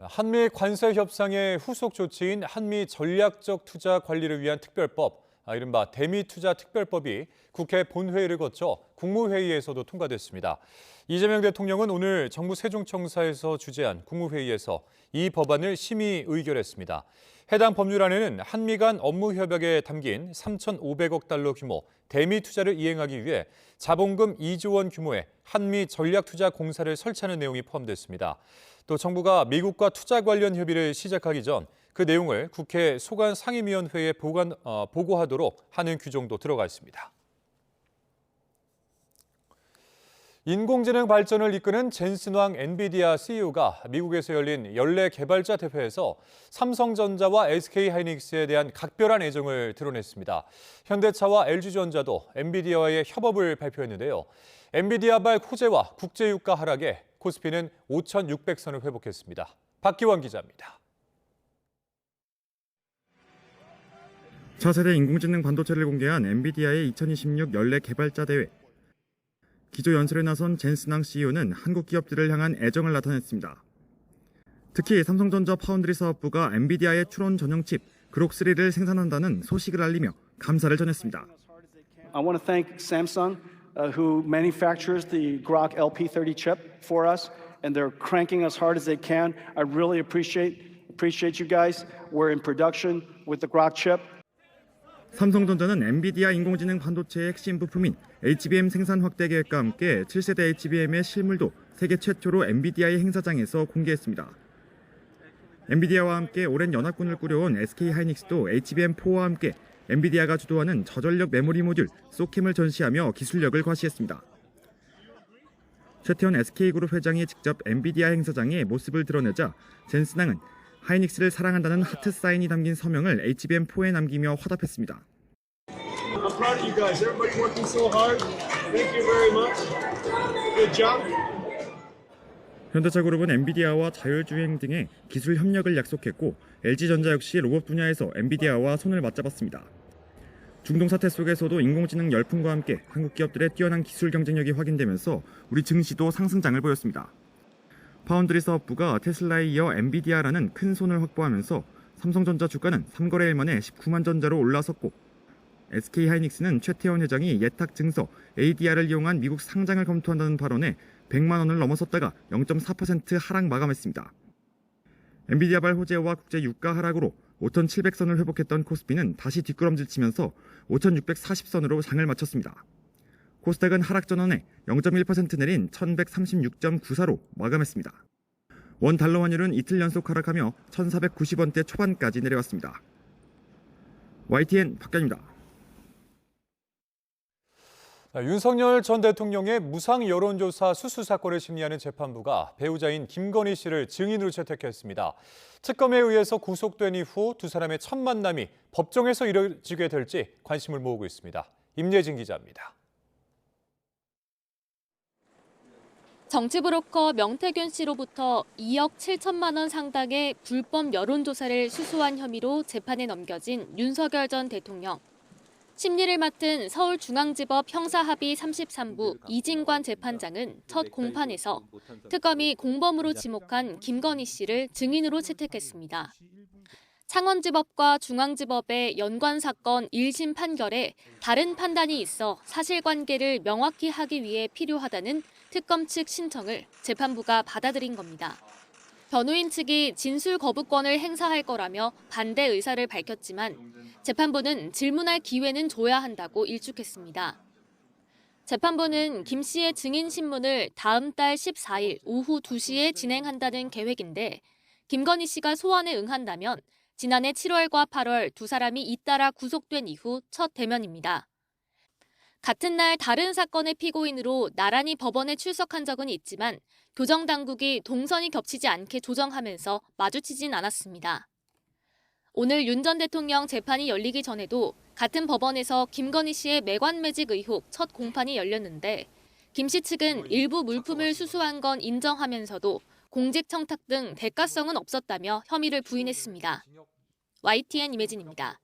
한미 관세 협상의 후속 조치인 한미 전략적 투자 관리를 위한 특별법, 이른바 대미투자특별법이 국회 본회의를 거쳐 국무회의에서도 통과됐습니다. 이재명 대통령은 오늘 정부 세종청사에서 주재한 국무회의에서 이 법안을 심의 의결했습니다. 해당 법률안에는 한미 간 업무 협약에 담긴 3,500억 달러 규모 대미 투자를 이행하기 위해 자본금 2조 원 규모의 한미 전략투자공사를 설치하는 내용이 포함됐습니다. 또 정부가 미국과 투자 관련 협의를 시작하기 전 그 내용을 국회 소관상임위원회에 보고하도록 하는 규정도 들어가 있습니다. 인공지능 발전을 이끄는 젠슨왕 엔비디아 CEO가 미국에서 열린 연례 개발자 대회에서 삼성전자와 SK하이닉스에 대한 각별한 애정을 드러냈습니다. 현대차와 LG전자도 엔비디아와의 협업을 발표했는데요. 엔비디아발 호재와 국제유가 하락에 코스피는 5,600선을 회복했습니다. 박기원 기자입니다. 차세대 인공지능 반도체를 공개한 엔비디아의 2026 연례 개발자 대회. 기조 연설에 나선 젠슨왕 CEO는 한국 기업들을 향한 애정을 나타냈습니다. 특히 삼성전자 파운드리 사업부가 엔비디아의 추론 전용 칩 그록3를 생산한다는 소식을 알리며 감사를 전했습니다. I want to thank Samsung, who manufactures the Grok LP30 chip for us, and they're cranking as hard as they can. I really appreciate you guys. We're in production with the Grok chip. 삼성전자는 엔비디아 인공지능 반도체의 핵심 부품인 HBM 생산 확대 계획과 함께 7세대 HBM의 실물도 세계 최초로 엔비디아의 행사장에서 공개했습니다. 엔비디아와 함께 오랜 연합군을 꾸려온 SK하이닉스도 HBM4와 함께 엔비디아가 주도하는 저전력 메모리 모듈 소캠을 전시하며 기술력을 과시했습니다. 최태원 SK그룹 회장이 직접 엔비디아 행사장에 모습을 드러내자 젠슨왕은 하이닉스를 사랑한다는 하트 사인이 담긴 서명을 HBM4에 남기며 화답했습니다. I'm proud of you guys. Everybody working so hard. Thank you very much. Good job. 현대차 그룹은 엔비디아와 자율주행 등의 기술 협력을 약속했고 LG전자 역시 로봇 분야에서 엔비디아와 손을 맞잡았습니다. 중동 사태 속에서도 인공지능 열풍과 함께 한국 기업들의 뛰어난 기술 경쟁력이 확인되면서 우리 증시도 상승장을 보였습니다. 파운드리 사업부가 테슬라에 이어 엔비디아라는 큰 손을 확보하면서 삼성전자 주가는 3거래일 만에 19만 전자로 올라섰고 SK하이닉스는 최태원 회장이 예탁 증서 ADR을 이용한 미국 상장을 검토한다는 발언에 100만 원을 넘어섰다가 0.4% 하락 마감했습니다. 엔비디아발 호재와 국제 유가 하락으로 5,700선을 회복했던 코스피는 다시 뒷걸음질치면서 5,640선으로 장을 마쳤습니다. 코스닥은 하락 전환에 0.1% 내린 1,136.94로 마감했습니다. 원 달러 환율은 이틀 연속 하락하며 1,490원대 초반까지 내려왔습니다. YTN 박견입니다. 윤석열 전 대통령의 무상 여론조사 수수 사건을 심리하는 재판부가 배우자인 김건희 씨를 증인으로 채택했습니다. 특검에 의해서 구속된 이후 두 사람의 첫 만남이 법정에서 이뤄지게 될지 관심을 모으고 있습니다. 임예진 기자입니다. 정치 브로커 명태균 씨로부터 2억 7천만 원 상당의 불법 여론조사를 수수한 혐의로 재판에 넘겨진 윤석열 전 대통령. 심리를 맡은 서울중앙지법 형사합의 33부 이진관 재판장은 첫 공판에서 특검이 공범으로 지목한 김건희 씨를 증인으로 채택했습니다. 창원지법과 중앙지법의 연관 사건 1심 판결에 다른 판단이 있어 사실관계를 명확히 하기 위해 필요하다는 특검 측 신청을 재판부가 받아들인 겁니다. 변호인 측이 진술 거부권을 행사할 거라며 반대 의사를 밝혔지만 재판부는 질문할 기회는 줘야 한다고 일축했습니다. 재판부는 김 씨의 증인 신문을 다음 달 14일 오후 2시에 진행한다는 계획인데 김건희 씨가 소환에 응한다면 지난해 7월과 8월 두 사람이 잇따라 구속된 이후 첫 대면입니다. 같은 날 다른 사건의 피고인으로 나란히 법원에 출석한 적은 있지만 교정당국이 동선이 겹치지 않게 조정하면서 마주치진 않았습니다. 오늘 윤 전 대통령 재판이 열리기 전에도 같은 법원에서 김건희 씨의 매관매직 의혹 첫 공판이 열렸는데 김 씨 측은 일부 물품을 수수한 건 인정하면서도 공직청탁 등 대가성은 없었다며 혐의를 부인했습니다. YTN 임혜진입니다.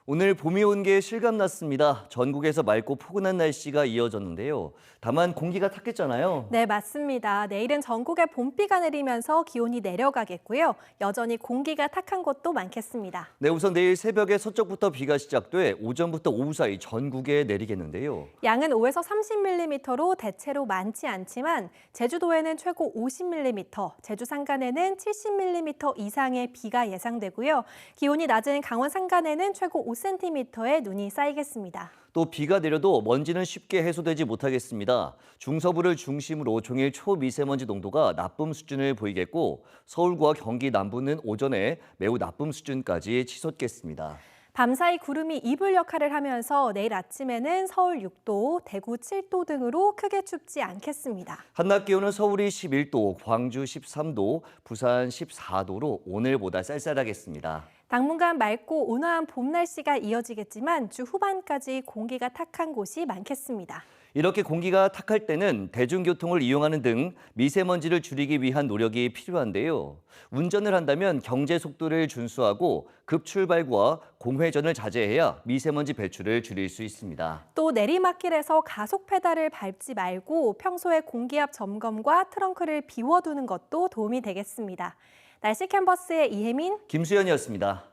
오늘 봄이 온 게 실감났습니다. 전국에서 맑고 포근한 날씨가 이어졌는데요. 다만 공기가 탁했잖아요. 네, 맞습니다. 내일은 전국에 봄비가 내리면서 기온이 내려가겠고요. 여전히 공기가 탁한 곳도 많겠습니다. 네, 우선 내일 새벽에 서쪽부터 비가 시작돼 오전부터 오후 사이 전국에 내리겠는데요. 양은 5에서 30mm로 대체로 많지 않지만 제주도에는 최고 50mm, 제주 산간에는 70mm 이상의 비가 예상되고요. 기온이 낮은 강원 산간에는 최고 5cm의 눈이 쌓이겠습니다. 또 비가 내려도 먼지는 쉽게 해소되지 못하겠습니다. 중서부를 중심으로 종일 초미세먼지 농도가 나쁨 수준을 보이겠고 서울과 경기 남부는 오전에 매우 나쁨 수준까지 치솟겠습니다. 밤사이 구름이 이불 역할을 하면서 내일 아침에는 서울 6도, 대구 7도 등으로 크게 춥지 않겠습니다. 한낮 기온은 서울이 11도, 광주 13도, 부산 14도로 오늘보다 쌀쌀하겠습니다. 당분간 맑고 온화한 봄 날씨가 이어지겠지만 주 후반까지 공기가 탁한 곳이 많겠습니다. 이렇게 공기가 탁할 때는 대중교통을 이용하는 등 미세먼지를 줄이기 위한 노력이 필요한데요. 운전을 한다면 경제 속도를 준수하고 급출발과 공회전을 자제해야 미세먼지 배출을 줄일 수 있습니다. 또 내리막길에서 가속 페달을 밟지 말고 평소에 공기압 점검과 트렁크를 비워두는 것도 도움이 되겠습니다. 날씨 캔버스의 이혜민, 김수현이었습니다.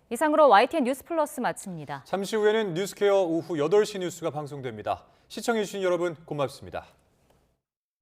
이상으로 YTN 뉴스 플러스 마칩니다. 잠시 후에는 뉴스케어 오후 8시 뉴스가 방송됩니다. 시청해주신 여러분 고맙습니다.